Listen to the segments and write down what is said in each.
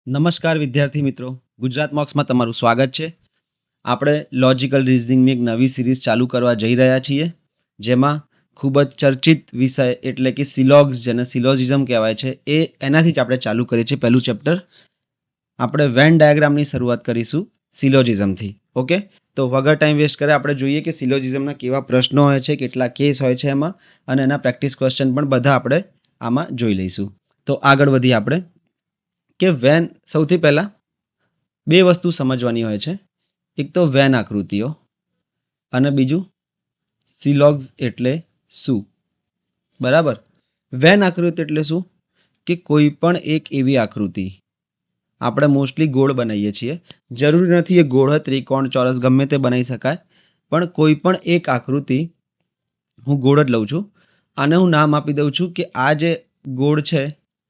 નમસ્કાર વિદ્યાર્થી મિત્રો, ગુજરાત મોક્સમાં તમારું સ્વાગત છે. આપણે લોજિકલ રિઝનિંગની એક નવી સિરીઝ ચાલુ કરવા જઈ રહ્યા છીએ, જેમાં ખૂબ જ ચર્ચિત વિષય એટલે કે સિલોગ્સ, જેને સિલોજિઝમ કહેવાય છે, એનાથી જ આપણે ચાલુ કરીએ છીએ. પહેલું ચેપ્ટર આપણે વેન ડાયાગ્રામની શરૂઆત કરીશું સિલોજિઝમથી. ઓકે, તો વગર ટાઈમ વેસ્ટ કરે આપણે જોઈએ કે સિલોજિઝમના કેવા પ્રશ્નો હોય છે, કેટલા કેસ હોય છે એમાં, અને એના પ્રેક્ટિસ ક્વેશ્ચન પણ બધા આપણે આમાં જોઈ લઈશું. તો આગળ વધીએ આપણે કે વેન. સૌથી પહેલાં બે વસ્તુ સમજવાની હોય છે. એક તો વેન આકૃતિઓ અને બીજું સિલોગ્સ એટલે શું. બરાબર. વેન આકૃતિ એટલે શું કે કોઈ પણ એક એવી આકૃતિ આપણે મોસ્ટલી ગોળ બનાવીએ છીએ. જરૂરી નથી એ ગોળ હોય, ત્રિકોણ, ચોરસ ગમે તે બનાવી શકાય, પણ કોઈ પણ એક આકૃતિ હું ગોળ જ લઉં છું અને હું નામ આપી દઉં છું કે આ જે ગોળ છે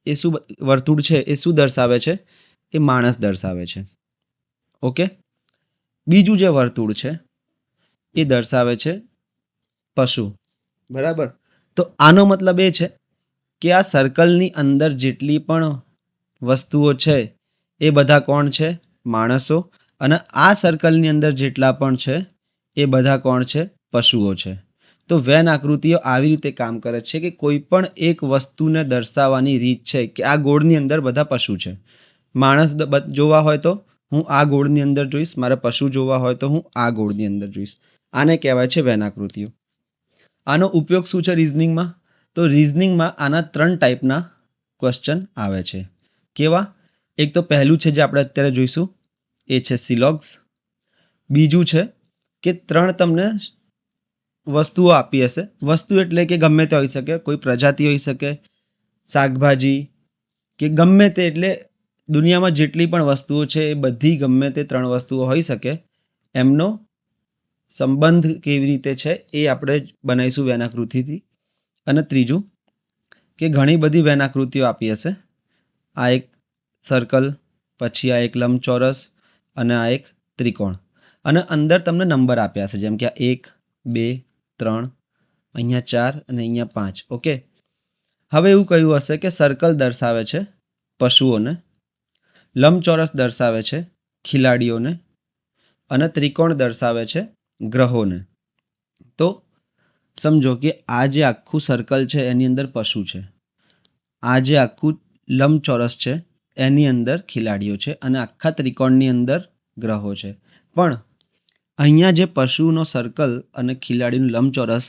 એ શું, વર્તુળ છે એ શું દર્શાવે છે, એ માણસ દર્શાવે છે. ઓકે. બીજું જે વર્તુળ છે એ દર્શાવે છે પશુ. બરાબર. તો આનો મતલબ એ છે કે આ સર્કલની અંદર જેટલી પણ વસ્તુઓ છે એ બધા કોણ છે? માણસો. અને આ સર્કલની અંદર જેટલા પણ છે એ બધા કોણ છે? પશુઓ છે. તો વેન આકૃતિઓ આવી રીતે કામ કરે છે કે કોઈ પણ એક વસ્તુને દર્શાવવાની રીત છે કે આ ગોળની અંદર બધા પશુ છે. માણસ જોવા હોય તો હું આ ગોળની અંદર જોઈશ, મારે પશુ જોવા હોય તો હું આ ગોળની અંદર જોઈશ. આને કહેવાય છે વેન આકૃતિઓ. આનો ઉપયોગ શું છે રિઝનિંગમાં? તો રિઝનિંગમાં આના 3 ટાઈપના ક્વેશ્ચન આવે છે. કેવા? એક તો પહેલું છે જે આપણે અત્યારે જોઈશું, એ છે સિલોગ્સ. બીજું છે કે 3 તમને વસ્તુઓ આપી હશે. વસ્તુ એટલે કે ગમે તે હોઈ શકે, કોઈ પ્રજાતિ હોઈ શકે, શાકભાજી કે ગમે તે, એટલે દુનિયામાં જેટલી પણ વસ્તુઓ છે એ બધી ગમે તે 3 વસ્તુઓ હોઈ શકે. એમનો સંબંધ કેવી રીતે છે એ આપણે બનાવીશું વેન આકૃતિથી. અને ત્રીજું કે ઘણી બધી વેન આકૃતિઓ આપી હશે. આ એક સર્કલ, પછી આ એક લંબચોરસ અને આ એક ત્રિકોણ, અને અંદર તમને નંબર આપ્યા છે, જેમ કે આ 1, 2, 3, અહીંયા 4 અને અહીંયા 5. ઓકે. હવે એવું કહ્યું હશે કે સર્કલ દર્શાવે છે પશુઓને, લંબચોરસ દર્શાવે છે ખિલાડીઓને અને ત્રિકોણ દર્શાવે છે ગ્રહોને. તો સમજો કે આ જે આખું સર્કલ છે એની અંદર પશુ છે, આ જે આખું લંબચોરસ છે એની અંદર ખિલાડીઓ છે અને આખા ત્રિકોણની અંદર ગ્રહો છે. પણ અહીંયા જે પશુનો સર્કલ અને ખિલાડીનું લંબચોરસ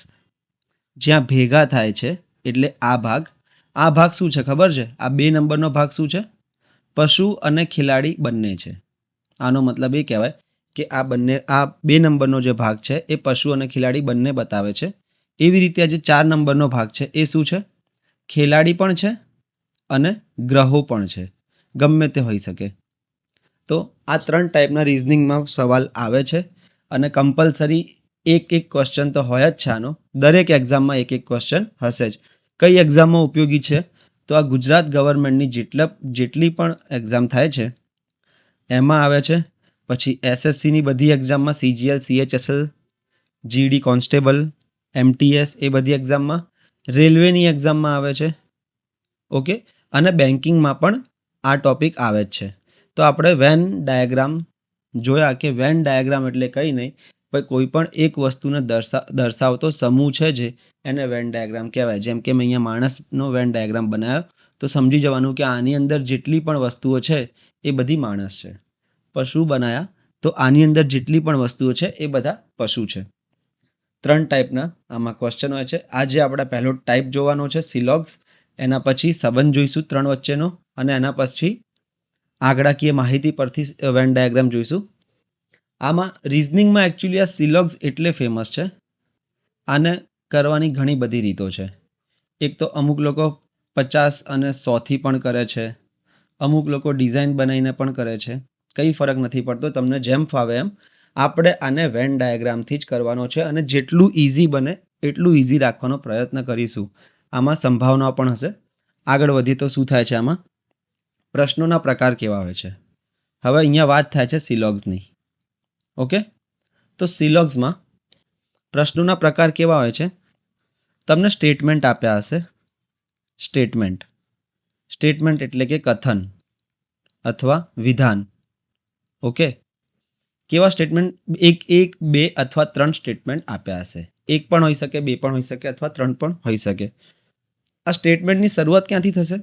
જ્યાં ભેગા થાય છે, એટલે આ ભાગ શું છે ખબર છે? આ 2 નંબરનો ભાગ શું છે? પશુ અને ખિલાડી બંને છે. આનો મતલબ એ કહેવાય કે આ 2 નંબરનો જે ભાગ છે એ પશુ અને ખિલાડી બંને બતાવે છે. એવી રીતે આ જે 4 નંબરનો ભાગ છે એ શું છે? ખેલાડી પણ છે અને ગ્રહો પણ છે, ગમે તે હોઈ શકે. તો આ 3 ટાઈપના રિઝનિંગમાં સવાલ આવે છે અને કમ્પલસરી એક ક્વેશ્ચન તો હોય જ છે આનો. દરેક એક્ઝામમાં એક ક્વેશ્ચન હશે જ. કઈ એક્ઝામમાં ઉપયોગી છે? તો આ ગુજરાત ગવર્મેન્ટની જેટલી પણ એક્ઝામ થાય છે એમાં આવે છે. પછી એસએસસીની બધી એક્ઝામમાં, CGL, CHSL, GD constable, MTS, એ બધી એક્ઝામમાં, રેલવેની એક્ઝામમાં આવે છે. ઓકે. અને બેન્કિંગમાં પણ આ ટોપિક આવે જ છે. તો આપણે વેન ડાયાગ્રામ જોયા કે વેન ડાયાગ્રામ એટલે કંઈ નહીં, પણ કોઈ પણ એક વસ્તુને દર્શાવતો સમૂહ છે જે એને વેન ડાયાગ્રામ કહેવાય. જેમ કે મેં અહીંયા માણસનો વેન ડાયાગ્રામ બનાવ્યો, તો સમજી જવાનું કે આની અંદર જેટલી પણ વસ્તુઓ છે એ બધી માણસ છે. પશુ બનાવ્યા તો આની અંદર જેટલી પણ વસ્તુઓ છે એ બધા પશુ છે. 3 ટાઈપના આમાં ક્વેશ્ચન હોય છે. આજે આપણે પહેલો ટાઈપ જોવાનો છે સિલોગ્સ, એના પછી સંબંધ જોઈશું 3 વચ્ચેનો, અને એના પછી આંકડાકીય માહિતી પરથી વેન ડાયાગ્રામ જોઈશું. આમાં રિઝનિંગમાં એકચ્યુઅલી આ સિલોગ્સ એટલે ફેમસ છે. આને કરવાની ઘણી બધી રીતો છે. એક તો અમુક લોકો 50 અને 100થી પણ કરે છે, અમુક લોકો ડિઝાઇન બનાવીને પણ કરે છે. કંઈ ફરક નથી પડતો, તમને જેમ ફાવે એમ. આપણે આને વેન ડાયાગ્રામથી જ કરવાનો છે અને જેટલું ઇઝી બને એટલું ઇઝી રાખવાનો પ્રયત્ન કરીશું. આમાં સંભાવનાઓ પણ હશે. આગળ વધીએ તો શું થાય છે આમાં? પ્રશ્નોના પ્રકાર કેવા હોય છે? હવે અહીંયા વાત થાય છે સિલોગ્સની. ઓકે. તો સિલોગ્સમાં પ્રશ્નોના પ્રકાર કેવા હોય છે? તમને સ્ટેટમેન્ટ આપ્યા હશે. સ્ટેટમેન્ટ એટલે કે કથન. અથવા વિધાન. ઓકે, કેવા સ્ટેટમેન્ટ? એક બે અથવા ત્રણ સ્ટેટમેન્ટ આપ્યા હશે. એક પણ હોઈ શકે, બે પણ હોઈ શકે અથવા ત્રણ પણ હોઈ શકે. આ સ્ટેટમેન્ટની શરૂઆત ક્યાંથી થશે?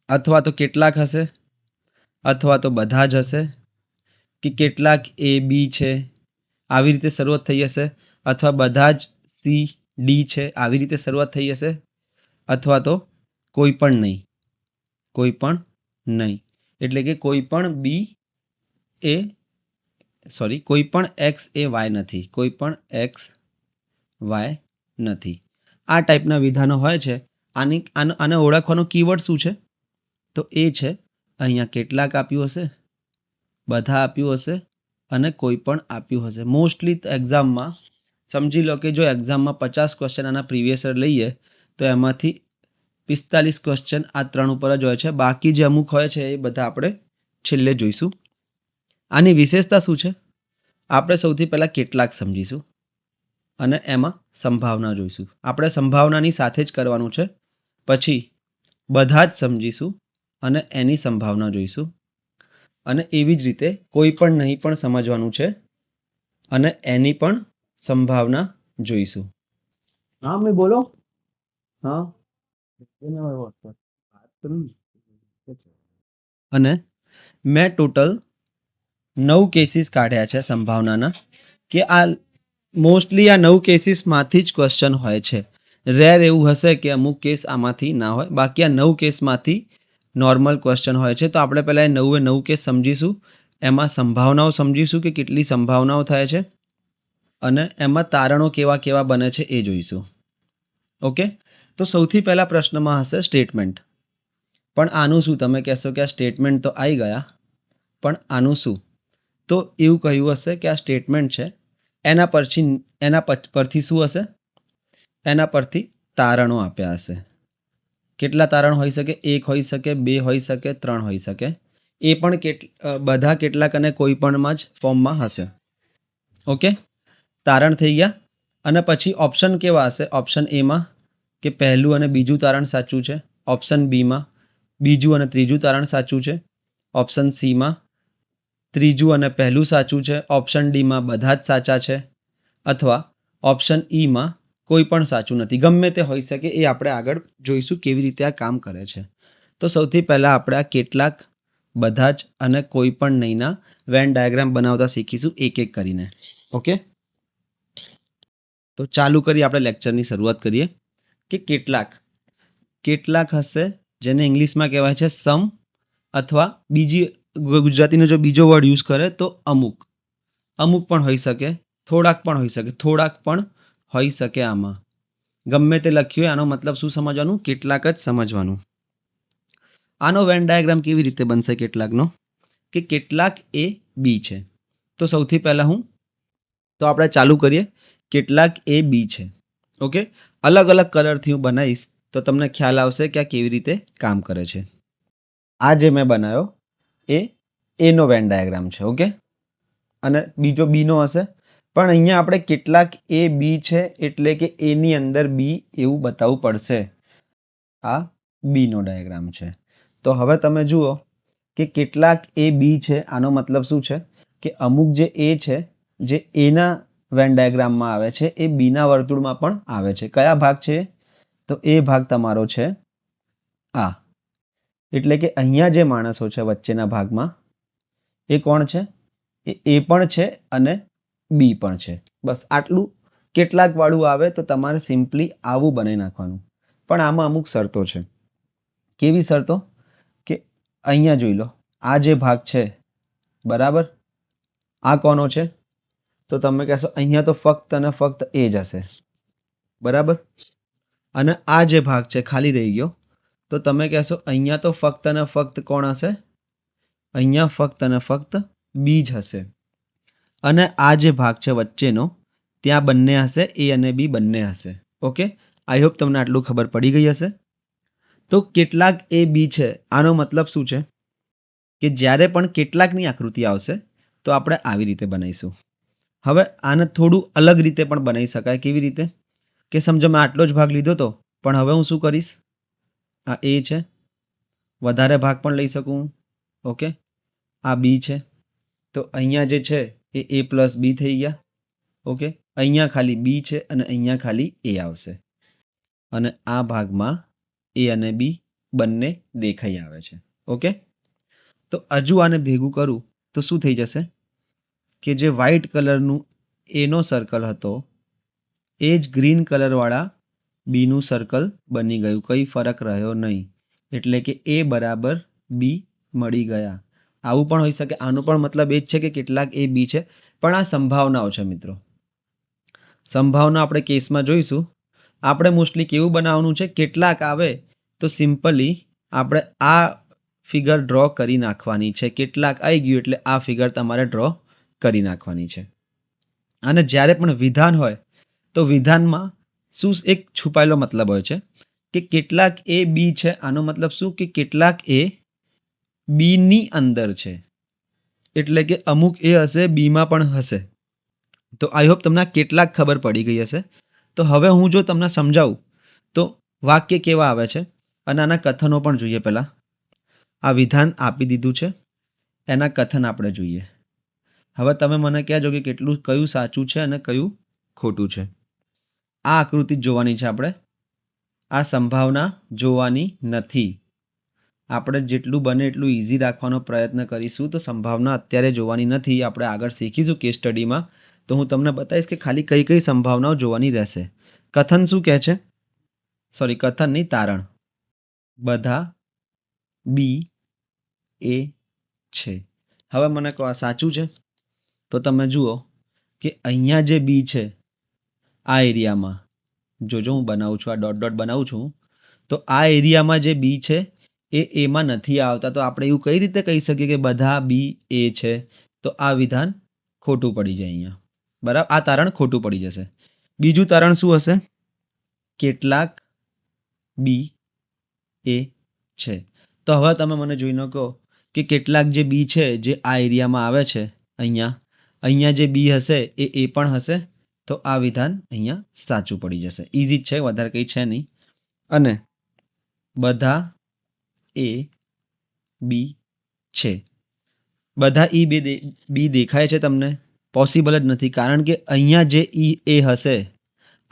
અથવા તો કેટલાક હશે, અથવા તો બધા જ હશે, કે કેટલાક એ બી છે આવી રીતે શરૂઆત થઈ હશે, અથવા બધા જ સી ડી છે આવી રીતે શરૂઆત થઈ હશે, અથવા તો કોઈ પણ નહીં. કોઈ પણ નહીં એટલે કે કોઈ પણ બી એ કોઈ પણ એક્સ એ વાય નથી. કોઈ પણ એક્સ વાય નથી. આ ટાઈપના વિધાનો હોય છે. આને ઓળખવાનો કીવર્ડ શું છે? તો એ છે અહીંયા કેટલાક આપ્યું હશે, બધા આપ્યું હશે અને કોઈ પણ આપ્યું હશે. મોસ્ટલી એક્ઝામમાં સમજી લો કે જો એક્ઝામમાં 50 ક્વેશ્ચન આના પ્રીવિયસ યર લઈએ તો એમાંથી 45 ક્વેશ્ચન આ ત્રણ ઉપર જ હોય છે. બાકી જે અમુક હોય છે એ બધા આપણે છેલ્લે જોઈશું. આની વિશેષતા શું છે? આપણે સૌથી પહેલાં કેટલાક સમજીશું અને એમાં સંભાવના જોઈશું. આપણે સંભાવનાની સાથે જ કરવાનું છે. પછી બધા જ સમજીશું અને એની સંભાવના જોઈશું. અને એવી જ રીતે કોઈ પણ નહીં પણ સમજવાનું છે અને એની પણ સંભાવના જોઈશું. હા મેં બોલો. હા અને મેં ટોટલ 9 કેસીસ કાઢ્યા છે સંભાવનાના, કે આ મોસ્ટલી આ 9 કેસીસમાંથી જ ક્વેશ્ચન હોય છે. રેર એવું હશે કે અમુક કેસ આમાંથી ના હોય. બાકી આ 9 કેસમાંથી નોર્મલ ક્વેશ્ચન હોય છે. તો આપણે પહેલાં એ 9 કેસ સમજીશું, એમાં સંભાવનાઓ સમજીશું કે કેટલી સંભાવનાઓ થાય છે અને એમાં તારણો કેવા કેવા બને છે એ જોઈશું. ઓકે, તો સૌથી પહેલા પ્રશ્નમાં હશે સ્ટેટમેન્ટ. પણ આનું શું? તમે કહેશો કે આ સ્ટેટમેન્ટ તો આવી ગયા, પણ આનું શું? તો એવું કહ્યું હશે કે આ સ્ટેટમેન્ટ છે, એના પરથી શું હશે? એના પરથી તારણો આપ્યા હશે. કેટલા તારણ હોઈ શકે? એક હોઈ શકે, બે હોઈ શકે, ત્રણ હોઈ શકે. એ પણ બધા કેટલાક અને કોઈ પણમાં જ ફોર્મમાં હશે. ઓકે, તારણ થઈ ગયા. અને પછી ઓપ્શન કેવા હશે? ઓપ્શન એમાં કે પહેલું અને બીજું તારણ સાચું છે. ઓપ્શન બીમાં બીજું અને ત્રીજું તારણ સાચું છે. ઓપ્શન સીમાં ત્રીજું અને પહેલું સાચું છે. ઓપ્શન ડીમાં બધા જ સાચા છે. અથવા ઓપ્શન ઈમાં કોઈ પણ સાચું નથી. ગમે તે હોઈ શકે, એ આપણે આગળ જોઈશું કેવી રીતે આ કામ કરે છે. તો સૌથી પહેલાં આપણે આ કેટલાક, બધા જ અને કોઈ પણ નહીંના વેન ડાયાગ્રામ બનાવતા શીખીશું એક એક કરીને. ઓકે, તો ચાલુ કરી આપણે લેક્ચરની શરૂઆત કરીએ. કે કેટલાક હશે જેને ઇંગ્લિશમાં કહેવાય છે સમ, અથવા બીજી ગુજરાતીનો જો બીજો વર્ડ યુઝ કરે તો અમુક પણ હોઈ શકે, થોડાક પણ હોઈ શકે, હોઈ શકે. આમાં ગમે તે લખ્યું હોય, આનો મતલબ શું સમજવાનું? કેટલાક જ સમજવાનું. આનો વેન ડાયાગ્રામ કેવી રીતે બનશે કેટલાકનો? કે કેટલાક એ બી છે. તો સૌથી પહેલાં આપણે ચાલુ કરીએ. કેટલાક એ બી છે. ઓકે, અલગ અલગ કલરથી હું બનાવીશ તો તમને ખ્યાલ આવશે કે આ કેવી રીતે કામ કરે છે. આ જે મેં બનાવ્યો એ એનો વેન ડાયાગ્રામ છે. ઓકે, અને બીજો બીનો હશે. પણ અહીંયા આપણે કેટલાક એ બી છે એટલે કે એની અંદર બી એવું બતાવવું પડશે. આ બીનો ડાયાગ્રામ છે. તો હવે તમે જુઓ કે કેટલાક એ બી છે. આનો મતલબ શું છે? કે અમુક જે એ છે, જે એના વેન ડાયાગ્રામમાં આવે છે, એ બીના વર્તુળમાં પણ આવે છે. કયા ભાગ છે? તો એ ભાગ તમારો છે આ. એટલે કે અહીંયા જે માણસો છે વચ્ચેના ભાગમાં, એ કોણ છે? એ પણ છે અને બી પણ છે. બસ આટલું. કેટલાક વાળું આવે તો તમારે સિમ્પલી આવું બનાવી નાખવાનું. પણ આમાં અમુક શરતો છે. કેવી શરતો? કે અહીંયા જોઈ લો, આ જે ભાગ છે, બરાબર, આ કોનો છે? તો તમે કહેશો અહીંયા તો ફક્ત અને ફક્ત એ જ હશે, બરાબર. અને આ જે ભાગ છે ખાલી રહી ગયો, તો તમે કહેશો અહીંયા તો ફક્ત અને ફક્ત કોણ હશે? અહીંયા ફક્ત અને ફક્ત બી જ હશે. અને આ જે ભાગ છે વચ્ચેનો, ત્યાં બંને હશે, એ અને બી બંને હશે. ઓકે, આઈ હોપ તમને આટલું ખબર પડી ગઈ હશે. તો કેટલાક એ બી છે, આનો મતલબ શું છે? કે જ્યારે પણ કેટલાકની આકૃતિ આવશે તો આપણે આવી રીતે બનાવીશું. હવે આને થોડું અલગ રીતે પણ બનાવી શકાય. કેવી રીતે? કે સમજો મેં આટલો જ ભાગ લીધો હતો, પણ હવે હું શું કરીશ? આ એ છે, વધારે ભાગ પણ લઈ શકું, ઓકે, આ બી છે, તો અહીંયા જે છે એ a પ્લસ બી થઈ ગયા. ઓકે, અહીંયા ખાલી બી છે અને અહીંયા ખાલી એ આવશે, અને આ ભાગમાં એ અને બી બંને દેખાઈ આવે છે. ઓકે, તો હજુ આને ભેગું કરું તો શું થઈ જશે કે જે વ્હાઇટ કલરનું એનો સર્કલ હતો એ જ ગ્રીન કલરવાળા બીનું સર્કલ બની ગયું, કંઈ ફરક રહ્યો નહીં. એટલે કે એ બરાબર બી મળી ગયા. આવું પણ હોઈ શકે. આનો પણ મતલબ એ જ છે કે કેટલાક એ બી છે, પણ આ સંભાવનાઓ છે મિત્રો. સંભાવના આપણે કેસમાં જોઈશું. આપણે મોસ્ટલી કેવું બનાવવાનું છે, કેટલાક આવે તો સિમ્પલી આપણે આ ફિગર ડ્રો કરી નાખવાની છે. કેટલાક આવી ગયું એટલે આ ફિગર તમારે ડ્રો કરી નાખવાની છે. અને જ્યારે પણ વિધાન હોય તો વિધાનમાં શું એક છુપાયેલો મતલબ હોય છે કે કેટલાક એ બી છે. આનો મતલબ શું કે કેટલાક એ બીની અંદર છે, એટલે કે અમુક એ હશે બીમાં પણ હશે. તો આઈ હોપ તમને કેટલાક ખબર પડી ગઈ હશે. તો હવે હું જો તમને સમજાવું તો વાક્ય કેવા આવે છે અને આના કથનો પણ જોઈએ. પહેલાં આ વિધાન આપી દીધું છે, એના કથન આપણે જોઈએ. હવે તમે મને કહેજો કે કેટલું કયું સાચું છે અને કયું ખોટું છે. આ આકૃતિ જ જોવાની છે આપણે. આ સંભાવના જોવાની નથી. આપણે જેટલું બને એટલું ઇઝી રાખવાનો પ્રયત્ન કરીશું. તો સંભાવના અત્યારે જોવાની નથી, આપણે આગળ શીખીશું કેસ સ્ટડીમાં. તો હું તમને બતાવીશ કે ખાલી કઈ કઈ સંભાવનાઓ જોવાની રહેશે. કથન શું કહે છે? સોરી, કથન નહીં, તારણ. બધા બી એ છે. હવે મને કહો આ સાચું છે? તો તમે જુઓ કે અહીંયા જે બી છે આ એરિયામાં, જોજો હું બનાવું છું, આ ડોટ ડોટ બનાવું છું, તો આ એરિયામાં જે બી છે એ એમાં નથી આવતા. તો આપણે એવું કઈ રીતે કહી શકીએ કે બધા બી એ છે? તો આ વિધાન ખોટું પડી જાય અહીંયા. બરાબર, આ તારણ ખોટું પડી જશે. બીજું તારણ શું હશે? કેટલાક બી એ છે. તો હવે તમે મને જોઈને કહો કે કેટલાક જે બી છે જે આ એરિયામાં આવે છે, અહીંયા જે બી હશે એ પણ હશે. તો આ વિધાન અહીંયા સાચું પડી જશે. ઇઝી જ છે, વધારે કંઈ છે નહીં. અને બધા એ બી છે. બધા ઈ બી દેખાય છે તમને? પોસિબલ જ નથી, કારણ કે અહીંયા જે ઈ એ હશે,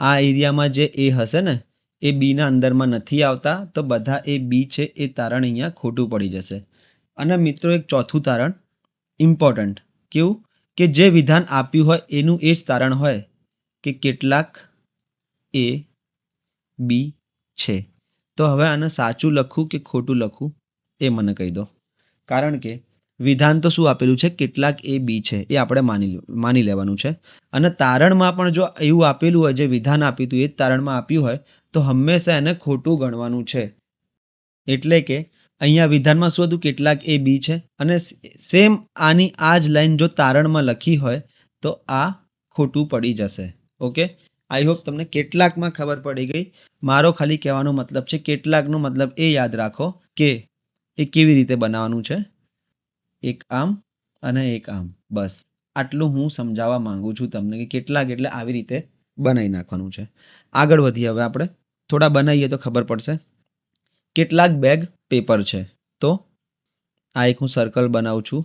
આ એરિયામાં જે એ હશે ને એ બીના અંદરમાં નથી આવતા. તો બધા એ બી છે એ તારણ અહીંયા ખોટું પડી જશે. અને મિત્રો એક ચોથું તારણ ઇમ્પોર્ટન્ટ, કેવું કે જે વિધાન આપ્યું હોય એનું એ જ તારણ હોય કે કેટલાક એ બી છે. તો હવે આને સાચું લખું કે ખોટું લખું એ મને કહી દો. કારણ કે વિધાન તો શું આપેલું છે? કેટલાક એ બી છે, એ આપણે માની લેવાનું છે. અને તારણમાં પણ જો એવું આપેલું હોય, જે વિધાન આપ્યું હતું એ જ તારણમાં આપ્યું હોય, તો હંમેશા એને ખોટું ગણવાનું છે. એટલે કે અહીંયા વિધાનમાં શું હતું? કેટલાક એ બી છે. અને સેમ આની આ જ લાઈન જો તારણમાં લખી હોય તો આ ખોટું પડી જશે. ઓકે, આઈ હોપ તમને કેટલાકમાં ખબર પડી ગઈ. મારો ખાલી કહેવાનો મતલબ છે, કેટલાકનો મતલબ એ યાદ રાખો કે એ કેવી રીતે બનાવવાનું છે. એક આમ અને એક આમ, બસ આટલું હું સમજાવવા માંગુ છું તમને કે કેટલાક એટલે આવી રીતે બનાવી નાખવાનું છે. આગળ વધીએ હવે આપણે, થોડા બનાવીએ તો ખબર પડશે. કેટલાક બેગ પેપર છે. તો આ એક હું સર્કલ બનાવું છું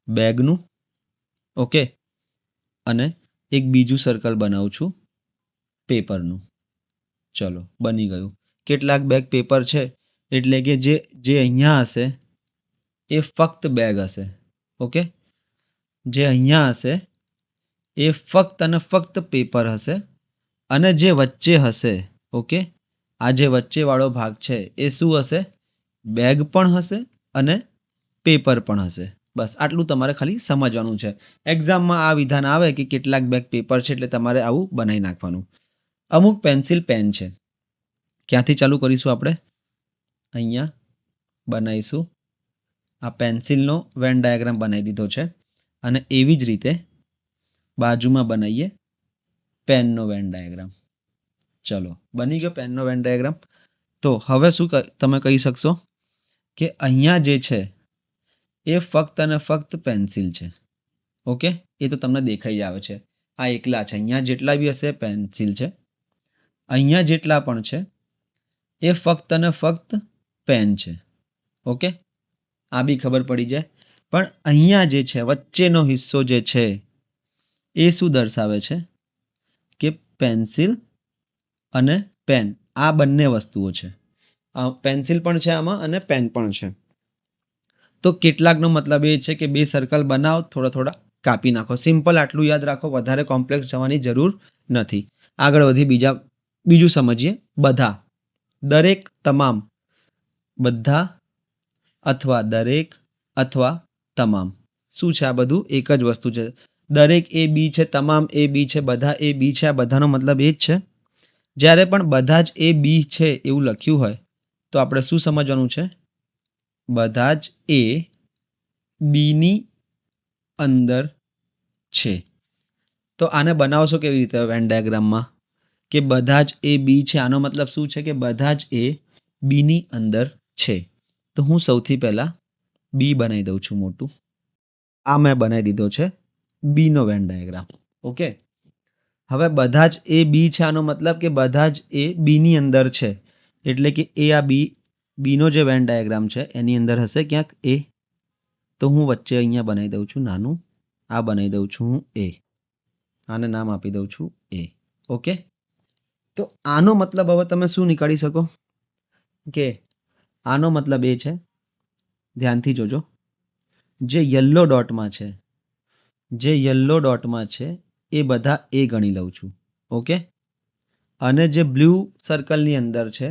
બેગનું. ઓકે, અને એક બીજું સર્કલ બનાવું છું પેપરનું. ચલો, બની ગયું. કેટલાક બેગ પેપર છે એટલે કે જે અહીંયા હશે એ ફક્ત બેગ હશે. ઓકે, જે અહીંયા હશે એ ફક્ત અને ફક્ત પેપર હશે. અને જે વચ્ચે હશે, ઓકે, આ જે વચ્ચેવાળો ભાગ છે એ શું હશે? બેગ પણ હશે અને પેપર પણ હશે. બસ આટલું તમારે ખાલી સમજવાનું છે. એક્ઝામમાં આ વિધાન આવે કે કેટલાક બેગ પેપર છે એટલે તમારે આવું બનાવી નાખવાનું. અમુક પેન્સિલ પેન છે. ક્યાંથી ચાલુ કરીશું આપણે? અહીંયા બનાવીશું. આ પેન્સિલનો વેન ડાયાગ્રામ બનાવી દીધો છે. અને એવી જ રીતે બાજુમાં બનાવીએ પેનનો વેન ડાયાગ્રામ. ચલો, બની ગયો પેનનો વેન ડાયાગ્રામ. તો હવે શું તમે કહી શકશો કે અહીંયા જે છે એ ફક્ત અને ફક્ત પેન્સિલ છે. ઓકે, એ તો તમને દેખાઈ આવે છે. આ એકલા છે. અહીંયા જેટલા બી હશે પેન્સિલ છે. અહીંયા જેટલા પણ છે એ ફક્ત અને ફક્ત પેન છે. ઓકે, આ બી ખબર પડી જાય. પણ અહીંયા જે છે વચ્ચેનો હિસ્સો જે છે એ શું દર્શાવે છે કે પેન્સિલ અને પેન આ બંને વસ્તુઓ છે. પેન્સિલ પણ છે આમાં અને પેન પણ છે. તો કેટલાકનો મતલબ એ છે કે 2 સર્કલ બનાવો, થોડા થોડા કાપી નાખો. સિમ્પલ આટલું યાદ રાખો, વધારે કોમ્પ્લેક્સ જવાની જરૂર નથી. આગળ વધી બીજું સમજીએ. બધા, દરેક, તમામ, બધા અથવા દરેક અથવા તમામ. શું છે આ બધું? એક જ વસ્તુ છે. દરેક એ બી છે, તમામ એ બી છે, બધા એ બી છે. આ બધાનો મતલબ એ જ છે. જ્યારે પણ બધા જ એ બી છે એવું લખ્યું હોય તો આપણે શું સમજવાનું છે? બધા જ એ બીની અંદર છે. તો આને બનાવશો કેવી રીતે વેન ડાયાગ્રામમાં? કે બધા જ એ બી છે, આનો મતલબ શું છે? કે બધા જ એ બીની અંદર છે. તો હું સૌથી પહેલા બી બનાવી દઉં છું મોટું. આ મેં બનાવી દીધો છે બીનો વેન ડાયાગ્રામ. ઓકે, હવે બધા જ એ બી છે, આનો મતલબ કે બધા જ એ બીની અંદર છે. એટલે કે એ આ બીનો જે વેન ડાયાગ્રામ છે એની અંદર હશે ક્યાંક એ. તો હું વચ્ચે અહીંયા બનાવી દઉં છું નાનું, આ બનાવી દઉં છું હું એ. આને નામ આપી દઉં છું એ. ઓકે, તો આનો મતલબ હવે તમે શું નીકાળી શકો? કે આનો મતલબ એ છે, ધ્યાનથી જોજો, જે યલો ડોટમાં છે એ બધા એ ગણી લઉં છું. ઓકે, અને જે બ્લુ સર્કલની અંદર છે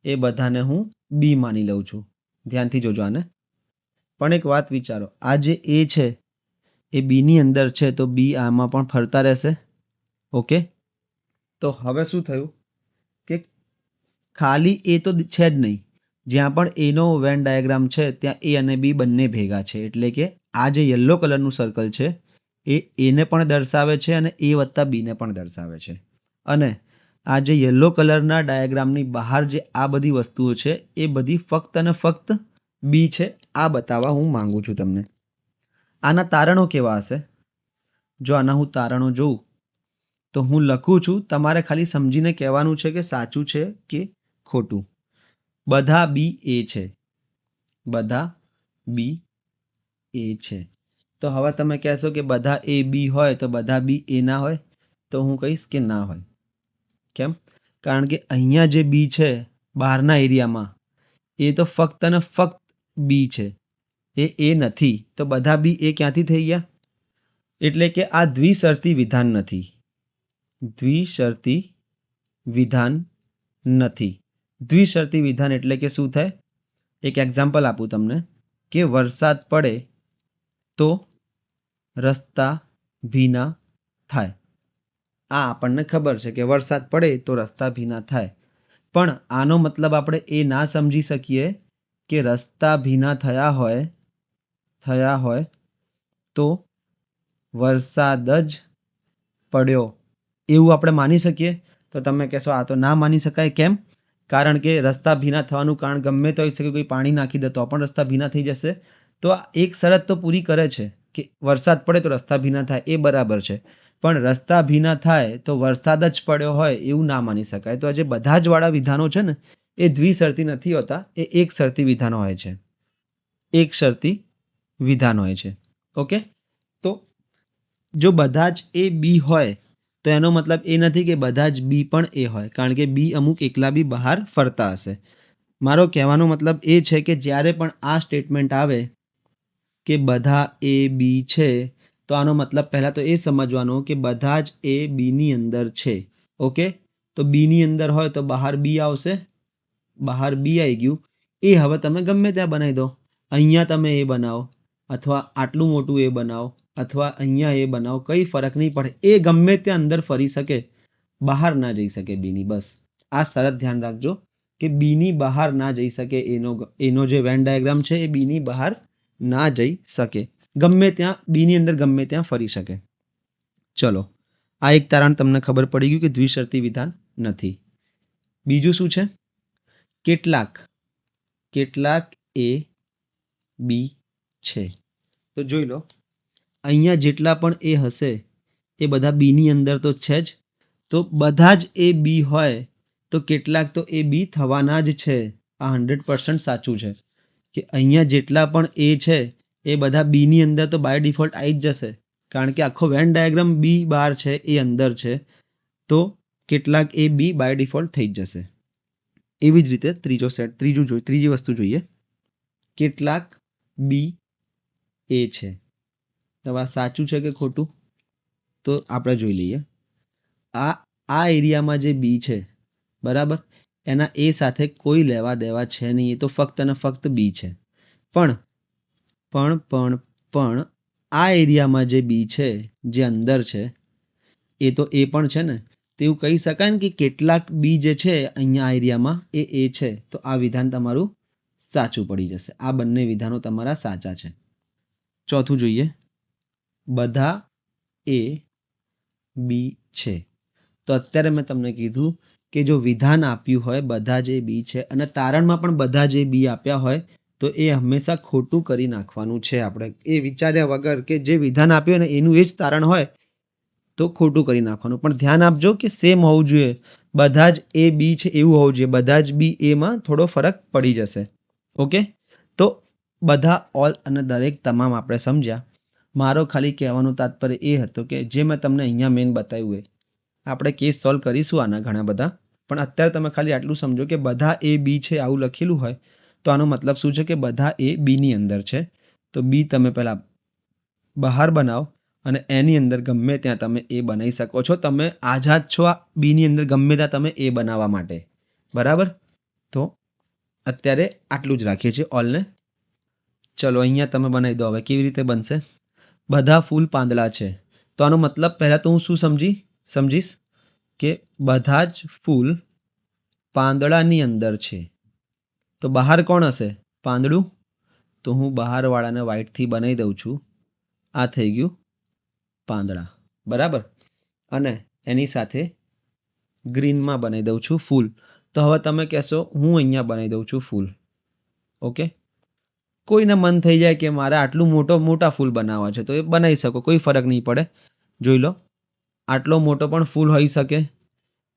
એ બધાને હું બી માની લઉં છું. ધ્યાનથી જોજો આને. પણ એક વાત વિચારો, આ જે એ છે એ બીની અંદર છે તો બી આમાં પણ ફરતા રહેશે. ઓકે, તો હવે શું થયું કે ખાલી એ તો છે જ નહીં, જ્યાં પણ એનો વેન ડાયાગ્રામ છે ત્યાં એ અને બી બંને ભેગા છે. એટલે કે આ જે યલો કલરનું સર્કલ છે એ એને પણ દર્શાવે છે અને એ વત્તા બીને પણ દર્શાવે છે. અને આ જે યલો કલરના ડાયાગ્રામની બહાર જે આ બધી વસ્તુઓ છે એ બધી ફક્ત અને ફક્ત બી છે. આ બતાવવા હું માંગુ છું તમને. આના તારણો કેવા હશે? જો આના હું તારણો જોઉં તો હું લખું છું, તમારે ખાલી સમજીને કહેવાનું છે કે સાચું છે કે ખોટું. બધા બી એ છે, બધા બી એ છે. તો હવે તમે કહેશો કે બધા એ બી હોય તો બધા બી એ ના હોય? તો હું કહીશ કે ના હોય. કેમ? કારણ કે અહીંયા જે બી છે બહારના એરિયામાં એ તો ફક્ત અને ફક્ત બી છે, એ નથી. તો બધા બી એ ક્યાંથી થઈ ગયા? એટલે કે આ દ્વિશરતી વિધાન નથી. દ્વિશરતી વિધાન નથી. દ્વિશરતી વિધાન એટલે કે શું થાય? એક એક્ઝામ્પલ આપું તમને કે વરસાદ પડે તો રસ્તા ભીના થાય. આ આપણને ખબર છે કે વરસાદ પડે તો રસ્તા ભીના થાય. પણ આનો મતલબ આપણે એ ના સમજી શકીએ કે રસ્તા ભીના થયા હોય તો વરસાદ જ પડ્યો એવું આપણે માની શકીએ? તો તમે કહેશો આ તો ના માની શકાય. કેમ? કારણ કે રસ્તા ભીના થવાનું કારણ ગમે તે હોઈ શકે. કોઈ પાણી નાખી દે તો પણ રસ્તા ભીના થઈ જશે. તો આ એક શરત તો પૂરી કરે છે કે વરસાદ પડે તો રસ્તા ભીના થાય, એ બરાબર છે. પણ રસ્તા ભીના થાય તો વરસાદ જ પડ્યો હોય એવું ના માની શકાય. તો આ જે બધા જ વાળા વિધાનો છે ને એ દ્વિશરતી નથી હોતા, એ એક શરતી વિધાનો હોય છે. એક શરતી વિધાન હોય છે. ઓકે, તો જો બધા જ એ બી હોય તો એનો મતલબ એ નથી કે બધા જ બી પણ એ હોય, કારણ કે બી અમુક એકલા બી બહાર ફરતા હશે. મારો કહેવાનો મતલબ એ છે કે જ્યારે પણ આ સ્ટેટમેન્ટ આવે કે બધા એ બી છે તો આનો મતલબ પહેલાં તો એ સમજવાનો કે બધા જ એ બીની અંદર છે. ઓકે, તો બીની અંદર હોય તો બહાર બી આવશે. બહાર બી આવી ગયું. એ હવે તમે ગમે ત્યાં બનાવી દો. અહીંયા તમે એ બનાવો અથવા આટલું મોટું એ બનાવો અથવા અહીંયા એ બનાવો, કંઈ ફરક નહીં પડે. એ ગમે ત્યાં અંદર ફરી શકે, બહાર ના જઈ શકે બીની. બસ આ શરત ધ્યાન રાખજો કે બીની બહાર ના જઈ શકે. એનો જે વેન ડાયાગ્રામ છે એ બીની બહાર ના જઈ શકે, ગમે ત્યાં બીની અંદર ગમે ત્યાં ફરી શકે. ચલો, આ એક તારણ તમને ખબર પડી ગયું કે દ્વિશરતી વિધાન નથી. બીજું શું છે? કેટલાક એ બી છે. તો જોઈ લો, અહીંયા જેટલા પણ એ હશે એ બધા બીની અંદર તો છે જ. તો બધા જ એ બી હોય તો કેટલાક તો એ બી થવાના જ છે. આ 100% સાચું છે. કે અહીંયા જેટલા પણ એ છે એ બધા બીની અંદર તો બાય ડિફોલ્ટ આવી જ જશે, કારણ કે આખો વેન ડાયાગ્રામ બી બાર છે એ અંદર છે, તો કેટલાક એ બી બાય ડિફોલ્ટ થઈ જ જશે. એવી જ રીતે ત્રીજી વસ્તુ જોઈએ, કેટલાક બી એ છે. તો આ સાચું છે કે ખોટું? તો આપણે જોઈ લઈએ. આ એરિયામાં જે બી છે, બરાબર, એના એ સાથે કોઈ લેવા દેવા છે નહીં, એ તો ફક્ત અને ફક્ત બી છે. પણ આ એરિયામાં જે બી છે, જે અંદર છે, એ તો એ પણ છે ને, તો એવું કહી શકાય ને કે કેટલાક બી જે છે અહીંયા આ એરિયામાં એ છે. તો આ વિધાન તમારું સાચું પડી જશે. આ બંને વિધાનો તમારા સાચા છે. ચોથું જોઈએ, બધા એ બી છે. તો અત્યારે મેં તમને કીધું કે જો વિધાન આપ્યું હોય બધા જે બી છે અને તારણમાં પણ બધા જે બી આપ્યા હોય, તો એ હંમેશા ખોટું કરી નાખવાનું છે. આપણે એ વિચાર્યા વગર કે જે વિધાન આપ્યું ને એનું એ જ તારણ હોય તો ખોટું કરી નાખવાનું. પણ ધ્યાન આપજો કે સેમ હોવું જોઈએ, બધા જ એ બી છે એવું હોવું જોઈએ. બધા જ બી એમાં થોડો ફરક પડી જશે. ઓકે, તો બધા, ઓલ અને દરેક, તમામ આપણે સમજ્યા. મારો ખાલી કહેવાનું તાત્પર્ય એ હતો કે જે મેં તમને અહીંયા મેન બતાવ્યું એ આપણે કેસ સોલ્વ કરીશું આના ઘણા બધા, પણ અત્યારે તમે ખાલી આટલું સમજો કે બધા એ બી છે આવું લખેલું હોય તો આનો મતલબ શું છે કે બધા એ બીની અંદર છે. તો બી તમે પહેલાં બહાર બનાવો અને એની અંદર ગમે ત્યાં તમે એ બનાવી શકો છો. તમે આઝાદ છો આ બીની અંદર ગમે ત્યાં તમે એ બનાવવા માટે, બરાબર. તો અત્યારે આટલું જ રાખીએ છીએ ઓલને. ચલો અહીંયા તમે બનાવી દો. હવે કેવી રીતે બનશે? બધા ફૂલ પાંદડા છે, તો આનો મતલબ પહેલાં તો હું શું સમજીશ કે બધા જ ફૂલ પાંદડાની અંદર છે. તો બહાર કોણ હશે? પાંદડું. તો હું બહારવાળાને વ્હાઇટથી બનાવી દઉં છું. આ થઈ ગયું પાંદડા, બરાબર. અને એની સાથે ગ્રીનમાં બનાવી દઉં છું ફૂલ. તો હવે તમે કહેશો હું અહીંયા બનાવી દઉં છું ફૂલ. ઓકે, કોઈને મન થઈ જાય કે મારે આટલું મોટા ફૂલ બનાવવા છે તો એ બનાવી શકો, કોઈ ફરક નહીં પડે. જોઈ લો, આટલો મોટો પણ ફૂલ હોઈ શકે,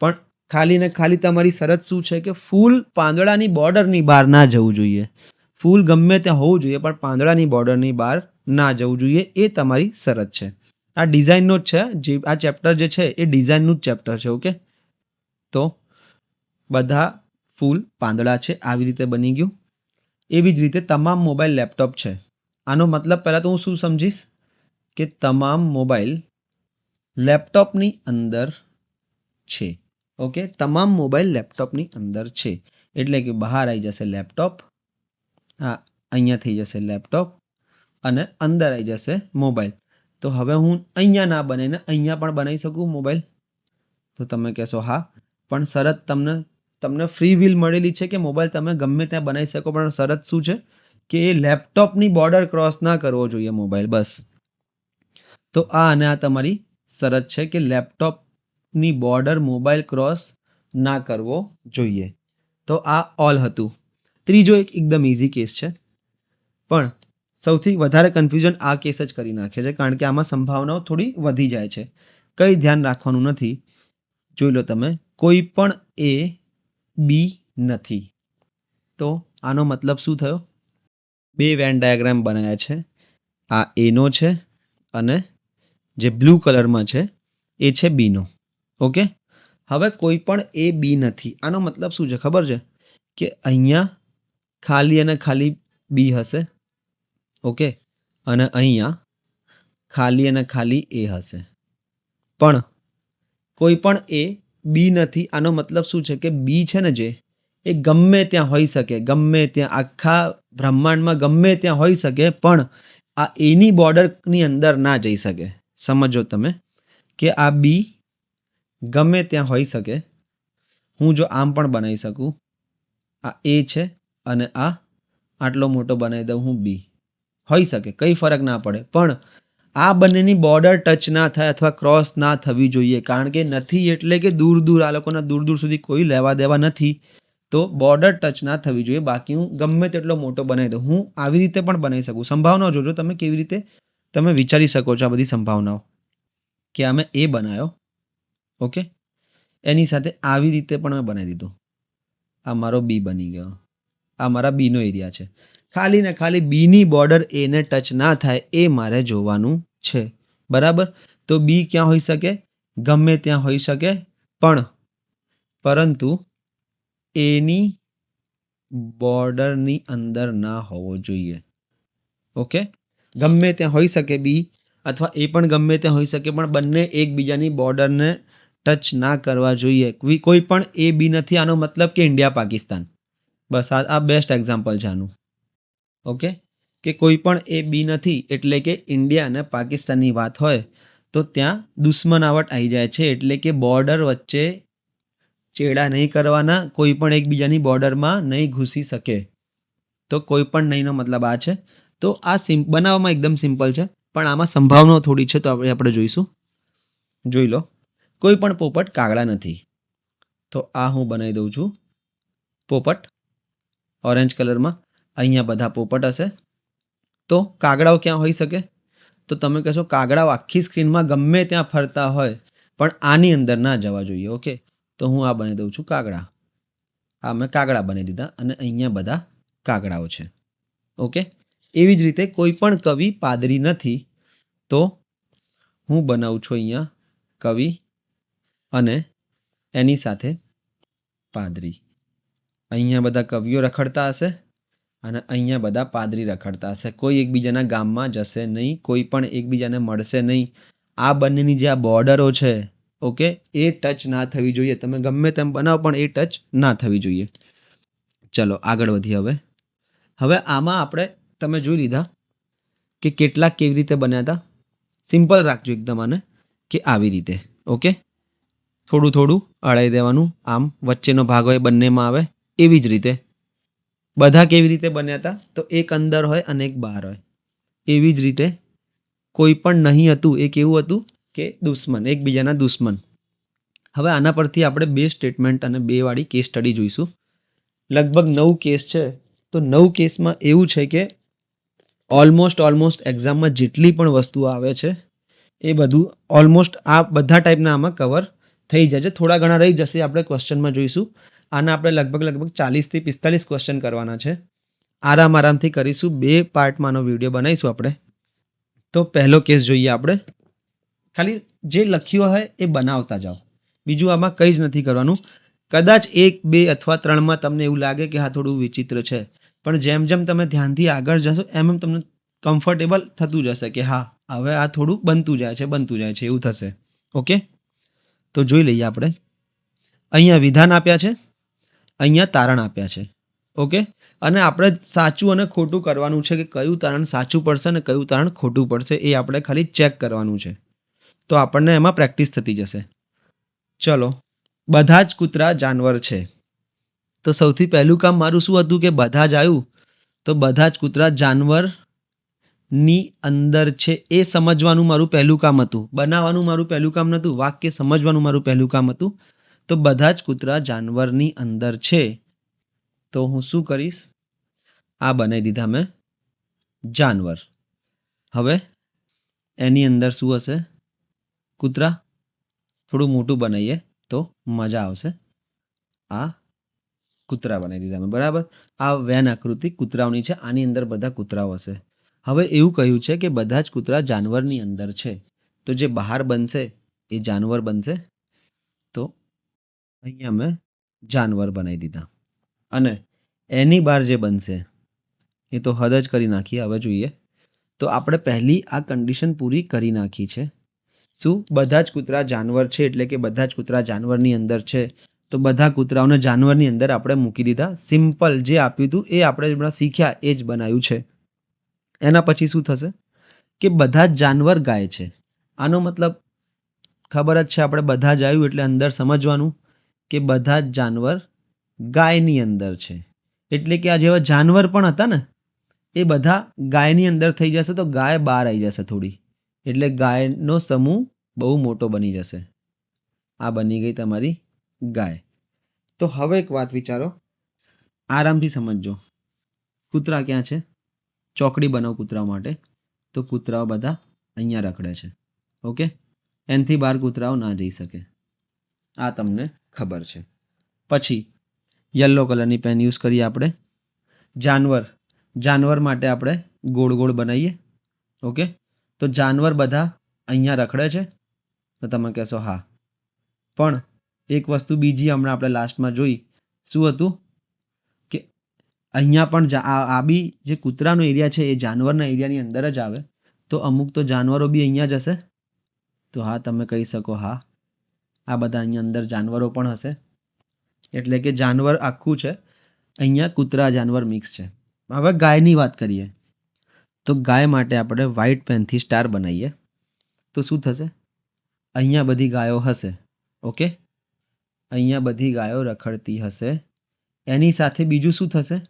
પણ ખાલી ને ખાલી તમારી શરત શું છે કે ફૂલ પાંદડાની બોર્ડરની બહાર ના જવું જોઈએ. ફૂલ ગમે ત્યાં હોવું જોઈએ પણ પાંદડાની બોર્ડરની બહાર ના જવું જોઈએ, એ તમારી શરત છે. આ ડિઝાઇનનો જ છે, જે આ ચેપ્ટર જે છે એ ડિઝાઇનનું જ ચેપ્ટર છે. ઓકે, તો બધા ફૂલ પાંદડા છે, આવી રીતે બની ગયું. એવી જ રીતે તમામ મોબાઈલ લેપટોપ છે. આનો મતલબ પહેલાં તો હું શું સમજીશ કે તમામ મોબાઈલ લેપટોપની અંદર છે. ઓકે, તમામ મોબાઈલ લેપટોપની અંદર છે એટલે કે બહાર આવી જશે લેપટોપ, હા અહીંયા થઈ જશે લેપટોપ અને અંદર આવી જશે મોબાઈલ. તો હવે હું અહીંયા ના બનાવીને અહીંયા પણ બનાવી શકું મોબાઈલ? તો તમે કહેશો હા, પણ શરત તમને ફ્રી વ્હીલ મળેલી છે કે મોબાઈલ તમે ગમે ત્યાં બનાવી શકો, પણ શરત શું છે કે એ લેપટોપની બોર્ડર ક્રોસ ના કરવો જોઈએ મોબાઈલ, બસ. તો આ અને આ તમારી શરત છે કે લેપટોપની બોર્ડર મોબાઈલ ક્રોસ ના કરવો જોઈએ. તો આ ઓલ હતું. ત્રીજો એકદમ ઇઝી કેસ છે, પણ સૌથી વધારે કન્ફ્યુઝન આ કેસ જ કરી નાખે છે, કારણ કે આમાં સંભાવનાઓ થોડી વધી જાય છે. કંઈ ધ્યાન રાખવાનું નથી. જોઈ લો તમે, કોઈ પણ એ બી નથી. તો આનો મતલબ શું થયો? બે વેન ડાયાગ્રામ બનાવ્યા છે. આ એનો છે અને જે બ્લુ કલરમાં છે એ છે બીનો. ઓકે, હવે કોઈ પણ એ બી નથી. આનો મતલબ શું છે ખબર છે? કે અહીંયા ખાલી અને ખાલી બી હશે. ઓકે, અને અહીંયા ખાલી અને ખાલી એ હશે, પણ કોઈ પણ એ બી નથી. આનો મતલબ શું છે કે બી છે ને, જે એ ગમે ત્યાં હોઈ શકે, ગમે ત્યાં આખા બ્રહ્માંડમાં ગમે ત્યાં હોઈ શકે, પણ આ એની બોર્ડરની અંદર ના જઈ શકે. સમજો તમે કે આ બી ગમે ત્યાં હોઈ શકે. હું જો આમ પણ બનાવી શકું, આ એ છે અને આ આટલો મોટો બનાવી દઉં હું બી, હોઈ શકે, કંઈ ફરક ના પડે. પણ આ બંનેની બોર્ડર ટચ ના થાય અથવા ક્રોસ ના થવી જોઈએ, કારણ કે નથી એટલે કે દૂર આ લોકોના દૂર સુધી કોઈ લેવા દેવા નથી. તો બોર્ડર ટચ ના થવી જોઈએ. બાકી હું ગમે તેટલો મોટો બનાવી દઉં. હું આવી રીતે પણ બનાવી શકું. સંભાવનાઓ જોજો તમે કેવી રીતે તમે વિચારી શકો છો આ બધી સંભાવનાઓ. કે અમે એ બનાવ્યો, ઓકે, એની સાથે આવી રીતે પણ મેં બનાવી દીધું. આ મારો બી બની ગયો, આ મારા બીનો એરિયા છે. ખાલી ને ખાલી બીની બોર્ડર એને ટચ ના થાય એ મારે જોવાનું છે. બરાબર? તો બી ક્યાં હોઈ શકે? ગમે ત્યાં હોઈ શકે, પરંતુ એની બોર્ડરની અંદર ના હોવો જોઈએ. ઓકે? ગમે ત્યાં હોઈ શકે બી, અથવા એ પણ ગમે ત્યાં હોઈ શકે, પણ બંને એકબીજાની બોર્ડરને ટચ ના કરવા જોઈએ. કોઈ પણ એ બી નથી, આનો મતલબ કે ઇન્ડિયા પાકિસ્તાન. બસ આ બેસ્ટ એક્ઝામ્પલ છે આનું. ઓકે? કે કોઈ પણ એ બી નથી, એટલે કે ઇન્ડિયા અને પાકિસ્તાનની વાત હોય તો ત્યાં દુશ્મનાવટ આવી જાય છે. એટલે કે બોર્ડર વચ્ચે ચેડા નહીં કરવાના, કોઈ પણ એકબીજાની બોર્ડરમાં નહીં ઘૂસી શકે. તો કોઈ પણ નહીંનો મતલબ આ છે. તો આ બનાવવામાં એકદમ સિમ્પલ છે, પણ આમાં સંભાવનાઓ થોડી છે, તો આપણે જોઈશું. જોઈ લો, કોઈ પણ પોપટ કાગડા નથી. તો આ હું બનાવી દઉં છું પોપટ ઓરેન્જ કલરમાં. અહીંયા બધા પોપટ હશે. તો કાગડાઓ ક્યાં હોઈ શકે? તો તમે કહેશો કાગડાઓ આખી સ્ક્રીનમાં ગમે ત્યાં ફરતા હોય, પણ આની અંદર ના જવા જોઈએ. ઓકે? તો હું આ બનાવી દઉં છું કાગડા. આ મેં કાગડા બનાવી દીધા અને અહીંયા બધા કાગડાઓ છે. ઓકે? એવી જ રીતે કોઈ પણ કવિ પાદરી નથી, તો હું બનાવું છું અહીંયા કવિ અને એની સાથે પાદરી. અહીંયા બધા કવિઓ રખડતા હશે અને અહીંયા બધા પાદરી રખડતા હશે. કોઈ એકબીજાના ગામમાં જશે નહીં, કોઈ પણ એકબીજાને મળશે નહીં. આ બંનેની જે આ બોર્ડરો છે, ઓકે, એ ટચ ના થવી જોઈએ. તમે ગમે તેમ બનાવો પણ એ ટચ ના થવી જોઈએ. ચલો આગળ વધીએ. હવે આમાં આપણે તમે જોઈ લીધા કે કેટલાક કેવી રીતે બન્યા હતા. સિમ્પલ રાખજો એકદમ આને, કે આવી રીતે. ઓકે? થોડું થોડું અડાઈ દેવાનું, આમ વચ્ચેનો ભાગ હોય બંનેમાં આવે. એવી જ રીતે બધા કેવી રીતે બન્યા હતા? તો એક અંદર હોય અને એક બહાર હોય. એવી જ રીતે કોઈ પણ નહીં હતું, એ કેવું હતું? કે દુશ્મન, એકબીજાના દુશ્મન. હવે આના પરથી આપણે 2 સ્ટેટમેન્ટ અને 2 વાળી કેસ સ્ટડી જોઈશું. લગભગ 9 કેસ છે. તો 9 કેસમાં એવું છે કે ઓલમોસ્ટ એક્ઝામમાં જેટલી પણ વસ્તુઓ આવે છે એ બધું ઓલમોસ્ટ આ બધા ટાઈપના આમાં કવર થઈ જાય છે. થોડા ઘણા રહી જશે, આપણે ક્વેશ્ચનમાં જોઈશું. આના આપણે લગભગ 40 થી 45 ક્વેશ્ચન કરવાના છે. આરામથી કરીશું. 2 પાર્ટમાં આનો વિડીયો બનાવીશું આપણે. તો પહેલો કેસ જોઈએ આપણે. ખાલી જે લખ્યું હોય એ બનાવતા જાઓ, બીજું આમાં કંઈ જ નથી કરવાનું. કદાચ 1, 2 અથવા 3માં તમને એવું લાગે કે હા થોડું વિચિત્ર છે, પણ જેમ જેમ તમે ધ્યાનથી આગળ જશો એમ તમને કમ્ફર્ટેબલ થતું જશે કે હા હવે આ થોડું બનતું જાય છે, એવું થશે. ઓકે? તો જોઈ લઈએ આપણે. અહીંયા વિધાન આપ્યા છે, અહીંયા તારણ આપ્યા છે. ઓકે? અને આપણે સાચું અને ખોટું કરવાનું છે, કે કયું તારણ સાચું પડશે અને કયું તારણ ખોટું પડશે, એ આપણે ખાલી ચેક કરવાનું છે. તો આપણને એમાં પ્રેક્ટિસ થતી જશે. ચલો, બધા જ કૂતરા જાનવર છે. તો સૌથી પહેલું કામ મારું શું હતું? કે બધા જ આવ્યું, તો બધા જ કૂતરા જાનવરની અંદર છે એ સમજવાનું મારું પહેલું કામ હતું. બનાવવાનું મારું પહેલું કામ નહોતું, વાક્ય સમજવાનું મારું પહેલું કામ હતું. તો બધા જ કૂતરા જાનવરની અંદર છે. તો હું શું કરીશ? આ બનાવી દીધા મેં જાનવર. હવે એની અંદર શું હશે? કૂતરા. થોડું મોટું બનાવીએ તો મજા આવશે. આ કૂતરા બનાવી દીધા મેં. બરાબર? આ વેન આકૃતિ કૂતરાઓની છે, આની અંદર બધા કૂતરાઓ હશે. હવે એવું કહ્યું છે કે બધા જ કૂતરા જાનવરની અંદર છે, તો જે બહાર બનશે એ જાનવર બનશે. તો અહીંયા મેં જાનવર બનાવી દીધા અને એની બહાર જે બનશે એ તો હદ જ કરી નાખી. હવે જોઈએ તો આપણે પહેલી આ કન્ડિશન પૂરી કરી નાખી છે. શું? બધા જ કૂતરા જાનવર છે, એટલે કે બધા જ કૂતરા જાનવરની અંદર છે. તો બધા કૂતરાઓને જાનવરની અંદર આપણે મૂકી દીધા. સિમ્પલ જે આપ્યું હતું એ આપણે હમણાં શીખ્યા એ જ બનાવ્યું છે. એના પછી શું થશે? કે બધા જ જાનવર ગાય છે. આનો મતલબ ખબર જ છે, આપણે બધા જ આવ્યું એટલે અંદર સમજવાનું કે બધા જ જાનવર ગાયની અંદર છે. એટલે કે આ જેવા જાનવર પણ હતા ને એ બધા ગાયની અંદર થઈ જશે, તો ગાય બહાર આવી જશે થોડી, એટલે ગાયનો સમૂહ બહુ મોટો બની જશે. આ બની ગઈ તમારી ગાય. તો હવે એક વાત વિચારો, આરામથી સમજજો. કૂતરા ક્યાં છે? ચોકડી બનાવો કૂતરાઓ માટે, તો કૂતરાઓ બધા અહીંયા રખડે છે. ઓકે? એનાથી બહાર કૂતરાઓ ના જઈ શકે, આ તમને ખબર છે. પછી યલો કલરની પેન યુઝ કરીએ આપણે. જાનવર જાનવર માટે આપણે ગોળ ગોળ બનાવીએ. ઓકે, તો જાનવર બધા અહીંયા રખડે છે, તો તમે કહેશો હા. પણ એક વસ્તુ બીજી હમણાં આપણે લાસ્ટમાં જોઈ, શું હતું કે અહીંયા પણ આ બી જે કૂતરાનો એરિયા છે એ જાનવરના એરિયાની અંદર જ આવે, તો અમુક તો જાનવરો બી અહીંયા જ હશે. તો હા, તમે કહી શકો હા, આ બધા અહીંયા અંદર જાનવરો પણ હશે. એટલે કે જાનવર આખું છે, અહીંયા કૂતરા જાનવર મિક્સ છે. હવે ગાયની વાત કરીએ, તો ગાય માટે આપણે વ્હાઇટ પેનથી સ્ટાર બનાવીએ, તો શું થશે? અહીંયા બધી ગાયો હશે. ઓકે, અહીંયા બધી ગાયો રખડતી હશે. એની સાથે બીજું શું થશે?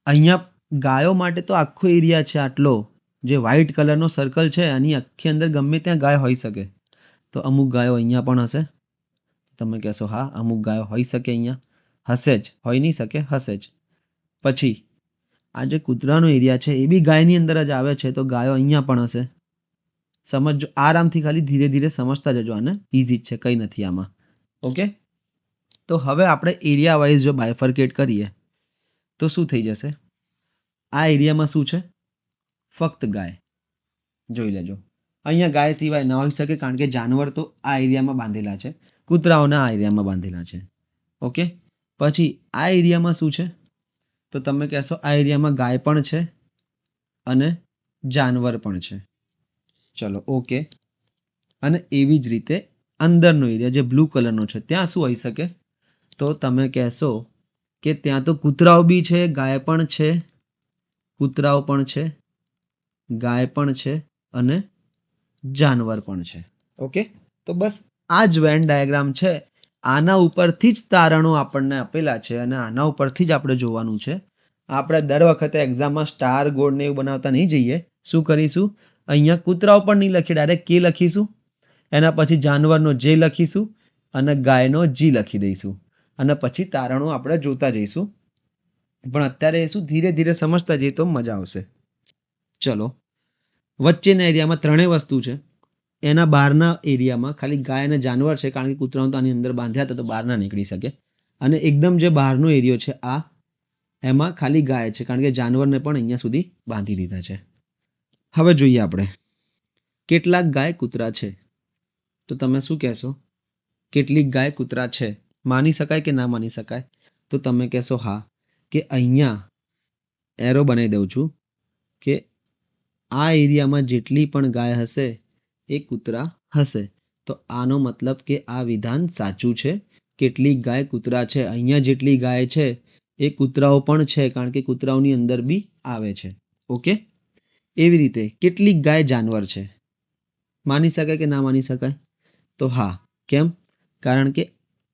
અહીંયા ગાયો માટે તો આખો એરિયા છે આટલો, જે વ્હાઇટ કલરનો સર્કલ છે એની આખી અંદર ગમે ત્યાં ગાય હોઈ શકે. તો અમુક ગાયો અહીંયા પણ હશે. તમે કહેશો હા, અમુક ગાયો હોઈ શકે, અહીંયા હશે જ, હોઈ નહીં શકે, હશે જ. પછી આ જે કૂતરાનો એરિયા છે એ બી ગાયની અંદર જ આવે છે, તો ગાયો અહીંયા પણ હશે. સમજો આરામથી, ખાલી ધીરે ધીરે સમજતા જજો, આને ઇઝી જ છે, કંઈ નથી આમાં. ઓકે, તો હવે આપણે એરિયા વાઇઝ જો બાયફર્કેટ કરીએ તો શું થઈ જશે? આ એરિયામાં શું છે? ફક્ત ગાય. જોઈ લેજો, અહીંયા ગાય સિવાય ના હોઈ શકે, કારણ કે જાનવર તો આ એરિયામાં બાંધેલા છે, કૂતરાઓના આ એરિયામાં બાંધેલા છે. ઓકે, પછી આ એરિયામાં શું છે? તો તમે કહેશો આ એરિયામાં ગાય પણ છે અને જાનવર પણ છે. ચલો, ઓકે. અને એવી જ રીતે અંદરનો એરિયા જે બ્લુ કલરનો છે, ત્યાં શું હોઈ શકે? તો તમે કહેશો કે ત્યાં તો કૂતરાઓ બી છે, ગાય પણ છે, કૂતરાઓ પણ છે, ગાય પણ છે અને જાનવર પણ છે. ઓકે, તો બસ આ જ વેન ડાયાગ્રામ છે. આના ઉપરથી જ તારણો આપણને આપેલા છે અને આના ઉપરથી જ આપણે જોવાનું છે. આપણે દર વખતે એક્ઝામમાં સ્ટાર ગોળને એવું બનાવતા નહીં જઈએ. શું કરીશું? અહીંયા કૂતરાઓ પણ નહીં લખીએ, ડાયરેક્ટ કે લખીશું, એના પછી જાનવરનો જે લખીશું અને ગાયનો જી લખી દઈશું, અને પછી તારણો આપણે જોતા જઈશું. પણ અત્યારે શું ધીરે ધીરે સમજતા જઈએ તો મજા આવશે. ચલો, વચ્ચેના એરિયામાં ત્રણેય વસ્તુ છે. એના બહારના એરિયામાં ખાલી ગાય અને જાનવર છે, કારણ કે કૂતરાઓ તો આની અંદર બાંધ્યા હતા, તો બહાર ના નીકળી શકે. અને એકદમ જે બહારનો એરિયો છે આ, એમાં ખાલી ગાય છે, કારણ કે જાનવરને પણ અહીંયા સુધી બાંધી દીધા છે. હવે જોઈએ આપણે કેટલાક ગાય કૂતરા છે. તો તમે શું કહેશો? કેટલીક ગાય કૂતરા છે, માની શકાય કે ના માની શકાય? તો તમે કહેશો હા, કે અહીંયા એરો બનાવી દઉં છું કે આ એરિયામાં જેટલી પણ ગાય હશે એ કૂતરા હશે. તો આનો મતલબ કે આ વિધાન સાચું છે. કેટલીક ગાય કૂતરા છે, અહીંયા જેટલી ગાય છે એ કૂતરાઓ પણ છે, કારણ કે કૂતરાઓની અંદર બી આવે છે. ઓકે, એવી રીતે કેટલીક ગાય જાનવર છે, માની શકાય કે ના માની શકાય? તો હા. કેમ? કારણ કે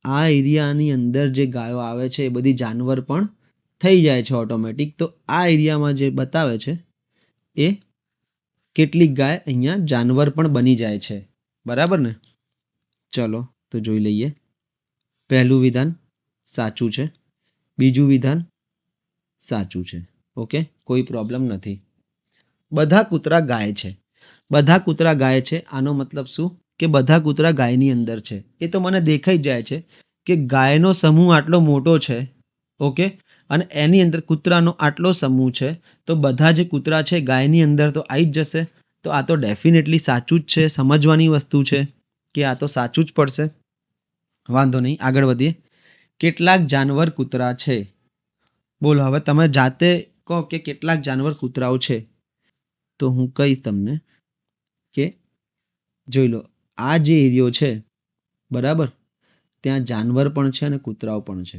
આ એરિયાની અંદર જે ગાયો આવે છે એ બધી જાનવર પણ થઈ જાય છે ઓટોમેટિક. તો આ એરિયામાં જે બતાવે છે એ કેટલીક ગાય અહીંયા જાનવર પણ બની જાય છે. બરાબર ને? ચલો, તો જોઈ લઈએ. પહેલું વિધાન સાચું છે, બીજું વિધાન સાચું છે. ઓકે, કોઈ પ્રોબ્લેમ નથી. બધા કૂતરા ગાય છે, બધા કૂતરા ગાય છે, આનો મતલબ શું? કે બધા કૂતરા ગાયની અંદર છે. એ તો મને દેખાઈ જ જાય છે કે ગાયનો સમૂહ આટલો મોટો છે. ઓકે, અને એની અંદર કૂતરાનો આટલો સમૂહ છે, તો બધા જે કૂતરા છે ગાયની અંદર તો આવી જ જશે. તો આ તો ડેફિનેટલી સાચું જ છે. સમજવાની વસ્તુ છે કે આ તો સાચું જ પડશે. વાંધો નહીં, આગળ વધીએ. કેટલાક જાનવર કૂતરા છે. બોલો, હવે તમે જાતે કહો કે કેટલાક જાનવર કૂતરાઓ છે. તો હું કહીશ તમને કે જોઈ લો, આ જે એરિયો છે, બરાબર, ત્યાં જાનવર પણ છે અને કૂતરાઓ પણ છે.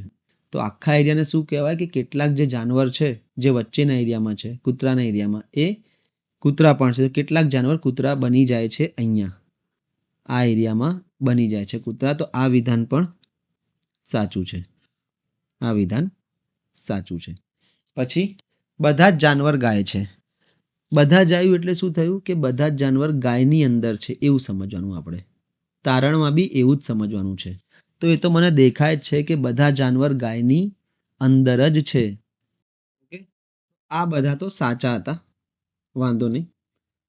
તો આખા એરિયાને શું કહેવાય? કે કેટલાક જે જાનવર છે જે વચ્ચેના એરિયામાં છે, કૂતરાના એરિયામાં, એ કૂતરા પણ છે. કેટલાક જાનવર કૂતરા બની જાય છે, અહીંયા આ એરિયામાં બની જાય છે કૂતરા. તો આ વિધાન પણ સાચું છે, આ વિધાન સાચું છે. પછી બધા જ જાનવર ગાય છે. બધા જ આવ્યું એટલે શું થયું? કે બધા જ જાનવર ગાયની અંદર છે, એવું સમજવાનું આપણે. તારણમાં બી એવું જ સમજવાનું છે. તો એ તો મને દેખાય જ છે કે બધા જાનવર ગાયની અંદર જ છે. ઓકે, આ બધા તો સાચા હતા, વાંધો નહીં.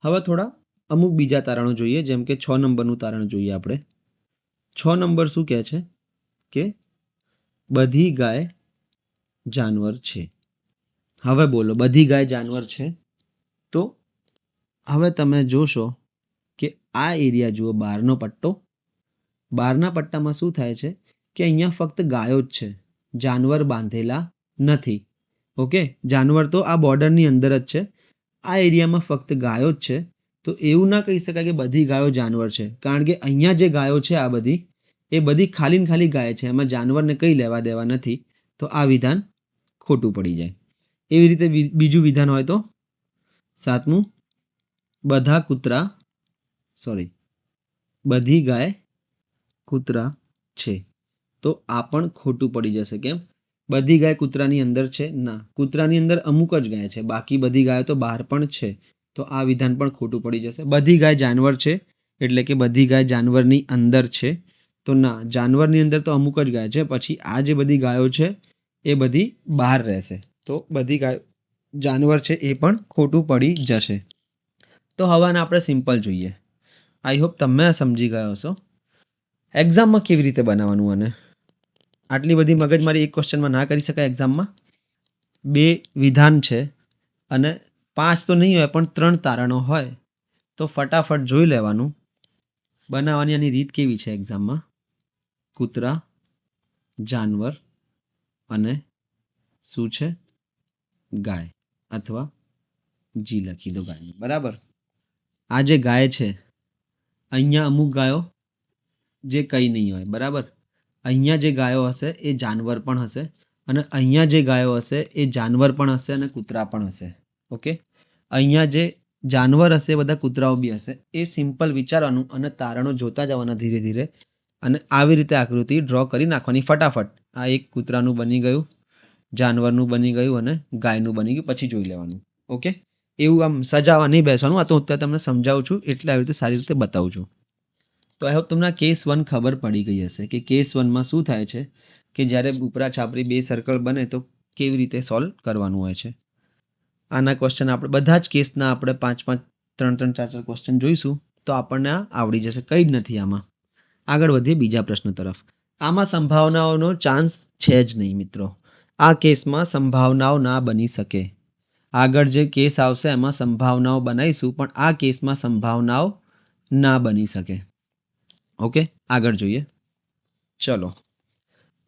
હવે થોડા અમુક બીજા તારણો જોઈએ, જેમ કે 6 નંબરનું તારણ જોઈએ આપણે. 6 નંબર શું કહે છે? કે બધી ગાય જાનવર છે. હવે બોલો, બધી ગાય જાનવર છે? તો હવે તમે જોશો કે આ એરિયા જુઓ, બહારનો પટ્ટો. બહારના પટ્ટામાં શું થાય છે કે અહીંયા ફક્ત ગાયો જ છે, જાનવર બાંધેલા નથી. ઓકે, જાનવર તો આ બોર્ડરની અંદર જ છે. આ એરિયામાં ફક્ત ગાયો જ છે. તો એવું ના કહી શકાય કે બધી ગાયો જાનવર છે, કારણ કે અહીંયા જે ગાયો છે આ બધી, એ બધી ખાલી ને ખાલી ગાય છે, એમાં જાનવરને કંઈ લેવા દેવા નથી. તો આ વિધાન ખોટું પડી જાય. એવી રીતે બીજું વિધાન હોય તો 7મું, બધા કૂતરા બધી ગાય કૂતરા છે. તો આ પણ ખોટું પડી જશે. કેમ? બધી ગાય કૂતરાની અંદર છે? ના, કૂતરાની અંદર અમુક જ ગાય છે, બાકી બધી ગાયો તો બહાર પણ છે. તો આ વિધાન પણ ખોટું પડી જશે. બધી ગાય જાનવર છે એટલે કે બધી ગાય જાનવરની અંદર છે? તો ના, જાનવરની અંદર તો અમુક જ ગાય છે, પછી આ જે બધી ગાયો છે એ બધી બહાર રહેશે. તો બધી ગાય જાનવર છે એ પણ ખોટું પડી જશે. તો હવે આપણે સિમ્પલ જોઈએ. આઈ હોપ તમે સમજી ગયા હશો. એક્ઝામમાં કેવી રીતે બનાવવાનું, અને આટલી બધી મગજમારી એક ક્વેશ્ચનમાં ના કરી શકાય એક્ઝામમાં. 2 વિધાન છે અને 5 તો નહીં હોય પણ 3 તારણો હોય, તો ફટાફટ જોઈ લેવાનું. બનાવવાની આની રીત કેવી છે એક્ઝામમાં. કૂતરા, જાનવર અને શું છે? ગાય, અથવા જી લખી દો ગાય. બરાબર. આ જે ગાય છે, અહીંયા અમુક ગાયો જે કંઈ નહીં હોય. બરાબર. અહીંયા જે ગાયો હશે એ જાનવર પણ હશે, અને અહીંયા જે ગાયો હશે એ જાનવર પણ હશે અને કૂતરા પણ હશે. ઓકે, અહીંયા જે જાનવર હશે એ બધા કૂતરાઓ બી હશે. એ સિમ્પલ વિચારવાનું અને તારણો જોતા જવાના ધીરે ધીરે, અને આવી રીતે આકૃતિ ડ્રો કરી નાખવાની ફટાફટ. આ એક કૂતરાનું બની ગયું, જાનવરનું બની ગયું અને ગાયનું બની ગયું, પછી જોઈ લેવાનું. ઓકે, એવું આમ સજાવા નહીં બેસવાનું. આ તો અત્યારે તમને સમજાવું છું એટલે આવી રીતે સારી રીતે બતાવું છું. તો આઈ હોપ તમને કેસ 1 ખબર પડી ગઈ હશે કે કેસ 1માં શું થાય છે, કે જ્યારે ઉપરા છાપરી 2 સર્કલ બને તો કેવી રીતે સોલ્વ કરવાનું હોય છે. આના ક્વેશ્ચન આપણે બધા જ કેસના આપણે 5-5, 3-3, 4-4 ક્વેશ્ચન જોઈશું તો આપણને આ આવડી જશે. કંઈ જ નથી આમાં. આગળ વધીએ બીજા પ્રશ્ન તરફ. આમાં સંભાવનાઓનો ચાન્સ છે જ નહીં મિત્રો. આ કેસમાં સંભાવનાઓ ના બની શકે. આગળ જે કેસ આવશે એમાં સંભાવનાઓ બનાવીશું, પણ આ કેસમાં સંભાવનાઓ ના બની શકે. ઓકે, આગળ જોઈએ. ચલો,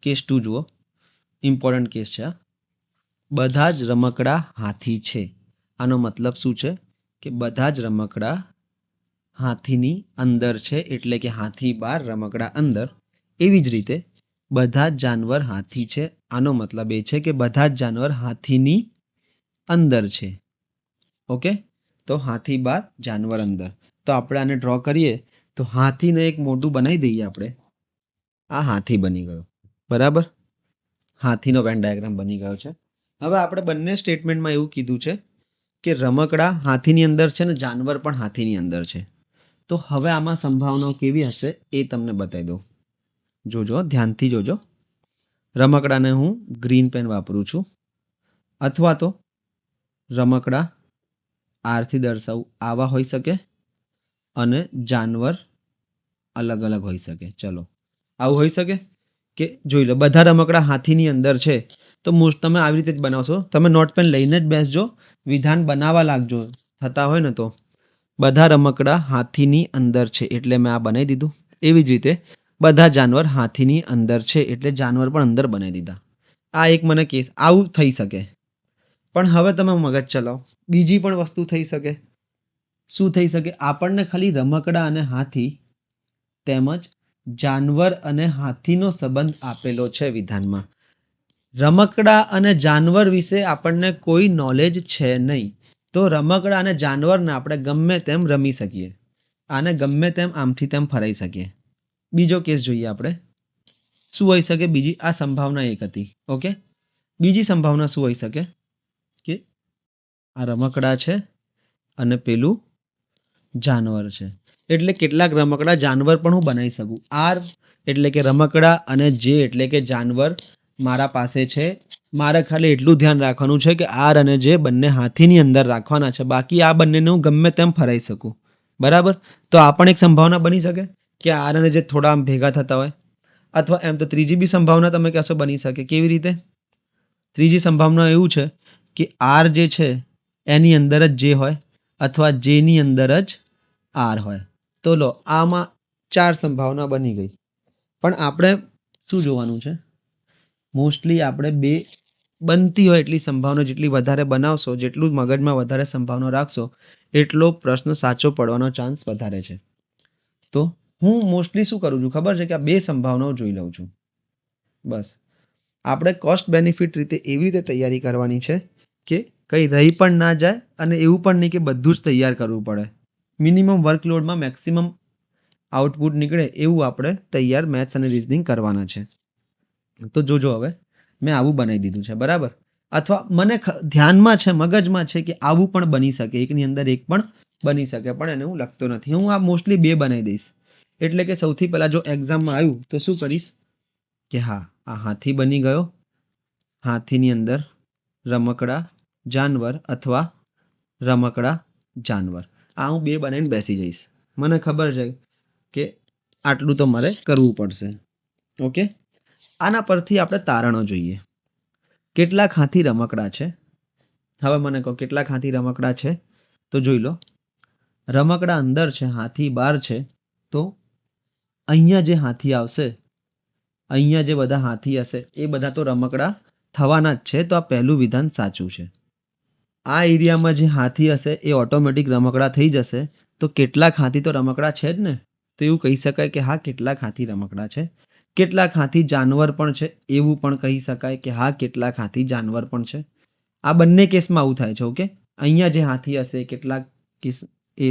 કેસ 2 જુઓ. ઇમ્પોર્ટન્ટ કેસ છે. બધા જ રમકડા હાથી છે. આનો મતલબ શું છે કે બધા જ રમકડા હાથીની અંદર છે, એટલે કે હાથી બહાર, રમકડા અંદર. એવી જ રીતે બધા જ જાનવર હાથી છે. આનો મતલબ એ છે કે બધા જ જાનવર હાથીની અંદર છે. ઓકે, તો હાથી બહાર, જાનવર અંદર. તો આપણે આને ડ્રો કરીએ તો હાથીને એક મોટું બનાવી દઈએ આપણે. આ હાથી બની ગયો. બરાબર, હાથીનો વેન ડાયાગ્રામ બની ગયો છે. હવે આપણે બંને સ્ટેટમેન્ટમાં એવું કીધું છે કે રમકડા હાથીની અંદર છે ને જાનવર પણ હાથીની અંદર છે. તો હવે આમાં સંભાવનાઓ કેવી હશે એ તમને બતાવી દઉં. જોજો, ધ્યાનથી જોજો. રમકડાને હું ગ્રીન પેન વાપરું છું, અથવા તો રમકડા આરથી દર્શાવું આવા હોઈ શકે, અને જાનવર અલગ અલગ હોઈ શકે. ચલો, આવું હોઈ શકે કે જોઈ લો બધા રમકડા હાથીની અંદર છે. તો મોસ્ટ તમે આવી રીતે જ બનાવશો. તમે નોટ પેન લઈને જ બેસજો, વિધાન બનાવવા લાગજો. થતા હોય ને તો બધા રમકડા હાથીની અંદર છે એટલે મેં આ બનાવી દીધું. એવી જ રીતે બધા જાનવર હાથીની અંદર છે એટલે જાનવર પણ અંદર બનાવી દીધા. આ એક મને કેસ આવું થઈ શકે. પણ હવે તમે મગજ ચલાવો, બીજી પણ વસ્તુ થઈ શકે. શું થઈ શકે? આપણને ખાલી રમકડા અને હાથી તેમજ જાનવર અને હાથીનો સંબંધ આપેલો છે વિધાનમાં. રમકડા અને જાનવર વિશે આપણને કોઈ નોલેજ છે નહીં. તો રમકડા અને જાનવરને આપણે ગમે તેમ રમી શકીએ, આને ગમે તેમ આમથી તેમ ફરાઈ શકીએ. બીજો કેસ જોઈએ આપણે. શું હોઈ શકે બીજી? આ સંભાવના એક હતી. ઓકે, બીજી સંભાવના શું હોઈ શકે કે આ રમકડા છે અને પેલું જાનવર છે. એટલે કેટલાક રમકડા જાનવર પણ હું બનાવી શકું. આર એટલે કે રમકડા અને જે એટલે કે જાનવર મારા પાસે છે. મારે ખાલી એટલું ધ્યાન રાખવાનું છે કે આર અને જે બંને હાથીની અંદર રાખવાના છે, બાકી આ બંનેને હું ગમે તેમ ફરાઈ શકું. બરાબર, તો આ પણ એક સંભાવના બની શકે કે આર અને જે થોડા આમ ભેગા થતા હોય. અથવા એમ તો ત્રીજી બી સંભાવના તમે કહેશો બની શકે. કેવી રીતે? ત્રીજી સંભાવના એવું છે કે આર જે છે એની અંદર જ જે હોય અથવા જેની અંદર જ આર હોય. તો લો આમાં 4 સંભાવના બની ગઈ. પણ આપણે શું જોવાનું છે? મોસ્ટલી આપણે બે બનતી હોય એટલી સંભાવના જેટલી વધારે બનાવશો, જેટલું મગજમાં વધારે સંભાવના રાખશો, એટલો પ્રશ્ન સાચો પડવાનો ચાન્સ વધારે છે. તો હું મોસ્ટલી શું કરું છું ખબર છે કે આ 2 સંભાવનાઓ જોઈ લઉં છું. બસ આપણે કોસ્ટ બેનિફિટ રીતે એવી રીતે તૈયારી કરવાની છે કે કંઈ રહી પણ ના જાય અને એવું પણ નહીં કે બધું જ તૈયાર કરવું પડે. મિનિમમ વર્કલોડમાં મેક્સિમમ આઉટપુટ નીકળે એવું આપણે તૈયાર મેથ્સ અને રિઝનિંગ કરવાના છે. તો જોજો હવે મેં આવું બનાવી દીધું છે, બરાબર? અથવા મને ધ્યાનમાં છે, મગજમાં છે કે આવું પણ બની શકે, એકની અંદર એક પણ બની શકે, પણ એને હું લખતો નથી. હું આ મોસ્ટલી 2 બનાવી દઈશ. એટલે કે સૌથી પહેલાં જો એક્ઝામમાં આવ્યું તો શું કરીશ કે હા, આ હાથી બની ગયો, હાથીની અંદર રમકડા જાનવર અથવા રમકડા જાનવર, આ હું 2 બનાવીને બેસી જઈશ. મને ખબર છે કે આટલું તો મારે કરવું પડશે. ઓકે, આના પરથી આપણે તારણો જોઈએ. કેટલાક હાથી રમકડા છે? હવે મને કહો કેટલાક હાથી રમકડા છે? તો જોઈ લો, રમકડા અંદર છે, હાથી બહાર છે. તો અહીંયા જે હાથી આવશે, અહીંયા જે બધા હાથી હશે એ બધા તો રમકડા થવાના જ છે. તો આ પહેલું વિધાન સાચું છે. આ એરિયામાં જે હાથી હશે એ ઓટોમેટિક રમકડા થઈ જશે. તો કેટલાક હાથી તો રમકડા છે જ ને. તો એવું કહી શકાય કે હા, કેટલાક હાથી રમકડા છે. કેટલાક હાથી જાનવર પણ છે, એવું પણ કહી શકાય કે હા, કેટલાક હાથી જાનવર પણ છે. આ બંને કેસમાં આવું થાય છે. ઓકે, અહીંયા જે હાથી હશે કેટલાક કેસ એ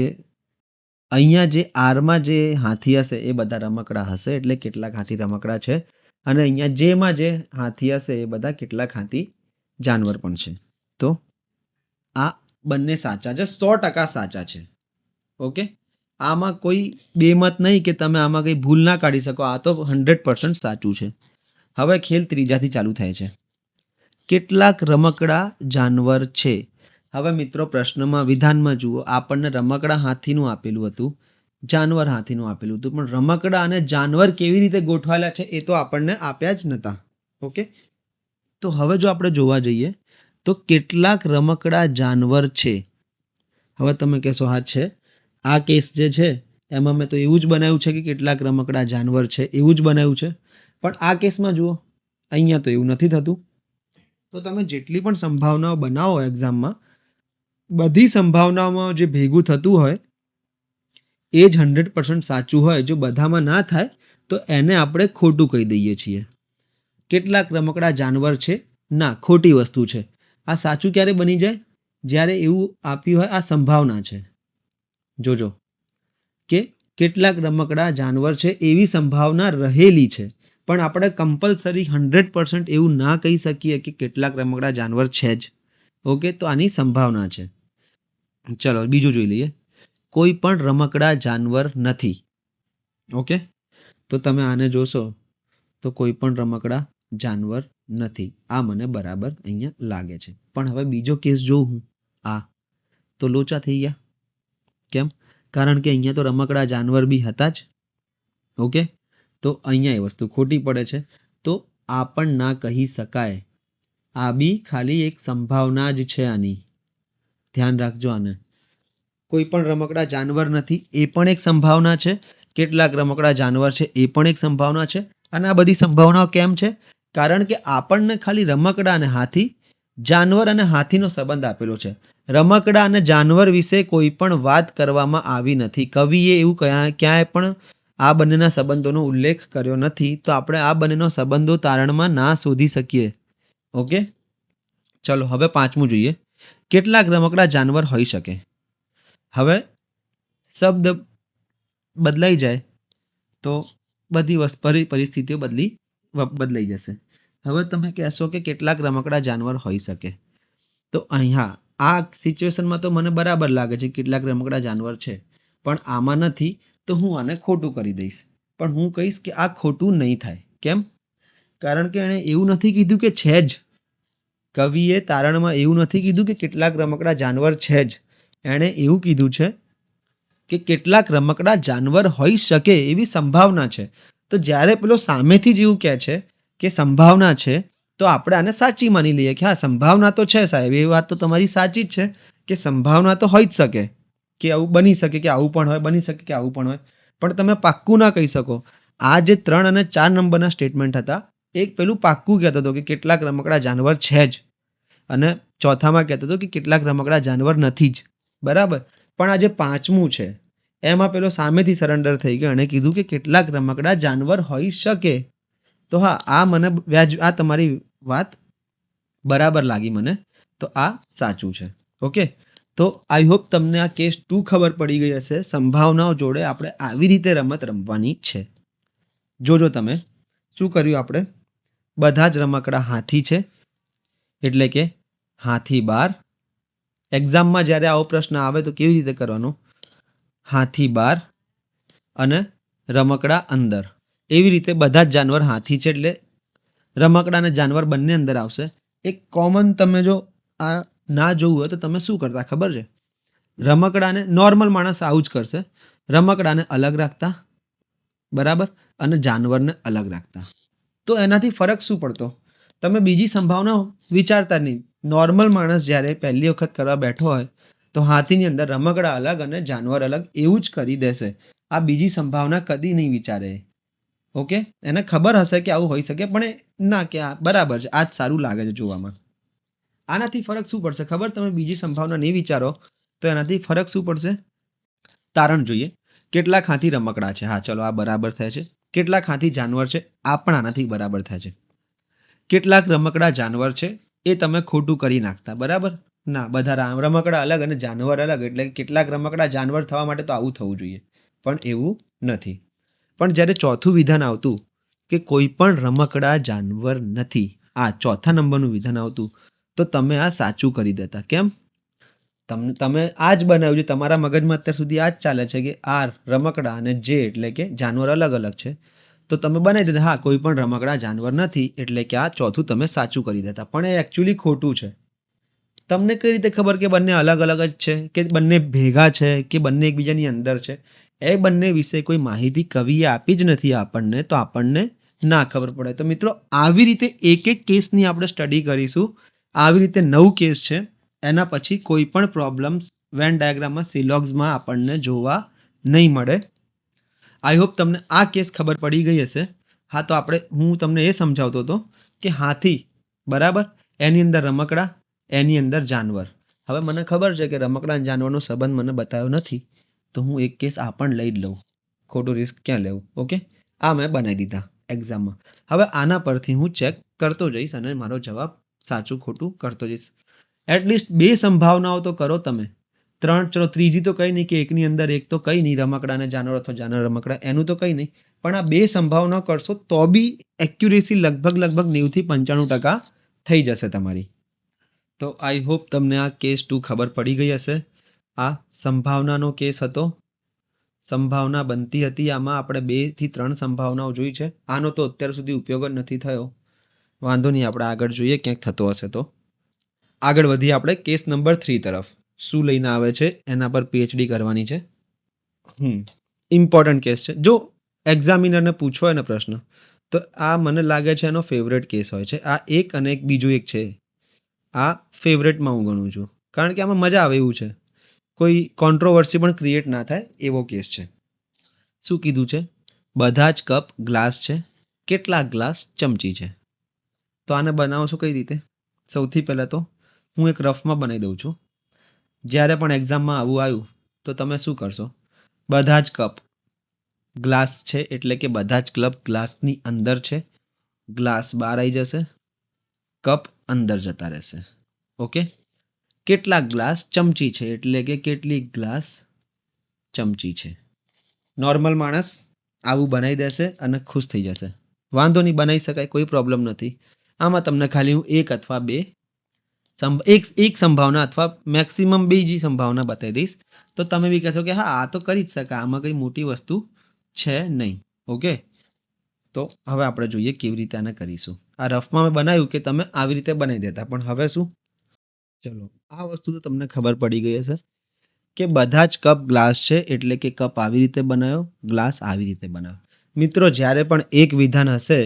અહીંયા જે આરમાં જે હાથી હશે એ બધા રમકડા હશે, એટલે કેટલાક હાથી રમકડા છે. અને અહીંયા જેમાં જે હાથી હશે એ બધા કેટલાક હાથી જાનવર પણ છે. તો આ બંને સાચા છે, 100% સાચા છે. ઓકે, આમાં કોઈ બેમત નહીં કે તમે આમાં કંઈ ભૂલ ના કાઢી શકો. આ તો 100% સાચું છે. હવે ખેલ ત્રીજાથી ચાલુ થાય છે. કેટલાક રમકડા જાનવર છે. હવે મિત્રો પ્રશ્નમાં વિધાનમાં જુઓ, આપણને રમકડા હાથીનું આપેલું હતું, જાનવર હાથીનું આપેલું હતું, પણ રમકડા અને જાનવર કેવી રીતે ગોઠવાયેલા છે એ તો આપણને આપ્યા જ નહોતા. ઓકે, તો હવે જો આપણે જોવા જઈએ તો કેટલાક રમકડા જાનવર છે. હવે તમે કહેશો હા છે, આ કેસ જે છે એમાં મેં તો એવું જ બનાવ્યું છે કે કેટલાક રમકડા જાનવર છે, એવું જ બનાવ્યું છે. પણ આ કેસમાં જુઓ, અહીંયા તો એવું નથી થતું. તો તમે જેટલી પણ સંભાવનાઓ બનાવો એક્ઝામમાં, બધી સંભાવનાઓમાં જે ભેગું થતું હોય એ જ 100% સાચું હોય. જો બધામાં ના થાય તો એને આપણે ખોટું કહી દઈએ છીએ. કેટલાક રમકડા જાનવર છે, ના, ખોટી વસ્તુ છે. આ સાચું ક્યારે બની જાય? જ્યારે એવું આપ્યું હોય, આ સંભાવના છે. જોજો કે કેટલાક રમકડા જાનવર છે એવી સંભાવના રહેલી છે, પણ આપણે કમ્પલસરી 100% એવું ના કહી શકીએ કે કેટલાક રમકડા જાનવર છે જ. ઓકે, તો આની સંભાવના છે. ચલો બીજું જોઈ લઈએ. કોઈ પણ રમકડા જાનવર નથી. ઓકે, તો તમે આને જોશો તો કોઈ પણ રમકડા જાનવર નથી. આ મને બરાબર અહીંયા લાગે છે. પણ હવે બીજો કેસ જોઉં હું, આ તો લોચા થઈ ગયા. કેમ? કારણ કે અહીંયા તો રમકડા જાનવર બી હતા જ. ઓકે, તો અહીંયા એ વસ્તુ ખોટી પડે છે. તો આ પણ ના કહી શકાય. આ બી ખાલી એક સંભાવના જ છે આની. ધ્યાન રાખજો આને. કોઈ પણ રમકડા જાનવર નથી એ પણ એક સંભાવના છે. કેટલાક રમકડા જાનવર છે એ પણ એક સંભાવના છે. અને આ બધી સંભાવનાઓ કેમ છે? કારણ કે આપણને ખાલી રમકડા અને હાથી, જાનવર અને હાથીનો સંબંધ આપેલો છે. રમકડા અને જાનવર વિશે કોઈ પણ વાત કરવામાં આવી નથી. કવિએ એવું ક્યાંય પણ આ બંનેના સંબંધોનો ઉલ્લેખ કર્યો નથી. તો આપણે આ બંનેનો સંબંધો તારણમાં ના શોધી શકીએ. ઓકે, ચલો હવે 5મું જોઈએ. કેટલાક રમકડા જાનવર હોઈ શકે. હવે શબ્દ બદલાઈ જાય તો બધી પરિસ્થિતિઓ બદલાઈ જશે. હવે તમે કહેશો કે કેટલાક રમકડા જાનવર હોઈ શકે. તો અહીંયા આ સિચ્યુએશનમાં તો મને બરાબર લાગે છે કેટલાક રમકડા જાનવર છે, પણ આમાં નથી. તો હું આને ખોટું કરી દઈશ. પણ હું કહીશ કે આ ખોટું નહીં થાય. કેમ? કારણ કે એણે એવું નથી કીધું કે છે જ. કવિએ તારણમાં એવું નથી કીધું કે કેટલાક રમકડા જાનવર છે જ. એણે એવું કીધું છે કે કેટલાક રમકડા જાનવર હોઈ શકે એવી સંભાવના છે. તો જ્યારે પેલો સામેથી જ એવું કહે છે કે સંભાવના છે, તો આપણે આને સાચી માની લઈએ કે હા સંભાવના તો છે સાહેબ, એ વાત તો તમારી સાચી જ છે કે સંભાવના તો હોઈ જ શકે કે આવું બની શકે કે આવું પણ હોય, બની શકે કે આવું પણ હોય, પણ તમે પાક્કું ના કહી શકો. આ જે 3 અને 4 નંબરના સ્ટેટમેન્ટ હતા, એક પેલું પાક્કું કહેતો હતો કે કેટલાક રમકડા જાનવર છે જ, અને ચોથામાં કહેતો હતો કે કેટલાક રમકડા જાનવર નથી જ, બરાબર. પણ આ જે પાંચમું છે એમાં પેલો સામેથી સરેન્ડર થઈ ગયો અને કીધું કે કેટલાક રમકડા જાનવર હોઈ શકે. તો હા, આ મને આ તમારી વાત બરાબર લાગી મને, તો આ સાચું છે. ઓકે, તો આઈ હોપ તમને આ કેસ 2 ખબર પડી ગઈ હશે. સંભાવનાઓ જોડે આપણે આવી રીતે રમત રમવાની છે. જોજો તમે શું કર્યું. આપણે બધા જ રમકડા હાથી છે એટલે કે હાથી બાર. એક્ઝામમાં જ્યારે આવો પ્રશ્ન આવે તો કેવી રીતે કરવાનો? હાથી બાર અને રમકડા અંદર. એવી રીતે બધા જ જાનવર હાથી છે એટલે રમકડા અને જાનવર બંને અંદર આવશે. એક કોમન તમે જો આ ના જોવું હોય તો તમે શું કરતા ખબર છે? રમકડાને નોર્મલ માણસ આવું જ કરશે, રમકડાને અલગ રાખતા, બરાબર, અને જાનવરને અલગ રાખતા. તો એનાથી ફરક શું પડતો? તમે બીજી સંભાવના વિચારતા નહીં. નોર્મલ માણસ જ્યારે પહેલી વખત કરવા બેઠો હોય તો હાથીની અંદર રમકડા અલગ અને જાનવર અલગ એવું જ કરી દેશે. આ બીજી સંભાવના કદી નહીં વિચારે. ઓકે, એને ખબર હશે કે આવું હોઈ શકે, પણ ના કે આ બરાબર છે, આ જ સારું લાગે છે જોવામાં. આનાથી ફરક શું પડશે ખબર? તમે બીજી સંભાવના નહીં વિચારો તો એનાથી ફરક શું પડશે? તારણ જોઈએ. કેટલાક હાથી રમકડા છે, હા ચલો આ બરાબર થાય છે. કેટલાક હાથી જાનવર છે, આ પણ આનાથી બરાબર થાય છે. કેટલાક રમકડા જાનવર છે એ તમે ખોટું કરી નાખતા, બરાબર. ના, બધા રમકડા અલગ અને જાનવર અલગ, એટલે કેટલાક રમકડા જાનવર થવા માટે તો આવું થવું જોઈએ, પણ એવું નથી. પણ જ્યારે ચોથું વિધાન આવતું કે કોઈ પણ રમકડા જાનવર નથી, આ ચોથા નંબરનું વિધાન આવતું, તો તમે આ સાચું કરી દેતા. કેમ? તમે આ જ બનાવ્યું છે, તમારા મગજમાં અત્યાર સુધી આ જ ચાલે છે કે આ રમકડા અને જે એટલે કે જાનવર અલગ અલગ છે, તો તમે બનાવી દેતા હા કોઈ પણ રમકડા જાનવર નથી, એટલે કે આ ચોથું તમે સાચું કરી દેતા. પણ એ એકચ્યુઅલી ખોટું છે. તમને કઈ રીતે ખબર કે બંને અલગ અલગ જ છે, કે બંને ભેગા છે, કે બંને એકબીજાની અંદર છે? એ બંને વિશે કોઈ માહિતી કવિએ આપી જ નથી આપણને, તો આપણને ના ખબર પડે. તો મિત્રો, આવી રીતે એક એક કેસની આપણે સ્ટડી કરીશું. આવી રીતે 9 કેસ છે, એના પછી કોઈ પણ પ્રોબ્લેમ્સ વેન ડાયાગ્રામમાં સિલોગ્સમાં આપણને જોવા નહીં મળે. આઈ હોપ તમને આ કેસ ખબર પડી ગઈ હશે. હા, તો હું તમને એ સમજાવતો હતો કે હાથી, બરાબર, એની અંદર રમકડા, એની અંદર જાનવર. હવે મને ખબર છે કે રમકડા અને જાનવરનો સંબંધ મને બતાવ્યો નથી, તો હું એક કેસ આ પણ લઈ જ લઉં, ખોટું રિસ્ક ક્યાં લેવું. ઓકે, આ મેં બનાવી દીધા એક્ઝામમાં. હવે આના પરથી હું ચેક કરતો જઈશ અને મારો જવાબ સાચું ખોટું કરતો જઈશ. એટલીસ્ટ 2 સંભાવનાઓ તો કરો તમે. 3, ચલો ત્રીજી તો કંઈ નહીં કે એકની અંદર એક તો કંઈ નહીં, રમકડા અને જાનવર અથવા જાનવર રમકડા, એનું તો કંઈ નહીં. પણ આ 2 સંભાવના કરશો તો બી એક્યુરેસી લગભગ 90 થી 95% થઈ જશે તમારી. તો આઈ હોપ તમને આ કેસ 2 ખબર પડી ગઈ હશે. આ સંભાવનાનો કેસ હતો. સંભાવના બનતી હતી, આમાં આપણે 2 થી 3 સંભાવનાઓ જોઈ છે. આનો તો અત્યાર સુધી ઉપયોગ જ નથી થયો. વાંધો નહીં, આપણે આગળ જોઈએ ક્યાંક થતો હશે તો. આગળ વધીએ આપણે કેસ નંબર 3 તરફ. શું લઈને આવે છે એના પર PhD કરવાની છે. ઇમ્પોર્ટન્ટ કેસ છે. જો એક્ઝામિનરને પૂછવો હોય ને પ્રશ્ન, તો આ મને લાગે છે એનો ફેવરેટ કેસ હોય છે. આ એક અને એક બીજું એક છે, આ ફેવરેટમાં હું ગણું છું, કારણ કે આમાં મજા આવે એવું છે. કોઈ કોન્ટ્રોવર્સી પણ ક્રિએટ ના થાય એવો કેસ છે. શું કીધું છે? બધા જ કપ ગ્લાસ છે, કેટલાક ગ્લાસ ચમચી છે. તો આને બનાવશો કઈ રીતે? સૌથી પહેલાં તો હું એક રફમાં બનાવી દઉં છું. જ્યારે પણ એક્ઝામમાં આવું આવ્યું તો તમે શું કરશો? બધા જ કપ ગ્લાસ છે એટલે કે બધા જ કપ ગ્લાસની અંદર છે, ગ્લાસ બહાર આવી જશે, કપ અંદર જતા રહેશે. ઓકે, કેટલાક ગ્લાસ ચમચી છે એટલે કે કેટલી ગ્લાસ ચમચી છે. નોર્મલ માણસ આવું બનાવી દેશે અને ખુશ થઈ જશે. વાંધો નહીં, બનાવી શકાય, કોઈ પ્રોબ્લેમ નથી. આમાં તમને ખાલી હું એક અથવા બે એક સંભાવના અથવા મેક્સિમમ બીજી સંભાવના બતાવી દઈશ, તો તમે બી કહેશો કે હા આ તો કરી જ શકાય, આમાં કંઈ મોટી વસ્તુ છે નહીં. ઓકે, તો હવે આપણે જોઈએ કેવી રીતે આને કરીશું. આ રફમાં મેં બનાવ્યું કે તમે આવી રીતે બનાવી દેતા, પણ હવે શું? ચલો, આ વસ્તુ તો તમને ખબર પડી ગઈ હશે કે બધા જ કપ ગ્લાસ છે એટલે કે કપ આવી રીતે બનાવ્યો, ગ્લાસ આવી રીતે બનાવ્યો. મિત્રો, જ્યારે પણ એક વિધાન હશે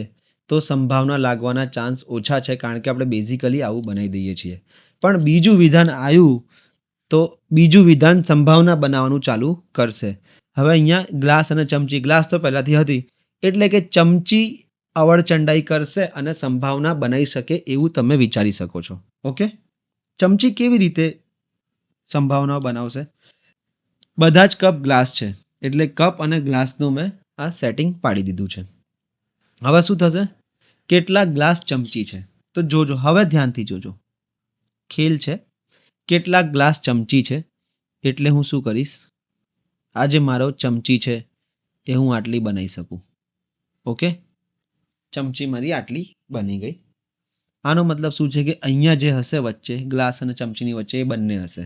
તો સંભાવના લાગવાના ચાન્સ ઓછા છે, કારણ કે આપણે બેઝિકલી આવું બનાવી દઈએ છીએ. પણ બીજું વિધાન આવ્યું તો બીજું વિધાન સંભાવના બનાવવાનું ચાલુ કરશે. હવે અહીંયા ગ્લાસ અને ચમચી, ગ્લાસ તો પહેલાંથી હતી, એટલે કે ચમચી અવળચંડાઈ કરશે અને સંભાવના બનાવી શકે એવું તમે વિચારી શકો છો. ઓકે, ચમચી કેવી રીતે સંભાવનાઓ બનાવશે? બધા જ કપ ગ્લાસ છે, એટલે કપ અને ગ્લાસનું મેં આ સેટિંગ પાડી દીધું છે. હવે શું થશે? કેટલા ગ્લાસ ચમચી છે? તો જોજો, હવે ધ્યાનથી જોજો, ખેલ છે. કેટલાક ગ્લાસ ચમચી છે એટલે હું શું કરીશ? આ જે મારો ચમચી છે એ હું આટલી બનાવી શકું. ઓકે, ચમચી મારી આટલી બની ગઈ. આનો મતલબ શું છે કે અહીંયા જે હશે વચ્ચે, ગ્લાસ અને ચમચીની વચ્ચે, એ બંને હશે.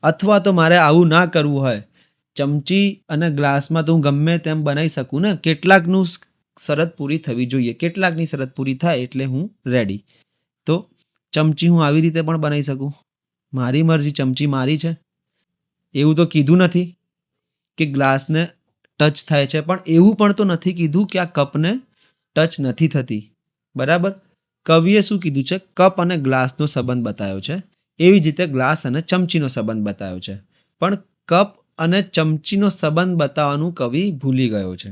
અથવા તો મારે આવું ના કરવું હોય, ચમચી અને ગ્લાસમાં તો હું ગમે તેમ બનાવી શકું ને. કેટલાકનું શરત પૂરી થવી જોઈએ, કેટલાકની શરત પૂરી થાય એટલે હું રેડી. તો ચમચી હું આવી રીતે પણ બનાવી શકું, મારી મરજી, ચમચી મારી છે. એવું તો કીધું નથી કે ગ્લાસને ટચ થાય છે, પણ એવું પણ તો નથી કીધું કે આ કપને ટચ નથી થતી. બરાબર, કવિએ શું કીધું છે? કપ અને ગ્લાસનો સંબંધ બતાવ્યો છે. એવી જ રીતે ગ્લાસ અને ચમચીનો સંબંધ બતાવ્યો છે, પણ કપ અને ચમચીનો સંબંધ બતાવવાનું કવિ ભૂલી ગયો છે.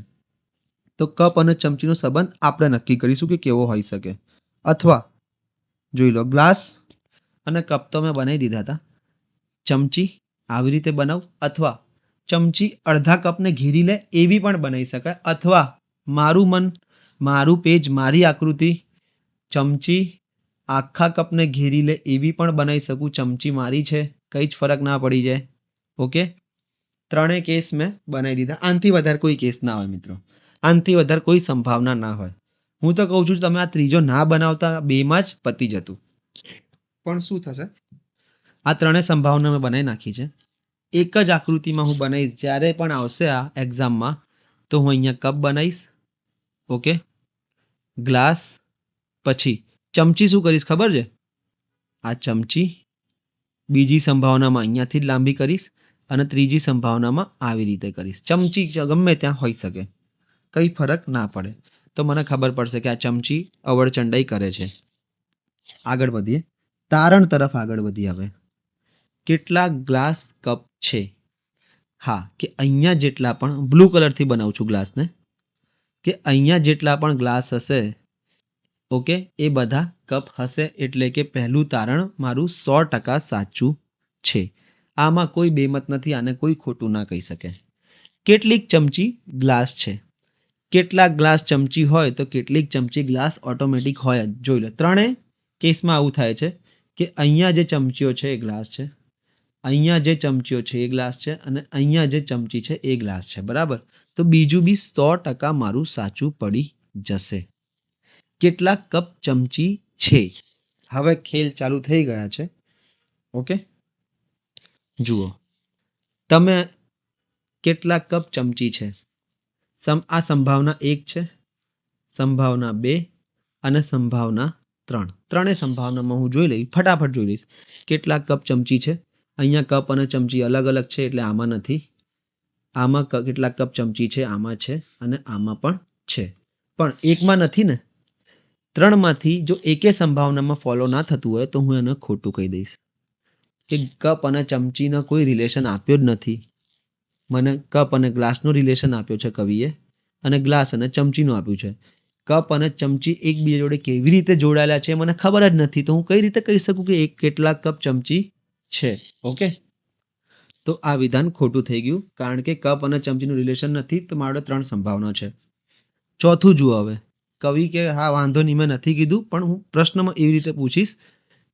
તો કપ અને ચમચીનો સંબંધ આપણે નક્કી કરીશું કે કેવો હોઈ શકે. અથવા જોઈ લો, ગ્લાસ અને કપ તો મેં બનાવી દીધા હતા, ચમચી આવી રીતે બનાવ, અથવા ચમચી અડધા કપને ઘેરી લે એવી પણ બનાવી શકાય, અથવા મારું મન, મારું પેજ, મારી આકૃતિ, ચમચી આખા કપને ઘેરી લે એવી પણ બનાવી શકું. ચમચી મારી છે, કંઈ જ ફરક ના પડી જાય. ઓકે, ત્રણેય કેસ મેં બનાવી દીધા. આનાથી વધારે કોઈ કેસ ના હોય મિત્રો, આનાથી વધારે કોઈ સંભાવના ના હોય. હું તો કહું છું તમે આ ત્રીજો ના બનાવતા, બેમાં જ પતી જતું. પણ શું થશે? આ ત્રણેય સંભાવના મેં બનાવી નાખી છે. એક જ આકૃતિમાં હું બનાવીશ. જ્યારે પણ આવશે આ એક્ઝામમાં તો હું અહીંયા કપ બનાવીશ, ઓકે, ગ્લાસ, પછી ચમચી શું કરીશ ખબર છે? આ ચમચી બીજી સંભાવનામાં અહીંયાથી જ લાંબી કરીશ અને ત્રીજી સંભાવનામાં આવી રીતે કરીશ. ચમચી ગમે ત્યાં હોઈ શકે, કંઈ ફરક ના પડે. તો મને ખબર પડશે કે આ ચમચી અવળચંડાઈ કરે છે. આગળ વધીએ, તારણ તરફ આગળ વધીએ. હવે કેટલા ગ્લાસ કપ છે? હા, કે અહીંયા જેટલા પણ, બ્લુ કલરથી બનાવું છું ગ્લાસને, કે અહીંયા જેટલા પણ ગ્લાસ હશે, ઓકે, એ બધા કપ હશે. એટલે કે પહેલું તારણ મારું 100% સાચું છે. આમાં કોઈ બેમત નથી, આને કોઈ ખોટું ના કહી શકે. કેટલીક ચમચી ગ્લાસ છે? કેટલાક ગ્લાસ ચમચી હોય તો કેટલીક ચમચી ગ્લાસ ઓટોમેટિક હોય જ. જોઈ લો, ત્રણેય કેસમાં આવું થાય છે કે અહીંયા જે ચમચીઓ છે એ ગ્લાસ છે, અહીંયા જે ચમચીઓ છે એ ગ્લાસ છે, અને અહીંયા જે ચમચી છે એ ગ્લાસ છે. બરાબર, તો બીજું બી 100% મારું સાચું પડી જશે. કેટલાક કપ ચમચી છે? હવે ખેલ ચાલુ થઈ ગયા છે. ઓકે, જુઓ તમે, કેટલાક કપ ચમચી છે? આ સંભાવના 1 છે, સંભાવના 2 અને સંભાવના 3. ત્રણેય સંભાવનામાં હું જોઈ લઈશ, ફટાફટ જોઈ લઈશ. કેટલાક કપ ચમચી છે? અહીંયા કપ અને ચમચી અલગ અલગ છે એટલે આમાં નથી. આમાં કેટલાક કપ ચમચી છે? આમાં છે અને આમાં પણ છે, પણ એકમાં નથી ને. 3માંથી જો એકે સંભાવનામાં ફોલો ના થતું હોય તો હું એને ખોટું કહી દઈશ કે કપ અને ચમચીનો કોઈ રિલેશન આપ્યો જ નથી. મને કપ અને ગ્લાસનો રિલેશન આપ્યો છે કવિએ, અને ગ્લાસ અને ચમચીનું આપ્યું છે. કપ અને ચમચી એકબીજા જોડે કેવી રીતે જોડાયેલા છે મને ખબર જ નથી, તો હું કઈ રીતે કહી શકું કે કેટલાક કપ ચમચી છે? ઓકે, તો આ વિધાન ખોટું થઈ ગયું, કારણ કે કપ અને ચમચીનું રિલેશન નથી, તો મારો 3 સંભાવના છે. ચોથું જુઓ, હવે કવિ કે હા વાંધો નહીં, મેં નથી કીધું, પણ હું પ્રશ્નમાં એવી રીતે પૂછીશ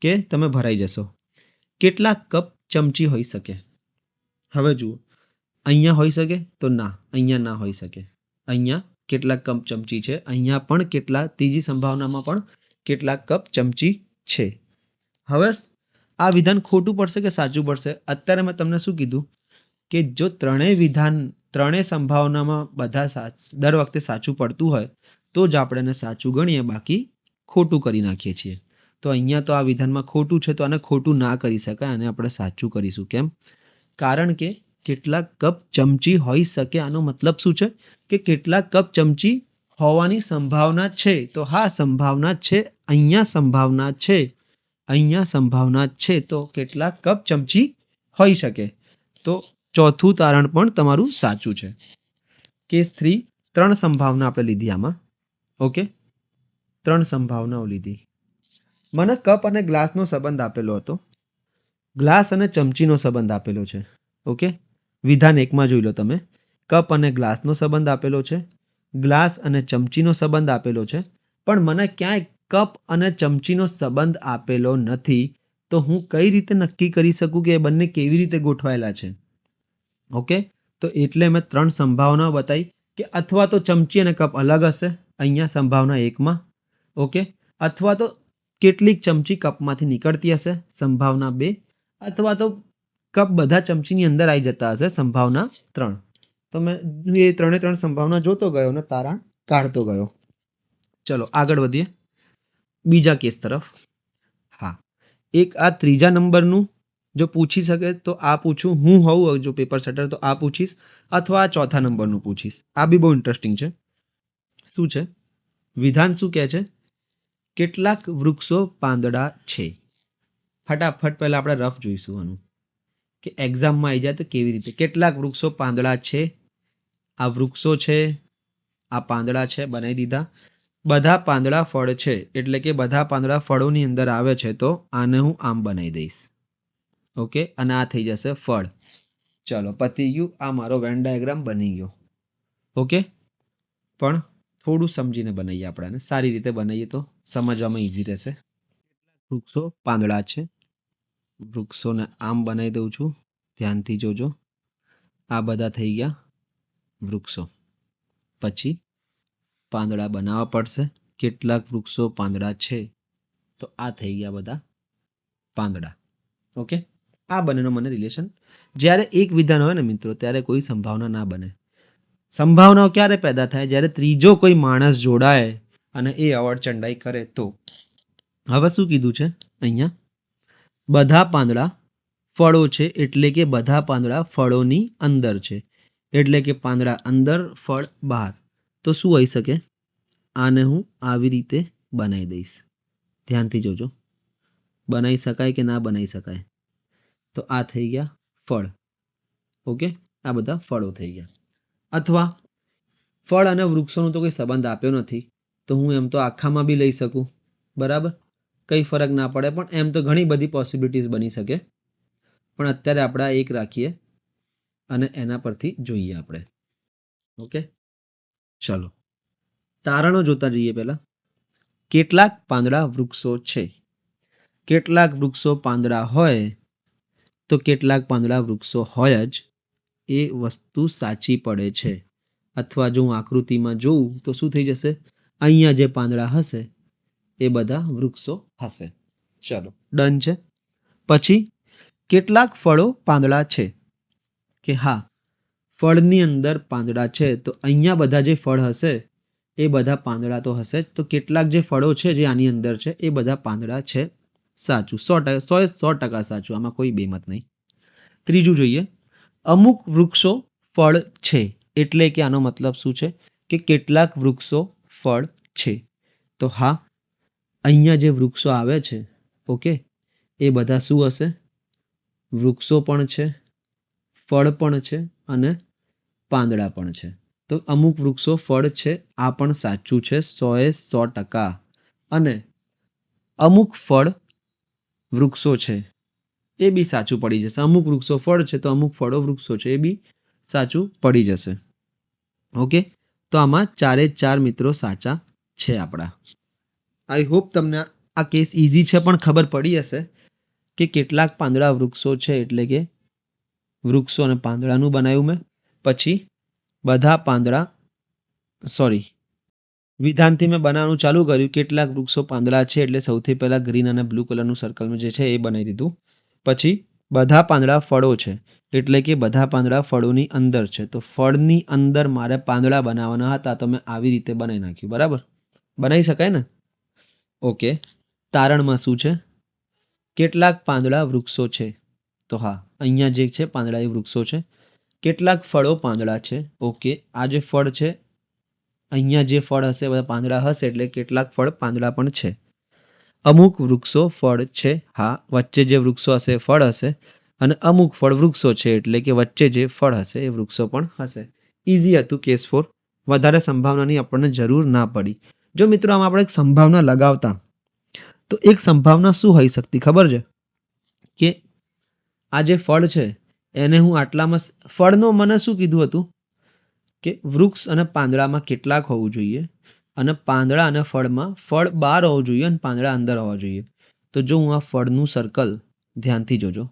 કે તમે ભરાઈ જશો. કેટલાક કપ ચમચી હોઈ શકે? હવે જુઓ, અહીંયા હોઈ શકે તો ના, અહીંયા ના હોઈ શકે. અહીંયા કેટલાક કપ ચમચી છે, અહીંયા પણ કેટલા, ત્રીજી સંભાવનામાં પણ કેટલાક કપ ચમચી છે. હવે આ વિધાન ખોટું પડશે કે સાચું પડશે? અત્યારે મેં તમને શું કીધું કે જો ત્રણેય સંભાવનામાં બધા દર વખતે સાચું પડતું હોય તો જ આપણે એને સાચું ગણીએ, બાકી ખોટું કરી નાખીએ છીએ. તો અહીંયા તો આ વિધાનમાં ખોટું છે, તો આને ખોટું ના કરી શકાય, આને આપણે સાચું કરીશું. કેમ? કારણ કે કેટલાક કપ ચમચી હોઈ શકે, આનો મતલબ શું છે કે કેટલાક કપ ચમચી હોવાની સંભાવના છે, તો હા સંભાવના છે, અહીંયા સંભાવના છે, અહીંયા સંભાવના છે, તો કેટલા કપ ચમચી હોઈ શકે? તો ચોથું તારણ પણ તમારું સાચું છે. કેસ 3 3 સંભાવના આપણે લીધી આમાં. ઓકે, 3 સંભાવનાઓ લીધી. મને કપ અને ગ્લાસનો સંબંધ આપેલો હતો, ગ્લાસ અને ચમચીનો સંબંધ આપેલો છે. ઓકે, વિધાન 1માં જોઈ લો તમે. કપ અને ગ્લાસનો સંબંધ આપેલો છે, ગ્લાસ અને ચમચીનો સંબંધ આપેલો છે, પણ મને ક્યાંય કપ અને ચમચીનો સંબંધ આપેલો નથી. તો હું કઈ રીતે નક્કી કરી શકું કે એ બંને કેવી રીતે ગોઠવાયેલા છે? ઓકે, તો એટલે મેં 3 સંભાવનાઓ બતાવી કે અથવા તો ચમચી અને કપ અલગ હશે અહીંયા સંભાવના 1માં. ઓકે, અથવા તો કેટલીક ચમચી કપમાંથી નીકળતી હશે સંભાવના 2, અથવા તો કપ બધા ચમચીની અંદર આવી જતા હશે સંભાવના 3. તો મેં એ 3 સંભાવના જોતો ગયો અને તારણ કાઢતો ગયો. ચલો આગળ વધીએ બીજા કેસ તરફ. હા, એક આ ત્રીજા નંબરનું જો પૂછી શકે તો આ પૂછું, હું હોઉં જો પેપર સેટર તો આ પૂછીશ, અથવા આ ચોથા નંબરનું પૂછીશ. આ બી બહુ ઇન્ટરેસ્ટિંગ છે. શું છે વિધાન? શું કહે છે? કેટલાક વૃક્ષો પાંદડા છે. ફટાફટ પહેલાં આપણે રફ જોઈશું આનું કે એક્ઝામમાં આવી જાય તો કેવી રીતે. કેટલાક વૃક્ષો પાંદડા છે, આ વૃક્ષો છે, આ પાંદડા છે, બનાવી દીધા. બધા પાંદડા ફળ છે, એટલે કે બધા પાંદડા ફળોની અંદર આવે છે, તો આને હું આમ બનાવી દઈશ. ઓકે, અને આ થઈ જશે ફળ. ચલો પતી ગયું, આ મારો વેન ડાયાગ્રામ બની ગયો. ઓકે, પણ થોડું સમજીને બનાવીએ આપણે, સારી રીતે બનાવીએ તો સમજવામાં ઇઝી રહેશે. વૃક્ષો પાંદડા છે, વૃક્ષોને આમ બનાવી દઉં છું, ધ્યાનથી જોજો. આ બધા થઈ ગયા વૃક્ષો. પછી પાંદડા બનાવવા પડશે. કેટલાક વૃક્ષો પાંદડા છે, તો આ થઈ ગયા બધા પાંદડા. ઓકે, આ બંનેનો મને રિલેશન. જ્યારે એક વિધાન હોય ને મિત્રો, ત્યારે કોઈ સંભાવના ના બને. સંભાવનાઓ ક્યારે પેદા થાય? જ્યારે ત્રીજો કોઈ માણસ જોડાય અને એ અવળચંડાઈ કરે તો. હવે શું કીધું છે અહીંયા? બધા પાંદડા ફળો છે, એટલે કે બધા પાંદડા ફળોની અંદર છે, એટલે કે પાંદડા અંદર, ફળ બહાર. તો શું હોઈ શકે? આને હું આવી રીતે બનાવી દઈશ, ધ્યાનથી જોજો. બનાવી શકાય કે ના બનાવી શકાય? તો આ થઈ ગયા ફળ. ઓકે, આ બધા ફળો થઈ ગયા. અથવા ફળ અને વૃક્ષોનો તો કોઈ સંબંધ આપ્યો નથી, તો હું એમ તો આખામાં બી લઈ શકું, બરાબર, કંઈ ફરક ના પડે. પણ એમ તો ઘણી બધી પોસિબિલિટીઝ બની શકે, પણ અત્યારે આપણે એક રાખીએ અને એના પરથી જોઈએ આપણે. ઓકે, ચલો તારણો જોતા જઈએ. પહેલાં કેટલાક પાંદડા વૃક્ષો છે. કેટલાક વૃક્ષો પાંદડા હોય તો કેટલાક પાંદડા વૃક્ષો હોય જ, એ વસ્તુ સાચી પડે છે. અથવા જો હું આકૃતિમાં જોઉં તો શું થઈ જશે? અહીંયા જે પાંદડા હશે એ બધા વૃક્ષો હશે. ચલો ડન છે. પછી કેટલાક ફળો પાંદડા છે, કે હા ફળની અંદર પાંદડા છે, તો અહીંયા બધા જે ફળ હશે એ બધા પાંદડા તો હશે જ. તો કેટલાક જે ફળો છે જે આની અંદર છે એ બધા પાંદડા છે. સાચું, 100% સાચું, આમાં કોઈ બેમત નહીં. ત્રીજું જોઈએ, અમુક વૃક્ષો ફળ છે, એટલે કે આનો મતલબ શું છે? કે કેટલાક વૃક્ષો ફળ છે. તો હા અહીંયા જે વૃક્ષો આવે છે, ઓકે, એ બધા શું હશે? વૃક્ષો પણ છે, ફળ પણ છે અને પાંદડા પણ છે. તો અમુક વૃક્ષો ફળ છે, આ પણ સાચું છે 100%. અને અમુક ફળ વૃક્ષો છે એ બી સાચું પડી જશે. અમુક વૃક્ષો ફળ છે તો અમુક ફળો વૃક્ષો છે, એ બી સાચું પડી જશે. ઓકે, તો આમાં 4 મિત્રો સાચા છે આપણા. આઈ હોપ તમને આ કેસ ઇઝી છે, પણ ખબર પડી હશે કે કેટલાક પાંદડા વૃક્ષો છે, એટલે કે વૃક્ષો અને પાંદડાનું બનાવ્યું મેં. પછી બધા પાંદડા, સોરી, વિધાનથી મેં બનાવવાનું ચાલુ કર્યું. કેટલાક વૃક્ષો પાંદડા છે, એટલે સૌથી પહેલાં ગ્રીન અને બ્લુ કલરનું સર્કલનું જે છે એ બનાવી દીધું. પછી બધા પાંદડા ફળો છે, એટલે કે બધા પાંદડા ફળોની અંદર છે. તો ફળની અંદર મારે પાંદડા બનાવવાના હતા, તો મેં આવી રીતે બનાવી નાખ્યું. બરાબર, બનાવી શકાય ને? ઓકે, તારણમાં શું છે? કેટલાક પાંદડા વૃક્ષો છે, તો હા અહીંયા જે છે પાંદડા એ વૃક્ષો છે. કેટલાક ફળો પાંદડા છે. ઓકે, આ જે ફળ છે અહીંયા જે ફળ હશે બધા પાંદડા હશે એટલે કેટલાક ફળ પાંદડા પણ છે. અમુક વૃક્ષો ફળ છે, હા, વચ્ચે જે વૃક્ષો હશે ફળ હશે, અને અમુક ફળ વૃક્ષો છે એટલે કે વચ્ચે જે ફળ હશે એ વૃક્ષો પણ હશે. ઇઝી હતું કેસ 4. વધારે સંભાવનાની આપણને જરૂર ના પડી. જો મિત્રો આમાં આપણે એક સંભાવના લગાવતા તો એક સંભાવના શું હોઈ શકતી ખબર છે? કે આ જે ફળ છે એને હું આટલામાં ફળનો મને શું કીધું હતું કે વૃક્ષ અને પાંદડામાં કેટલાક હોવું જોઈએ, અને પાંદડા અને ફળમાં ફળ બહાર હોવું જોઈએ અને પાંદડા અંદર હોવા જોઈએ. તો જો હું આ ફળનું સર્કલ ધ્યાનથી જોજો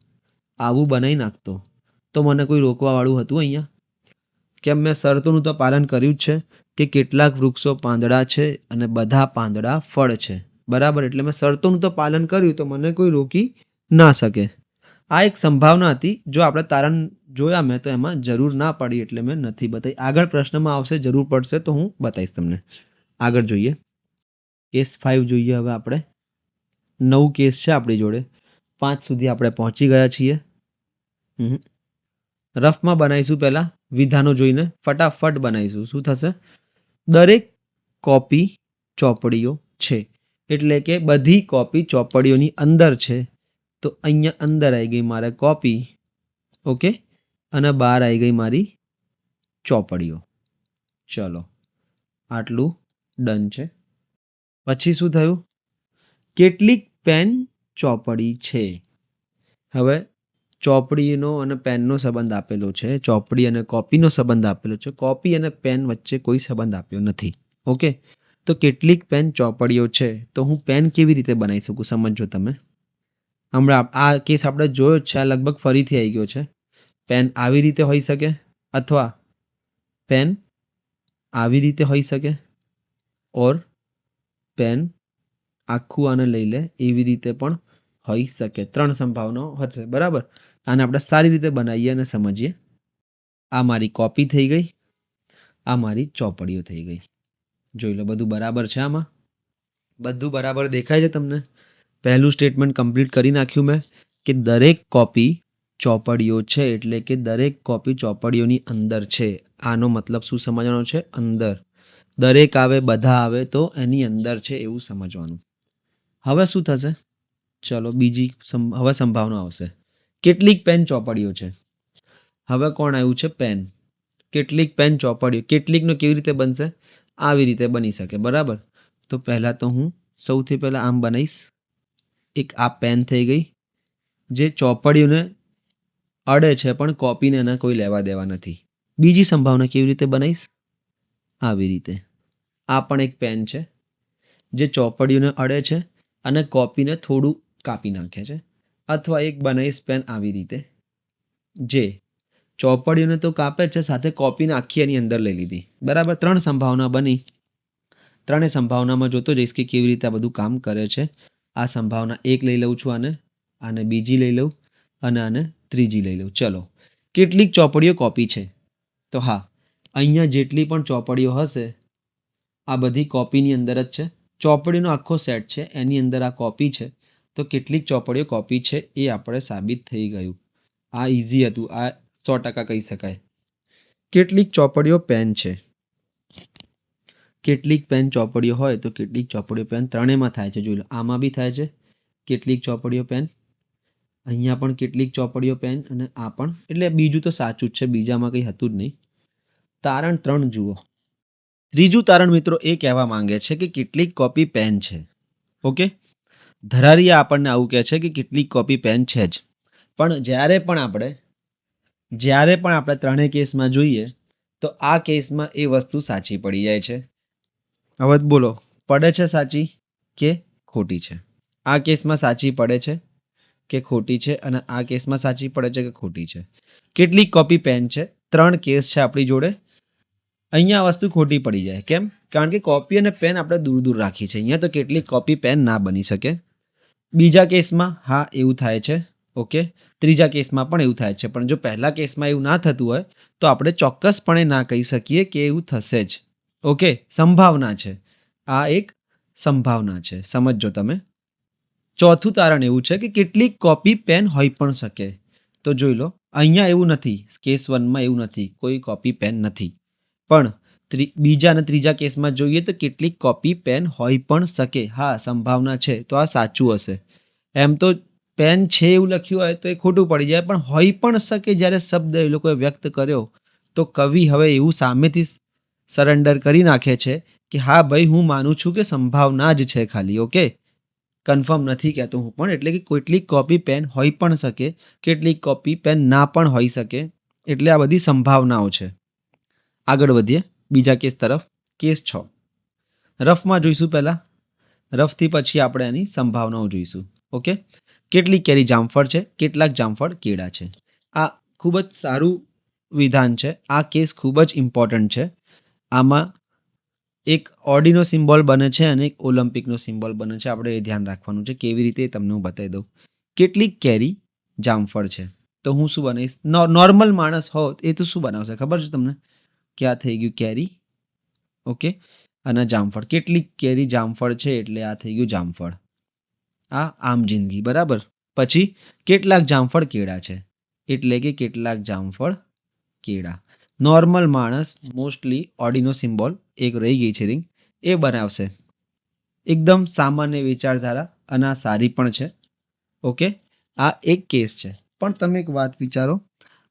આવું બનાવી નાખતો તો મને કોઈ રોકવાવાળું હતું અહીંયા? કેમ મેં શરતોનું તો પાલન કર્યું જ છે કે કેટલાક વૃક્ષો પાંદડા છે અને બધા પાંદડા ફળ છે, બરાબર? એટલે મેં શરતોનું તો પાલન કર્યું તો મને કોઈ રોકી ના શકે. આ એક સંભાવના હતી. જો આપણે તારણ જોયા મેં તો એમાં જરૂર ના પડી એટલે મેં નથી બતાવી. આગળ પ્રશ્નમાં આવશે, જરૂર પડશે તો હું બતાવીશ તમને. આગળ જોઈએ, કેસ 5 જોઈએ. હવે આપણે 9 કેસ છે આપણી જોડે, 5 સુધી આપણે પહોંચી ગયા છીએ. રફમાં બનાવીશું, પહેલાં વિધાનો જોઈને ફટાફટ બનાવીશું. શું થશે? દરેક કોપી ચોપડીઓ છે એટલે કે બધી કોપી ચોપડીઓની અંદર છે. તો અહીંયા અંદર આવી ગઈ મારે કોપી, ઓકે, અને બહાર આવી ગઈ મારી ચોપડીઓ. ચલો, આટલું ડન છે. પછી શું થયું? કેટલીક પેન ચોપડી છે. હવે ચોપડીનો અને પેનનો સંબંધ આપેલો છે, ચોપડી અને કોપીનો સંબંધ આપેલો છે. કોપી અને પેન વચ્ચે કોઈ સંબંધ આપ્યો નથી. ઓકે, તો કેટલીક પેન ચોપડીઓ છે. તો હું પેન કેવી રીતે બનાવી શકું સમજો તમે. હમણાં આ કેસ આપણે જોયો જ છે, આ લગભગ ફરીથી આવી ગયો છે. પેન આવી રીતે હોઈ શકે, અથવા પેન આવી રીતે હોઈ શકે, ઓર પેન આખું આને લઈ લે એવી રીતે પણ હોઈ શકે. 3 સંભાવનાઓ હશે, બરાબર? આને આપણે સારી રીતે બનાવીએ અને સમજીએ. આ મારી કોપી થઈ ગઈ, આ મારી ચોપડીઓ થઈ ગઈ. જોઈ લો, બધું બરાબર છે. આમાં બધું બરાબર દેખાય છે તમને? પહેલું સ્ટેટમેન્ટ કમ્પ્લીટ કરી નાખ્યું મેં કે દરેક કોપી ચોપડીઓ છે એટલે કે દરેક કોપી ચોપડીઓની અંદર છે. આનો મતલબ શું સમજવાનો છે? અંદર. દરેક આવે, બધા આવે તો એની અંદર છે એવું સમજવાનું. હવે શું થશે? ચલો બીજી હવે સંભાવના આવશે. કેટલીક પેન ચોપડીઓ છે. હવે કોણ આવ્યું છે? પેન. કેટલીક પેન ચોપડીઓ. કેટલીકનો કેવી રીતે બનશે? આવી રીતે બની શકે, બરાબર? તો પહેલાં તો હું સૌથી પહેલાં આમ બનાવીશ. એક આ પેન થઈ ગઈ જે ચોપડીઓને અડે છે પણ કોપીને એના કોઈ લેવા દેવા નથી. બીજી સંભાવના કેવી રીતે બનાવીશ? આવી રીતે. આ પણ એક પેન છે જે ચોપડીઓને અડે છે અને કોપીને થોડું કાપી નાખે છે. અથવા એક બનાવીશ પેન આવી રીતે જે ચોપડીઓને તો કાપે છે સાથે કોપીને આખી એની અંદર લઈ લીધી, બરાબર? 3 સંભાવના બની. 3 સંભાવનામાં જોતો જઈશ કે કેવી રીતે આ બધું કામ કરે છે. આ સંભાવના 1 લઈ લઉં છું, આને બીજી લઈ લઉં અને આને ત્રીજી લઈ લઉં. ચલો, કેટલીક ચોપડીઓ કોપી છે. તો હા, અહીંયા જેટલી પણ ચોપડીઓ હશે આ બધી કોપીની અંદર જ છે. ચોપડીનો આખો સેટ છે એની અંદર આ કોપી છે. તો કેટલીક ચોપડીઓ કોપી છે એ આપણે સાબિત થઈ ગયું. આ ઇઝી હતું, આ 100% કહી શકાય. કેટલીક ચોપડીઓ પેન છે. કેટલીક પેન ચોપડીઓ હોય તો કેટલીક ચોપડીઓ પેન, ત્રણેયમાં થાય છે. જોઈ લો, આમાં બી થાય છે કેટલીક ચોપડીઓ પેન, અહીંયા પણ કેટલીક ચોપડીઓ પેન, અને આ પણ. એટલે બીજું તો સાચું જ છે, બીજામાં કંઈ હતું જ નહીં. તારણ 3 જુઓ. ત્રીજું તારણ મિત્રો એ કહેવા માંગે છે કે કેટલીક કોપી પેન છે. ઓકે, ધરારીયા આપણને આવું કહે છે કે કેટલીક કોપી પેન છે જ. પણ જ્યારે પણ આપણે ત્રણેય કેસમાં જોઈએ તો આ કેસમાં એ વસ્તુ સાચી પડી જાય છે. હવે બોલો, પડે છે સાચી કે ખોટી છે? આ કેસમાં સાચી પડે છે કે ખોટી છે? અને આ કેસમાં સાચી પડે છે કે ખોટી છે? કેટલીક કોપી પેન છે. 3 કેસ છે આપણી જોડે. અહીંયા વસ્તુ ખોટી પડી જાય. કેમ? કારણ કે કોપી અને પેન આપણે દૂર દૂર રાખી છે. અહીંયા તો કેટલીક કોપી પેન ના બની શકે. બીજા કેસમાં હા એવું થાય છે, ઓકે. ત્રીજા કેસમાં પણ એવું થાય છે. પણ જો પહેલા કેસમાં એવું ના થતું હોય તો આપણે ચોક્કસપણે ના કહી શકીએ કે એવું થશે જ. ઓકે, સંભાવના છે. આ એક સંભાવના છે, સમજજો તમે. ચોથું તારણ એવું છે કે કેટલીક કોપી પેન હોઈ પણ શકે. તો જોઈ લો, અહીંયા એવું નથી, કેસ 1માં એવું નથી, કોઈ કોપી પેન નથી. પણ બીજા અને ત્રીજા કેસમાં જોઈએ તો કેટલીક કોપી પેન હોઈ પણ શકે. હા, સંભાવના છે, તો આ સાચું હશે. એમ તો પેન છે એવું લખ્યું હોય તો એ ખોટું પડી જાય, પણ હોઈ પણ શકે જ્યારે શબ્દ એ લોકોએ વ્યક્ત કર્યો તો કવિ હવે એવું સામેથી સરેન્ડર કરી નાખે છે કે હા ભાઈ, હું માનું છું કે સંભાવના જ છે ખાલી. ઓકે, કન્ફર્મ નથી કહેતો હું પણ. એટલે કે કેટલીક કોપી પેન હોઈ પણ શકે, કેટલીક કોપી પેન ના પણ હોઈ શકે. એટલે આ બધી સંભાવનાઓ છે. આગળ વધીએ બીજા કેસ તરફ. કેસ 6. રફમાં જોઈશું પહેલા. રફથી પછી આપણે એની સંભાવનાઓ જોઈશું. ઓકે, કેટલીક કેરી જામફળ છે, કેટલાક જામફળ કેળા છે. આ ખૂબ જ સારું વિધાન છે. આ કેસ ખૂબ જ ઇમ્પોર્ટન્ટ છે. આમાં એક ઓડીનો સિમ્બોલ બને છે અને એક ઓલિમ્પિકનો સિમ્બોલ બને છે. આપણે એ ધ્યાન રાખવાનું છે. કેવી રીતે તમને હું બતાવી દઉં. કેટલીક કેરી જામફળ છે, તો હું શું બનાવીશ? નોર્મલ માણસ હોત એ તો શું બનાવશે ખબર છે તમને? કે આ થઈ ગયું કેરી. ઓકે, અને જામફળ. કેટલીક કેરી જામફળ છે એટલે આ થઈ ગયું જામફળ. આ આમ જિંદગી, બરાબર. પછી કેટલાક જામફળ કેળા છે એટલે કે કેટલાક જામફળ કેળા. નોર્મલ માણસ મોસ્ટલી ઓડીનો સિમ્બોલ એક રહી ગઈ છે રિંગ, એ બનાવશે. એકદમ સામાન્ય વિચારધારા અને આ સારી પણ છે. ઓકે, આ એક કેસ છે. પણ તમે એક વાત વિચારો,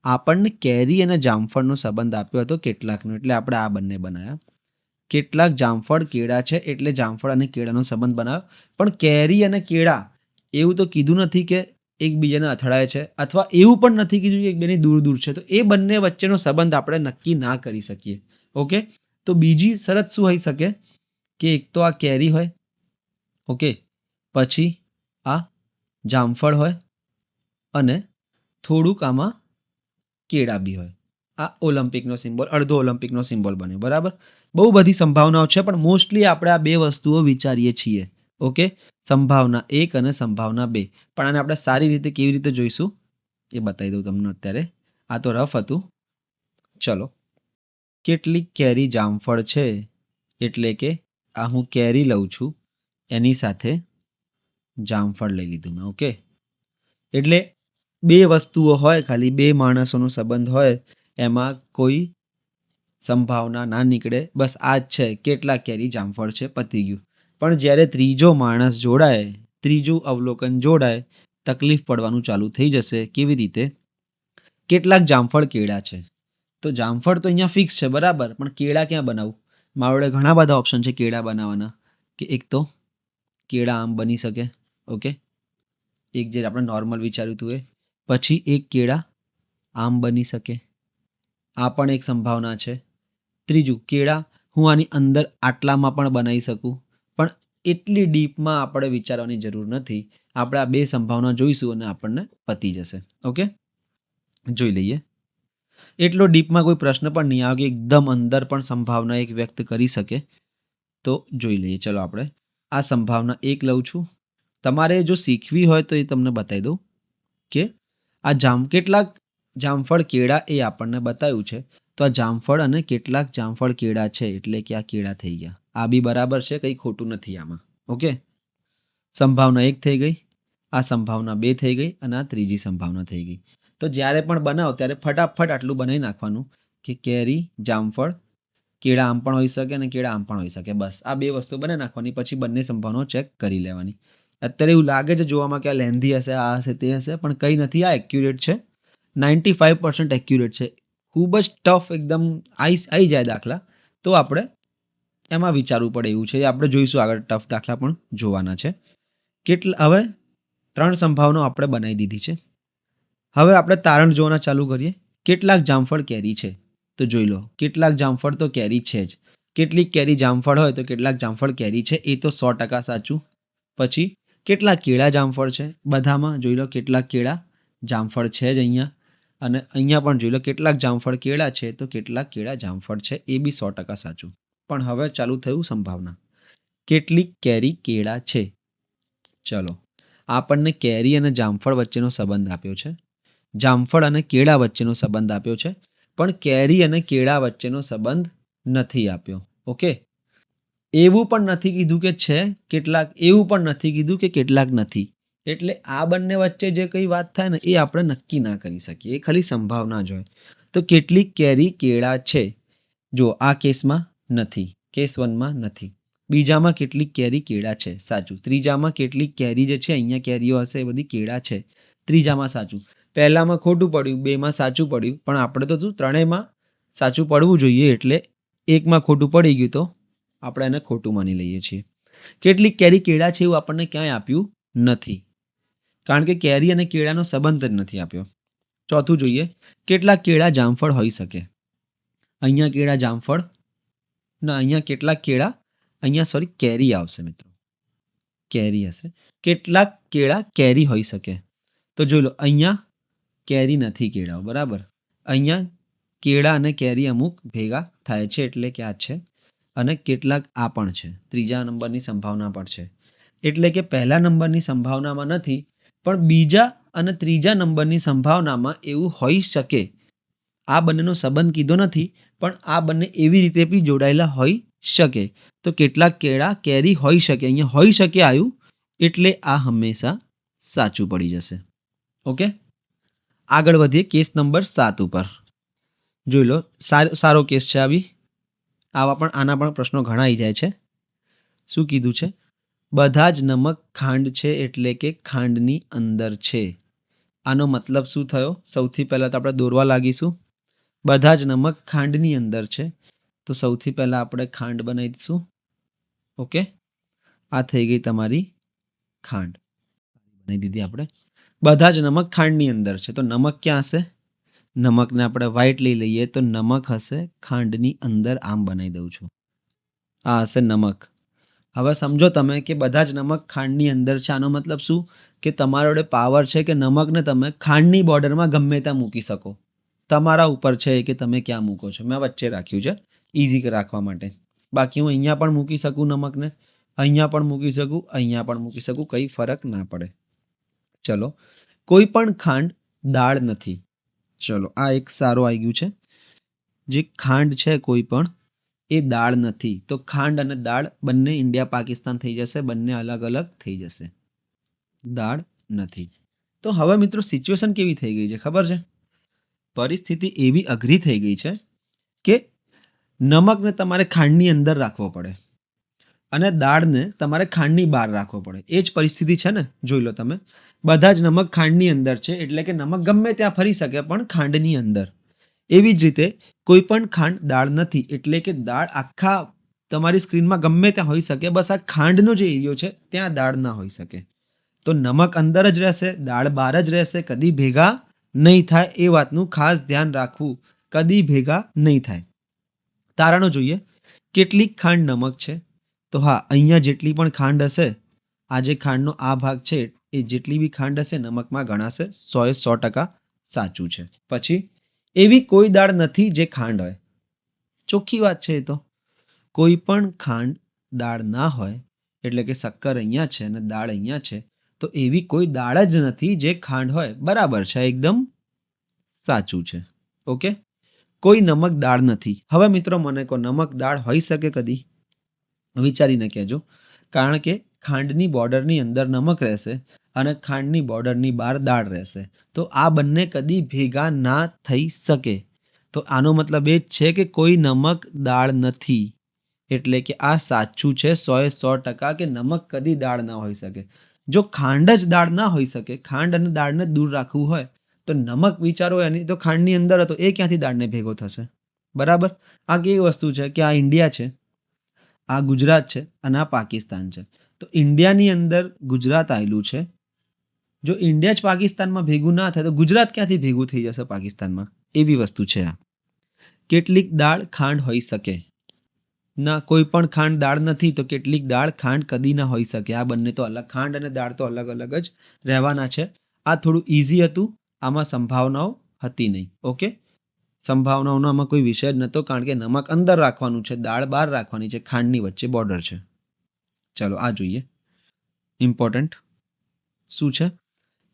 આપણને કેરી અને જામફળનો સંબંધ આપ્યો હતો કેટલાકનો, એટલે આપણે આ બંને બનાવ્યા. કેટલાક જામફળ કેળા છે એટલે જામફળ અને કેળાનો સંબંધ બનાવ્યો. પણ કેરી અને કેળા એવું તો કીધું નથી કે એકબીજાને અથડાય છે, અથવા એવું પણ નથી કીધું કે એકબીજાની દૂર દૂર છે. તો એ બંને વચ્ચેનો સંબંધ આપણે નક્કી ના કરી શકીએ. ઓકે, તો બીજી શરત શું હોઈ શકે કે એક તો આ કેરી હોય, ઓકે, પછી આ જામફળ હોય અને થોડુંક આમાં કેળા બી હોય. આ ઓલિમ્પિકનો સિમ્બોલ, અડધો ઓલિમ્પિકનો સિમ્બોલ બન્યો, બરાબર. બહુ બધી સંભાવનાઓ છે, પણ મોસ્ટલી આપણે આ બે વસ્તુઓ વિચારીએ છીએ. ઓકે, સંભાવના 1 અને સંભાવના 2. પણ આને આપણે સારી રીતે કેવી રીતે જોઈશું એ બતાવી દઉં તમને અત્યારે. આ તો રફ હતું. ચલો, કેટલીક કેરી જામફળ છે એટલે કે આ હું કેરી લઉં છું, એની સાથે જામફળ લઈ લીધું મેં. ઓકે, એટલે બે વસ્તુઓ હોય, ખાલી બે માણસોનો સંબંધ હોય, એમાં કોઈ સંભાવના ના નીકળે. બસ આ જ છે, કેટલાક કેરી જામફળ છે, પતી ગયું. પણ જ્યારે ત્રીજો માણસ જોડાય, ત્રીજું અવલોકન જોડાય, તકલીફ પડવાનું ચાલુ થઈ જશે. કેવી રીતે? કેટલાક જામફળ કેળા છે, તો જામફળ તો અહીંયા ફિક્સ છે, બરાબર. પણ કેળા ક્યાં બનાવું? મારા જોડે ઘણા બધા ઓપ્શન છે કેળા બનાવવાના. કે એક તો કેળા આમ બની શકે. ઓકે, એક જે આપણે નોર્મલ વિચાર્યું હતું એ. પછી એક કેળા આમ બની શકે, આ પણ એક સંભાવના છે. ત્રીજું, કેળા હું આની અંદર આટલામાં પણ બનાવી શકું. પણ એટલી ડીપમાં આપણે વિચારવાની જરૂર નથી. આપણે આ બે સંભાવના જોઈશું અને આપણને પતી જશે. ઓકે, જોઈ લઈએ. એટલો ડીપમાં કોઈ પ્રશ્ન પણ નહીં આવે કે એકદમ અંદર પણ સંભાવના એક વ્યક્ત કરી શકે. તો જોઈ લઈએ. ચલો, આપણે આ સંભાવના 1 લઉં છું. તમારે જો શીખવી હોય તો એ તમને બતાવી દઉં કે આ કેટલાક જામફળ કેળા એ આપણને બતાવ્યું છે. તો આ જામફળ અને કેટલાક જામફળ કેળા છે એટલે કે આ કેળા થઈ ગયા. આ બી બરાબર છે, કંઈ ખોટું નથી આમાં. ઓકે, સંભાવના 1 થઈ ગઈ, આ સંભાવના 2 થઈ ગઈ અને આ ત્રીજી સંભાવના થઈ ગઈ. તો જ્યારે પણ બનાવો ત્યારે ફટાફટ આટલું બનાવી નાખવાનું કે કેરી જામફળ કેળા આમ પણ હોઈ શકે અને કેળા આમ પણ હોઈ શકે. બસ આ બે વસ્તુ બનાવી નાખવાની, પછી બંને સંભાવનાઓ ચેક કરી લેવાની. અત્યારે એવું લાગે છે જોવામાં કે આ લેન્ધી હશે, આ હશે, તે હશે, પણ કંઈ નથી. આ એક્યુરેટ છે, 95% એક્યુરેટ છે. ખૂબ જ ટફ એકદમ આવી જાય દાખલા તો આપણે એમાં વિચારવું પડે એવું છે. આપણે જોઈશું આગળ, ટફ દાખલા પણ જોવાના છે. હવે 3 સંભાવનાઓ આપણે બનાવી દીધી છે. હવે આપણે તારણ જોવાના ચાલુ કરીએ. કેટલાક જામફળ કેરી છે, તો જોઈ લો, કેટલાક જામફળ તો કેરી છે જ. કેટલીક કેરી જામફળ હોય તો કેટલાક જામફળ કેરી છે, એ તો 100% સાચું. પછી કેટલાક કેળા જામફળ છે, બધામાં જોઈ લો કેટલાક કેળા જામફળ છે જ અહીંયા. અને અહીંયા પણ જોઈ લો કેટલાક જામફળ કેળા છે તો કેટલાક કેળા જામફળ છે, એ બી 100% સાચું. પણ હવે ચાલુ થયું સંભાવના. કેટલીક કેરી કેળા છે. ચલો, આપણને કેરી અને જામફળ વચ્ચેનો સંબંધ આપ્યો છે, જામફળ અને કેળા વચ્ચેનો સંબંધ આપ્યો છે, પણ કેરી અને કેળા વચ્ચેનો સંબંધ નથી આપ્યો. ઓકે, એવું પણ નથી કીધું કે છે કેટલાક, એવું પણ નથી કીધું કે કેટલાક નથી. એટલે આ બંને વચ્ચે જે કંઈ વાત થાય ને એ આપણે નક્કી ના કરી શકીએ, એ ખાલી સંભાવના જ હોય. તો કેટલીક કેરી કેળા છે, જો આ કેસમાં નથી. કેસ 1માં નથી. બીજામાં કેટલીક કેરી કેળા છે, સાચું. ત્રીજામાં કેટલીક કેરી જે છે અહીંયા કેરીઓ હશે એ બધી કેળા છે, ત્રીજામાં સાચું. પહેલામાં ખોટું પડ્યું, બેમાં સાચું પડ્યું, પણ આપણે તો શું ત્રણેયમાં સાચું પડવું જોઈએ, એટલે એકમાં ખોટું પડી ગયું તો આપણે એને ખોટું માની લઈએ છીએ. કેટલીક કેરી કેળા છે એવું આપણને ક્યાંય આપ્યું નથી, કારણ કે કેરી અને કેળાનો સંબંધ જ નથી આપ્યો. ચોથું જોઈએ, કેટલાક કેળા જામફળ હોઈ શકે. અહીંયા કેળા જામફળ ના, અહીંયા કેટલાક કેળા, અહીંયા સોરી કેરી આવશે મિત્રો, કેરી હશે. કેટલાક કેળા કેરી હોઈ શકે, તો જોઈ લો અહીંયા કેરી નથી કેળાઓ, બરાબર. અહીંયા કેળા અને કેરી અમુક ભેગા થાય છે એટલે કે આ છે, અને કેટલાક આ પણ છે, ત્રીજા નંબરની સંભાવના પણ છે. એટલે કે પહેલા નંબરની સંભાવનામાં નથી, પણ બીજા અને ત્રીજા નંબરની સંભાવનામાં એવું હોઈ શકે. આ બંનેનો સંબંધ કીધો નથી, પણ આ બંને એવી રીતે બી જોડાયેલા હોઈ શકે. તો કેટલાક કેળા કેરી હોઈ શકે, અહીંયા હોઈ શકે આવ્યું, એટલે આ હંમેશા સાચું પડી જશે. ઓકે, આગળ વધીએ કેસ નંબર 7 ઉપર. જોઈ લો, સારો કેસ છે. આના પણ પ્રશ્નો ઘણા આવી જાય છે. શું કીધું છે? બધા જ નમક ખાંડ છે એટલે કે ખાંડની અંદર છે. આનો મતલબ શું થયો? સૌથી પહેલાં તો આપણે દોરવા લાગીશું. બધા જ નમક ખાંડની અંદર છે, તો સૌથી પહેલાં આપણે ખાંડ બનાવી દઈશું. ઓકે, આ થઈ ગઈ તમારી ખાંડ, બનાવી દીધી આપણે. બધા જ નમક ખાંડની અંદર છે, તો નમક ક્યાં હશે? નમકને આપણે વ્હાઈટ લઈ લઈએ, તો નમક હશે ખાંડની અંદર. આમ બનાવી દઉં છું, આ હશે નમક. હવે સમજો તમે કે બધા જ નમક ખાંડની અંદર છે. આનો મતલબ શું? કે તમારા જોડે પાવર છે કે નમકને તમે ખાંડની બોર્ડરમાં ગમે ત્યાં મૂકી શકો. તમારા ઉપર છે કે તમે ક્યાં મૂકો છો. મેં વચ્ચે રાખ્યું છે ઇઝી રાખવા માટે. બાકી હું અહીંયા પણ મૂકી શકું નમકને, અહીંયા પણ મૂકી શકું, અહીંયા પણ મૂકી શકું, કંઈ ફરક ના પડે. ચલો, કોઈ પણ ખાંડ દાળ નથી. ચલો, આ એક સારું આવી ગયું છે. જે ખાંડ છે કોઈ પણ, એ દાળ નથી. તો ખાંડ અને દાળ બંને ઇન્ડિયા પાકિસ્તાન થઈ જશે, બંને અલગ અલગ થઈ જશે. દાળ નથી. તો હવે મિત્રો સિચ્યુએશન કેવી થઈ ગઈ છે ખબર છે? પરિસ્થિતિ એવી અઘરી થઈ ગઈ છે કે નમકને તમારે ખાંડની અંદર રાખવો પડે અને દાળને તમારે ખાંડની બહાર રાખવો પડે. એ જ પરિસ્થિતિ છે ને. જોઈ લો તમે, બધા જ નમક ખાંડની અંદર છે, એટલે કે નમક ગમે ત્યાં ફરી શકે, પણ ખાંડની અંદર. એવી જ રીતે કોઈ પણ ખાંડ દાળ નથી, એટલે કે દાળ આખા તમારી સ્ક્રીનમાં ગમે ત્યાં હોઈ શકે, બસ આ ખાંડનો જે એરિયો છે ત્યાં દાળ ના હોઈ શકે. તો નમક અંદર જ રહેશે, દાળ બહાર જ રહેશે, કદી ભેગા નહીં થાય. એ વાતનું ખાસ ધ્યાન રાખવું, કદી ભેગા નહીં થાય. તારણો જોઈએ. કેટલીક ખાંડ નમક છે, તો હા, અહીંયા જેટલી પણ ખાંડ હશે, આ જે ખાંડનો આ ભાગ છે, એ જેટલી બી ખાંડ હશે નમકમાં ગણાશે. 100% સાચું છે. પછી એવી કોઈ દાળ નથી જે ખાંડ હોય. ચોખ્ખી વાત છે. એ તો કોઈ પણ ખાંડ દાળ ના હોય, એટલે કે શક્કર અહીંયા છે અને દાળ અહીંયા છે, તો એવી કોઈ દાળ જ નથી જે ખાંડ હોય. બરાબર છે, એકદમ સાચું છે. ઓકે, કોઈ નમક દાળ નથી. હવે મિત્રો મને કહો, નમક દાળ હોઈ શકે કદી? વિચારીને કહેજો. કારણ કે ખાંડની બોર્ડરની અંદર નમક રહેશે અને ખાંડની બોર્ડરની બહાર દાળ રહેશે, તો આ બંને કદી ભેગા ના થઈ શકે. તો આનો મતલબ એ જ છે કે કોઈ નમક દાળ નથી. એટલે કે આ સાચું છે 100% કે નમક કદી દાળ ના હોઈ શકે. જો ખાંડ જ દાળ ના હોઈ શકે, ખાંડ અને દાળને દૂર રાખવું હોય, તો નમક વિચારો એની તો ખાંડની અંદર હતો, એ ક્યાંથી દાળને ભેગો થશે? બરાબર. આ કેવી વસ્તુ છે કે આ ઇન્ડિયા છે, આ ગુજરાત છે અને આ પાકિસ્તાન છે. તો ઇન્ડિયાની અંદર ગુજરાત આવેલું છે. જો ઇન્ડિયા જ પાકિસ્તાનમાં ભેગું ના થાય, તો ગુજરાત ક્યાંથી ભેગું થઈ જશે પાકિસ્તાનમાં? એવી વસ્તુ છે આ. કેટલીક દાળ ખાંડ હોઈ શકે. ના, કોઈ પણ ખાંડ દાળ નથી, તો કેટલીક દાળ ખાંડ કદી ના હોઈ શકે. આ બંને તો અલગ, ખાંડ અને દાળ તો અલગ અલગ જ રહેવાના છે. આ થોડું ઇઝી હતું, આમાં સંભાવનાઓ હતી નહીં. ઓકે, સંભાવનાઓનો આમાં કોઈ વિષય જ નહોતો, કારણ કે નમક અંદર રાખવાનું છે, દાળ બહાર રાખવાની છે, ખાંડની વચ્ચે બોર્ડર છે. ચલો, આ જોઈએ. ઇમ્પોર્ટન્ટ શું છે?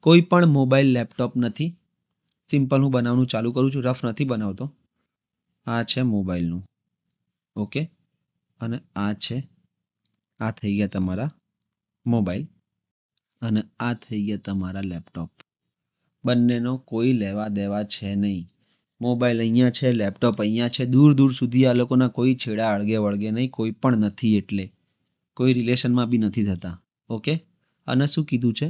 કોઈ પણ મોબાઈલ લેપટોપ નથી. સિમ્પલ હું બનાવવાનું ચાલુ કરું છું, રફ નથી બનાવતો. આ છે મોબાઈલનું. ઓકે, અને આ છે, આ થઈ ગયા તમારા મોબાઈલ અને આ થઈ ગયા તમારા લેપટોપ. બંનેનો કોઈ લેવા દેવા છે નહીં. મોબાઈલ અહીંયા છે, લેપટોપ અહીંયા છે, દૂર દૂર સુધી આ લોકોના કોઈ છેડા અળગે વળગે નહીં, કોઈ પણ નથી, એટલે કોઈ રિલેશનમાં બી નથી થતા. ઓકે, અને શું કીધું છે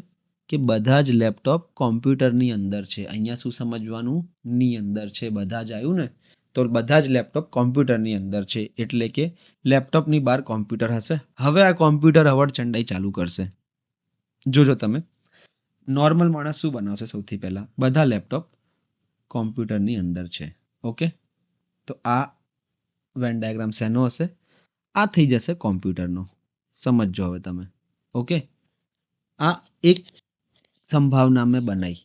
કે બધા જ લેપટોપ કોમ્પ્યુટરની અંદર છે. અહીંયા શું સમજવાનું? ની અંદર છે. બધા જ આવ્યું ને, તો બધા જ લેપટોપ કોમ્પ્યુટરની અંદર છે, એટલે કે લેપટોપની બહાર કોમ્પ્યુટર હશે. હવે આ કોમ્પ્યુટર અવળ ચંડાઈ ચાલુ કરશે. જોજો તમે, નોર્મલ માણસ શું બનાવશે? સૌથી પહેલાં બધા લેપટોપ કોમ્પ્યુટરની અંદર છે. ઓકે, તો આ વેન ડાયાગ્રામ શેનો હશે? આ થઈ જશે કોમ્પ્યુટરનો. સમજો હવે તમે. ઓકે, આ એક સંભાવના મેં બનાવી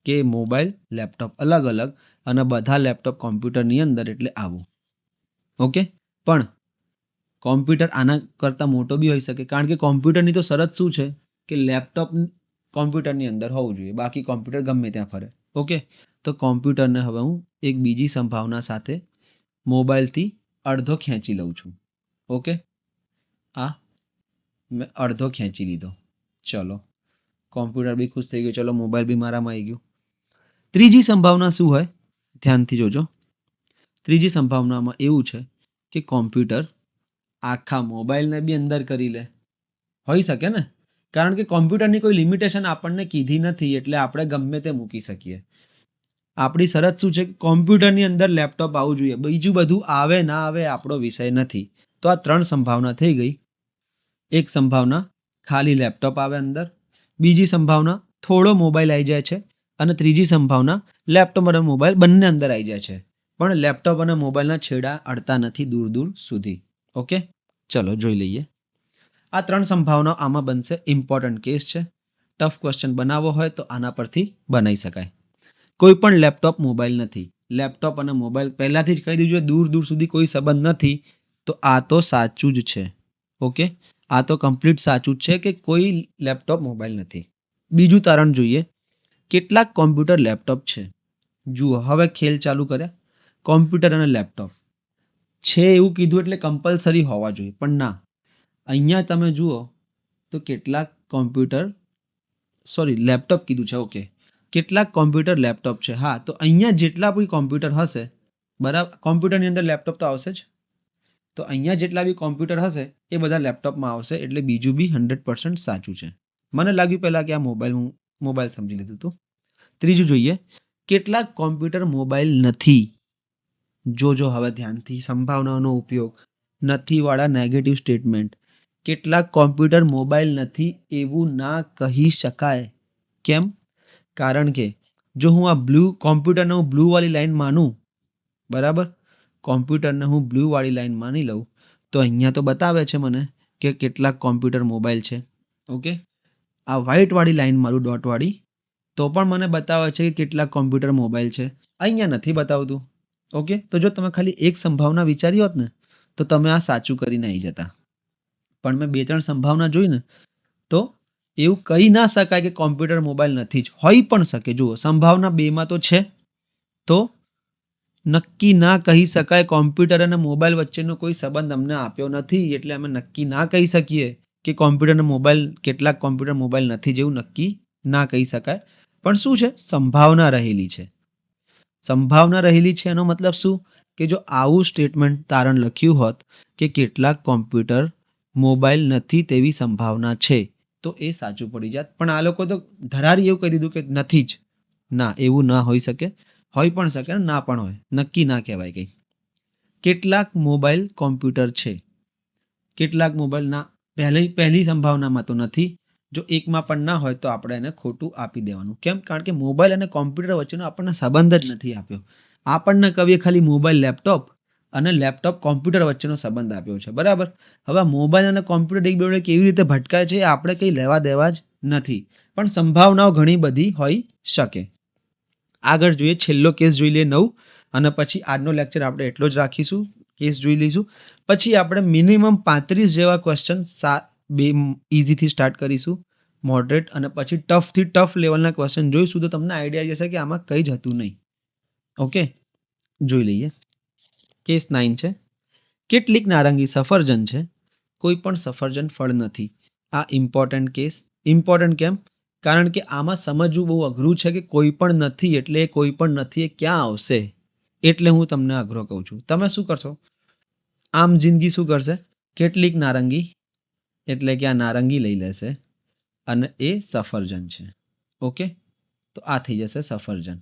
કે મોબાઈલ લેપટોપ અલગ અલગ અને બધા લેપટોપ કોમ્પ્યુટરની અંદર, એટલે આવું. ઓકે, પણ કોમ્પ્યુટર આના કરતાં મોટો બી હોઈ શકે, કારણ કે કોમ્પ્યુટરની તો શરત શું છે કે લેપટોપ કોમ્પ્યુટરની અંદર હોવું જોઈએ, બાકી કોમ્પ્યુટર ગમે ત્યાં ફરે. ઓકે, તો કોમ્પ્યુટરને હવે હું એક બીજી સંભાવના સાથે મોબાઈલથી અડધો ખેંચી લઉં છું. ઓકે, આ મેં અડધો ખેંચી લીધો. ચલો, કોમ્પ્યુટર બી ખુશ થઈ ગયું, ચલો મોબાઈલ બી મારામાં આવી ગયું. ત્રીજી સંભાવના શું હોય? ધ્યાનથી જોજો. ત્રીજી સંભાવનામાં એવું છે કે કોમ્પ્યુટર આખા મોબાઈલને બી અંદર કરી લે. હોઈ શકે ને, કારણ કે કોમ્પ્યુટરની કોઈ લિમિટેશન આપણને કીધી નથી, એટલે આપણે ગમે તે મૂકી શકીએ. આપણી શરત શું છે? કોમ્પ્યુટરની અંદર લેપટોપ આવવું જોઈએ, બીજું બધું આવે ના આવે આપણો વિષય નથી. તો આ 3 સંભાવના થઈ ગઈ. એક સંભાવના ખાલી લેપટોપ આવે અંદર, બીજી સંભાવના થોડો મોબાઈલ આવી જાય છે, અને ત્રીજી સંભાવના લેપટોપ અને મોબાઈલ બંને અંદર આવી જાય છે, પણ લેપટોપ અને મોબાઈલના છેડા અડતા નથી દૂર દૂર સુધી. ઓકે, ચલો જોઈ લઈએ. આ 3 સંભાવનાઓ આમાં બનશે. ઇમ્પોર્ટન્ટ કેસ છે. ટફ ક્વેશ્ચન બનાવવો હોય તો આના પરથી બનાવી શકાય. કોઈ પણ લેપટોપ મોબાઈલ નથી. લેપટોપ અને મોબાઈલ પહેલાંથી જ કહી દીધું, દૂર દૂર સુધી કોઈ સંબંધ નથી. તો આ તો સાચું જ છે. ઓકે, આ તો કમ્પ્લીટ સાચું જ છે કે કોઈ લેપટોપ મોબાઈલ નથી. બીજું તારણ જોઈએ. કેટલાક કોમ્પ્યુટર લેપટોપ છે. જુઓ, હવે ખેલ ચાલુ કર્યા. કોમ્પ્યુટર અને લેપટોપ છે એવું કીધું એટલે કમ્પલસરી હોવા જોઈએ, પણ ના. અહીંયા તમે જુઓ તો કેટલાક કોમ્પ્યુટર લેપટોપ કીધું છે. ઓકે, કેટલાક કોમ્પ્યુટર લેપટોપ છે. હા, તો અહીંયા જેટલા બી કોમ્પ્યુટર હશે, બરાબર, કોમ્પ્યુટરની અંદર લેપટોપ તો આવશે જ. તો અહીંયા જેટલા બી કોમ્પ્યુટર હશે એ બધા લેપટોપમાં આવશે, એટલે બીજું બી 100% સાચું છે. મને લાગ્યું પહેલાં કે આ મોબાઈલ સમજી લીધું હતું. ત્રીજું જોઈએ. કેટલાક કોમ્પ્યુટર મોબાઈલ નથી. જોજો હવે ધ્યાનથી સંભાવનાઓનો ઉપયોગ. નથીવાળા નેગેટિવ સ્ટેટમેન્ટ. કેટલાક કોમ્પ્યુટર મોબાઈલ નથી એવું ના કહી શકાય. કેમ? કારણ કે જો હું આ કોમ્પ્યુટરને હું બ્લૂવાળી લાઈન માનું, બરાબર, કોમ્પ્યુટરને હું બ્લૂવાળી લાઈન માની લઉં, તો અહીંયા તો બતાવે છે મને કે કેટલાક કોમ્પ્યુટર મોબાઈલ છે. ઓકે, આ વ્હાઇટવાળી લાઈન મારું ડોટવાળી, તો પણ મને બતાવે છે કે કેટલાક કોમ્પ્યુટર મોબાઈલ છે. અહીંયા નથી બતાવતું. ઓકે, તો જો તમે ખાલી એક સંભાવના વિચારી હોત ને તો તમે આ સાચું કરીને આવી જતા, પણ મેં 2-3 સંભાવના જોઈ ને, તો એવું કહી ના શકાય કે કોમ્પ્યુટર મોબાઈલ નથી જ. હોઈ પણ શકે. જુઓ, સંભાવના 2માં તો છે, તો નક્કી ના કહી શકાય. કોમ્પ્યુટર અને મોબાઈલ વચ્ચેનો કોઈ સંબંધ અમને આપ્યો નથી, એટલે અમે નક્કી ના કહી શકીએ કે કોમ્પ્યુટર અને મોબાઈલ, કેટલાક કોમ્પ્યુટર મોબાઈલ નથી જેવું નક્કી ના કહી શકાય. પણ શું છે? સંભાવના રહેલી છે. સંભાવના રહેલી છે એનો મતલબ શું? કે જો આવું સ્ટેટમેન્ટ તારણ લખ્યું હોત કે કેટલાક કોમ્પ્યુટર મોબાઈલ નથી તેવી સંભાવના છે, તો એ સાચું પડી જાત. પણ આ લોકો તો ધરારી એવું કહી દીધું કે નથી જ. ના, એવું ના હોઈ શકે. હોઈ પણ શકે ને ના પણ હોય. નક્કી ના કહેવાય કંઈ. કેટલાક મોબાઈલ કોમ્પ્યુટર છે. કેટલાક મોબાઈલના પહેલી સંભાવનામાં તો નથી. જો એકમાં પણ ના હોય તો આપણે એને ખોટું આપી દેવાનું. કેમ? કારણ કે મોબાઈલ અને કોમ્પ્યુટર વચ્ચેનો આપણને સંબંધ જ નથી આપ્યો. આપણને કહીએ ખાલી મોબાઈલ લેપટોપ અને લેપટોપ કોમ્પ્યુટર વચ્ચેનો સંબંધ આપ્યો છે, બરાબર. હવે મોબાઈલ અને કોમ્પ્યુટર એકબીજાને કેવી રીતે ભટકાય છે એ આપણે કંઈ લેવા દેવા જ નથી, પણ સંભાવનાઓ ઘણી બધી હોઈ શકે. આગળ જોઈએ. છેલ્લો કેસ જોઈ લઈએ 9, અને પછી આજનો લેક્ચર આપણે એટલો જ રાખીશું. કેસ જોઈ લઈશું, પછી આપણે મિનિમમ 35 જેવા ક્વેશ્ચન ઇઝીથી સ્ટાર્ટ કરીશું, મોડરેટ, અને પછી ટફથી ટફ લેવલના ક્વેશ્ચન જોઈશું, તો તમને આઈડિયા આવી જશે કે આમાં કંઈ જ હતું નહીં. ઓકે, જોઈ લઈએ. કેસ 9 છે. કેટલીક નારંગી સફરજન છે, કોઈ પણ સફરજન ફળ નથી. આ ઇમ્પોર્ટન્ટ કેસ. ઇમ્પોર્ટન્ટ કેમ? કારણ કે આમાં સમજવું બહુ અઘરું છે કે કોઈ પણ નથી એટલે કોઈ પણ નથી એ ક્યાં આવશે, એટલે હું તમને અઘરો કહું છું. તમે શું કરશો? આમ જિંદગી શું કરશે? કેટલીક નારંગી એટલે કે આ નારંગી લઈ લેશે અને એ સફરજન છે. ઓકે, તો આ થઈ જશે સફરજન.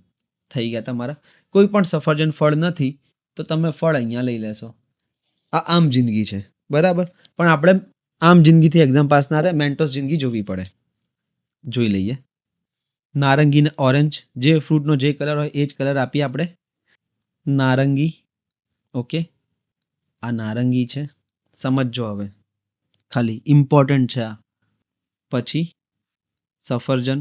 થઈ ગયા તમારા. કોઈ પણ સફરજન ફળ નથી તો તમે ફળ અહીંયા લઈ લેશો. આ આમ જિંદગી છે, બરાબર. પણ આપણે આમ જિંદગીથી એક્ઝામ પાસ ના થાય, મેન્ટોસ જિંદગી જોવી પડે. જોઈ લઈએ. નારંગી ને ઓરેન્જ, જે ફ્રૂટનો જે કલર હોય એ જ કલર આપીએ આપણે. નારંગી, ઓકે, આ નારંગી છે. સમજજો હવે, ખાલી ઇમ્પોર્ટન્ટ છે આ. પછી સફરજન,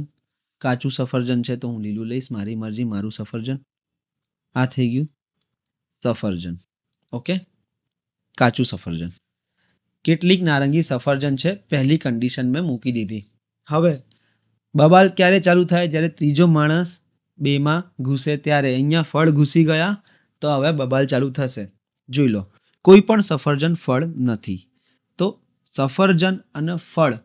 કાચું સફરજન છે તો હું લીલું લઈશ, મારી મરજી, મારું સફરજન. આ થઈ ગયું સફરજન. ઓકે, કાચું સફરજન. કેટલીક નારંગી સફરજન છે, પહેલી કન્ડિશન મેં મૂકી દીધી. હવે બબાલ ક્યારે ચાલુ થાય? જ્યારે ત્રીજો માણસ બેમાં ઘૂસે ત્યારે. અહીંયા ફળ ઘૂસી ગયા તો હવે બબાલ ચાલુ થશે. જોઈ લો, કોઈ પણ સફરજન ફળ નથી. તો સફરજન અને ફળ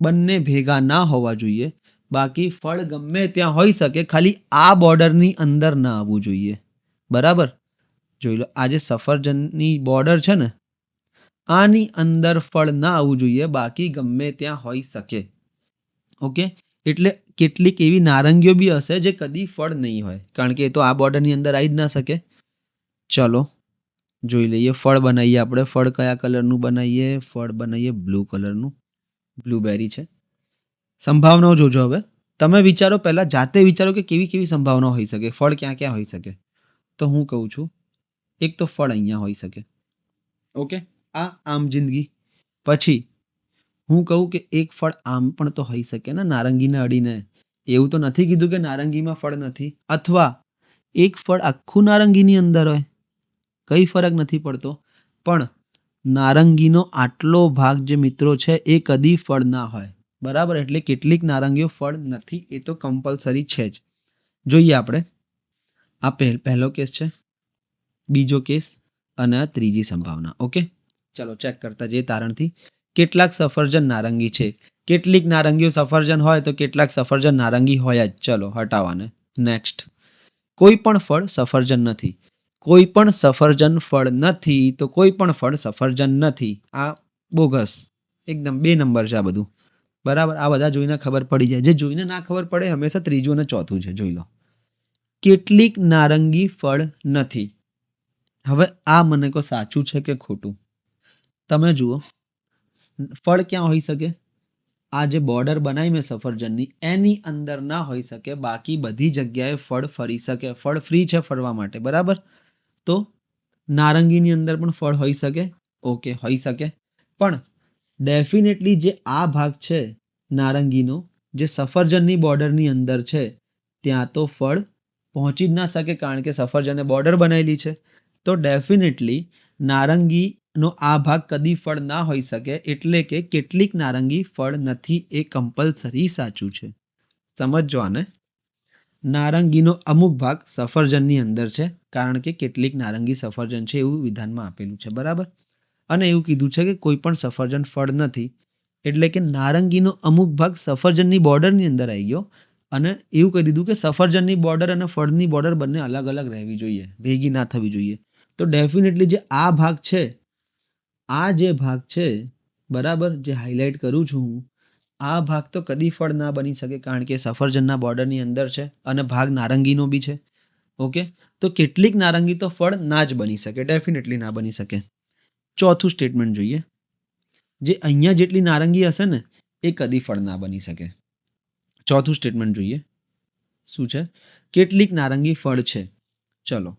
બંને ભેગા ના હોવા જોઈએ. બાકી ફળ ગમે ત્યાં હોઈ શકે, ખાલી આ બોર્ડરની અંદર ના આવવું જોઈએ. બરાબર, જોઈ લો, આ જે સફરજનની બોર્ડર છે ને, આની અંદર ફળ ના આવવું જોઈએ, બાકી ગમે ત્યાં હોઈ શકે. ઓકે, એટલે કેટલીક એવી નારંગીઓ બી હશે જે કદી ફળ નહીં હોય, કારણ કે એ તો આ બોર્ડરની અંદર આવી જ ના શકે. ચલો જોઈ લઈએ. ફળ બનાવીએ આપણે. ફળ કયા કલરનું બનાવીએ? ફળ બનાવીએ બ્લુ કલરનું. બ્લુબેરી છે. સંભાવનાઓ જોજો. હવે તમે વિચારો, પહેલાં જાતે વિચારો કે કેવી કેવી સંભાવના હોઈ શકે, ફળ ક્યાં ક્યાં હોઈ શકે. તો હું કહું છું, એક તો ફળ અહીંયા હોઈ શકે. ઓકે, આ આમ જિંદગી. પછી હું કહું કે એક ફળ આમ પણ તો હોઈ શકે ને, નારંગીને અડીને. એવું તો નથી કીધું કે નારંગીમાં ફળ નથી. અથવા એક ફળ આખું નારંગીની અંદર હોય, કંઈ ફરક નથી પડતો. પણ નારંગીનો આટલો ભાગ જે મિત્રો છે એ કદી ફળ ના હોય. બરાબર, એટલે કેટલીક નારંગીઓ ફળ નથી, એ તો કમ્પલસરી છે જ. જોઈએ આપણે. આ પહેલો કેસ છે, બીજો કેસ અને આ ત્રીજી સંભાવના. ઓકે, ચલો ચેક કરતા જઈએ તારણથી. કેટલાક સફરજન નારંગી છે. કેટલીક નારંગીઓ સફરજન હોય તો કેટલાક સફરજન નારંગી હોય જ. ચલો હટાવાને. નેક્સ્ટ. કોઈ પણ ફળ સફરજન નથી. કોઈ પણ સફરજન ફળ નથી તો કોઈ પણ ફળ સફરજન નથી. આ બોગસ, એકદમ 2 નંબર છે આ બધું. બરાબર, આ બધા જોઈને ખબર પડી જાય. જે જોઈને ના ખબર પડે હંમેશા ત્રીજું અને ચોથું છે. જોઈ લો. કેટલીક નારંગી ફળ નથી. હવે આ મને કહો સાચું છે કે ખોટું? તમે જુઓ, ફળ ક્યાં હોઈ શકે? આ જે બોર્ડર બનાવી મેં સફરજનની, એની અંદર ના હોઈ શકે, બાકી બધી જગ્યાએ ફળ ફરી શકે. ફળ ફ્રી છે ફરવા માટે. બરાબર, તો નારંગીની અંદર પણ ફળ હોઈ શકે. ઓકે, હોઈ શકે. પણ ડેફિનેટલી જે આ ભાગ છે નારંગીનો, જે સફરજનની બોર્ડરની અંદર છે, ત્યાં તો ફળ પહોંચી જ ના શકે, કારણ કે સફરજને બોર્ડર બનાવેલી છે. તો ડેફિનેટલી નારંગીનો આ ભાગ કદી ફળ ના હોઈ શકે. એટલે કે કેટલીક નારંગી ફળ નથી, એ કમ્પલસરી સાચું છે. સમજો આને. નારંગીનો અમુક ભાગ સફરજનની અંદર છે, કારણ કે કેટલીક નારંગી સફરજન છે એવું વિધાનમાં આપેલું છે. બરાબર, અને એવું કીધું છે કે કોઈ પણ સફરજન ફળ નથી, એટલે કે નારંગીનો અમુક ભાગ સફરજનની બોર્ડરની અંદર આવી ગયો. અને એવું કહી દીધું કે સફરજનની બોર્ડર અને ફળની બોર્ડર બંને અલગ અલગ રહેવી જોઈએ, ભેગી ના થવી જોઈએ. તો ડેફિનેટલી જે આ ભાગ છે, આ જે ભાગ છે, બરાબર, જે હાઇલાઇટ કરું છું હું, આ ભાગ તો કદી ફળ ના બની શકે, કારણ કે સફરજનના બોર્ડરની અંદર છે અને ભાગ નારંગીનો બી છે. ઓકે, તો કેટલીક નારંગી તો ફળ ના જ બની શકે, ડેફિનેટલી ના બની શકે. ચોથું સ્ટેટમેન્ટ જોઈએ. જે અહીંયા જેટલી નારંગી હશે ને, એ કદી ફળ ના બની શકે. ચોથું સ્ટેટમેન્ટ જોઈએ. શું છે? કેટલીક નારંગી ફળ છે. ચલો,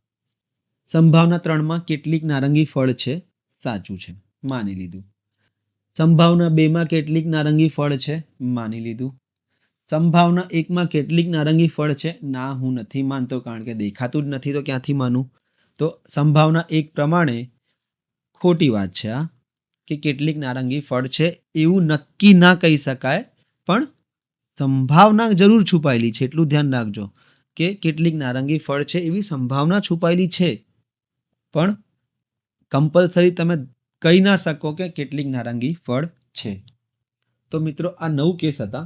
સંભાવના 3માં કેટલીક નારંગી ફળ છે સાચું છે, માની લીધું. સંભાવના 2માં કેટલીક નારંગી ફળ છે, માની લીધું. સંભાવના 1માં કેટલીક નારંગી ફળ છે, ના હું નથી માનતો, કારણ કે દેખાતું જ નથી તો ક્યાંથી માનું. તો સંભાવના 1 પ્રમાણે ખોટી વાત છે આ, કે કેટલીક નારંગી ફળ છે એવું નક્કી ના કહી શકાય, પણ સંભાવના જરૂર છુપાયેલી છે. એટલું ધ્યાન રાખજો કે કેટલીક નારંગી ફળ છે એવી સંભાવના છુપાયેલી છે, પણ કમ્પલસરી તમે કહી ના શકો કે કેટલીક નારંગી ફળ છે. તો મિત્રો, આ 9 કેસ હતા.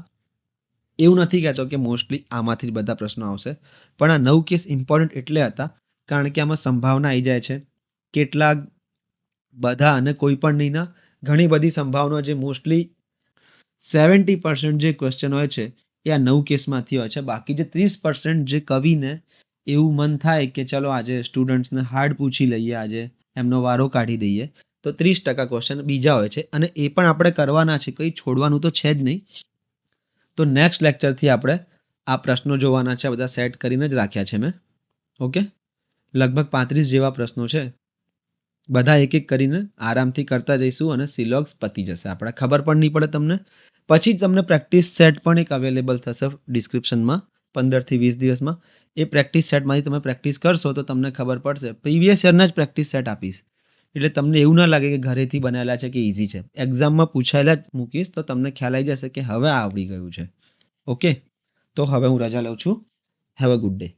એવું નથી કહેતો કે મોસ્ટલી આમાંથી જ બધા પ્રશ્નો આવશે, પણ આ 9 કેસ ઇમ્પોર્ટન્ટ એટલે હતા કારણ કે આમાં સંભાવના આવી જાય છે. કેટલાક બધા અને કોઈ પણ નહીંના ઘણી બધી સંભાવનાઓ જે મોસ્ટલી 70% જે ક્વેશ્ચન હોય છે એ આ 9 કેસમાંથી હોય છે. બાકી જે 30% જે કવિને એવું મન થાય કે ચલો આજે સ્ટુડન્ટ્સને હાર્ડ પૂછી લઈએ, આજે એમનો વારો કાઢી દઈએ, તો 30% ક્વેશ્ચન બીજા હોય છે અને એ પણ આપણે કરવાના છે, કંઈ છોડવાનું તો છે જ નહીં. તો નેક્સ્ટ લેક્ચરથી આપણે આ પ્રશ્નો જોવાના છે, બધા સેટ કરીને જ રાખ્યા છે મેં. ઓકે, લગભગ 35 જેવા પ્રશ્નો છે, બધા એક એક કરીને આરામથી કરતા જઈશું અને સિલોગ્સ પતી જશે આપણે, ખબર પણ નહીં પડે તમને. પછી તમને પ્રેક્ટિસ સેટ પણ એક અવેલેબલ થશે ડિસ્ક્રિપ્શનમાં 15 થી 20 દિવસમાં. એ પ્રેક્ટિસ સેટમાંથી તમે પ્રેક્ટિસ કરશો તો તમને ખબર પડશે. પ્રીવિયસ યરના જ પ્રેક્ટિસ સેટ આપીશ એટલે તમને એવું ના લાગે કે ઘરેથી બનાવેલા છે કે ઇઝી છે. એક્ઝામમાં પૂછાયેલા જ મૂકીશ તો તમને ખ્યાલ આવી જશે કે હવે આ આવડી ગયું છે. ઓકે, તો હવે હું રજા લઉં છું. Have a good day.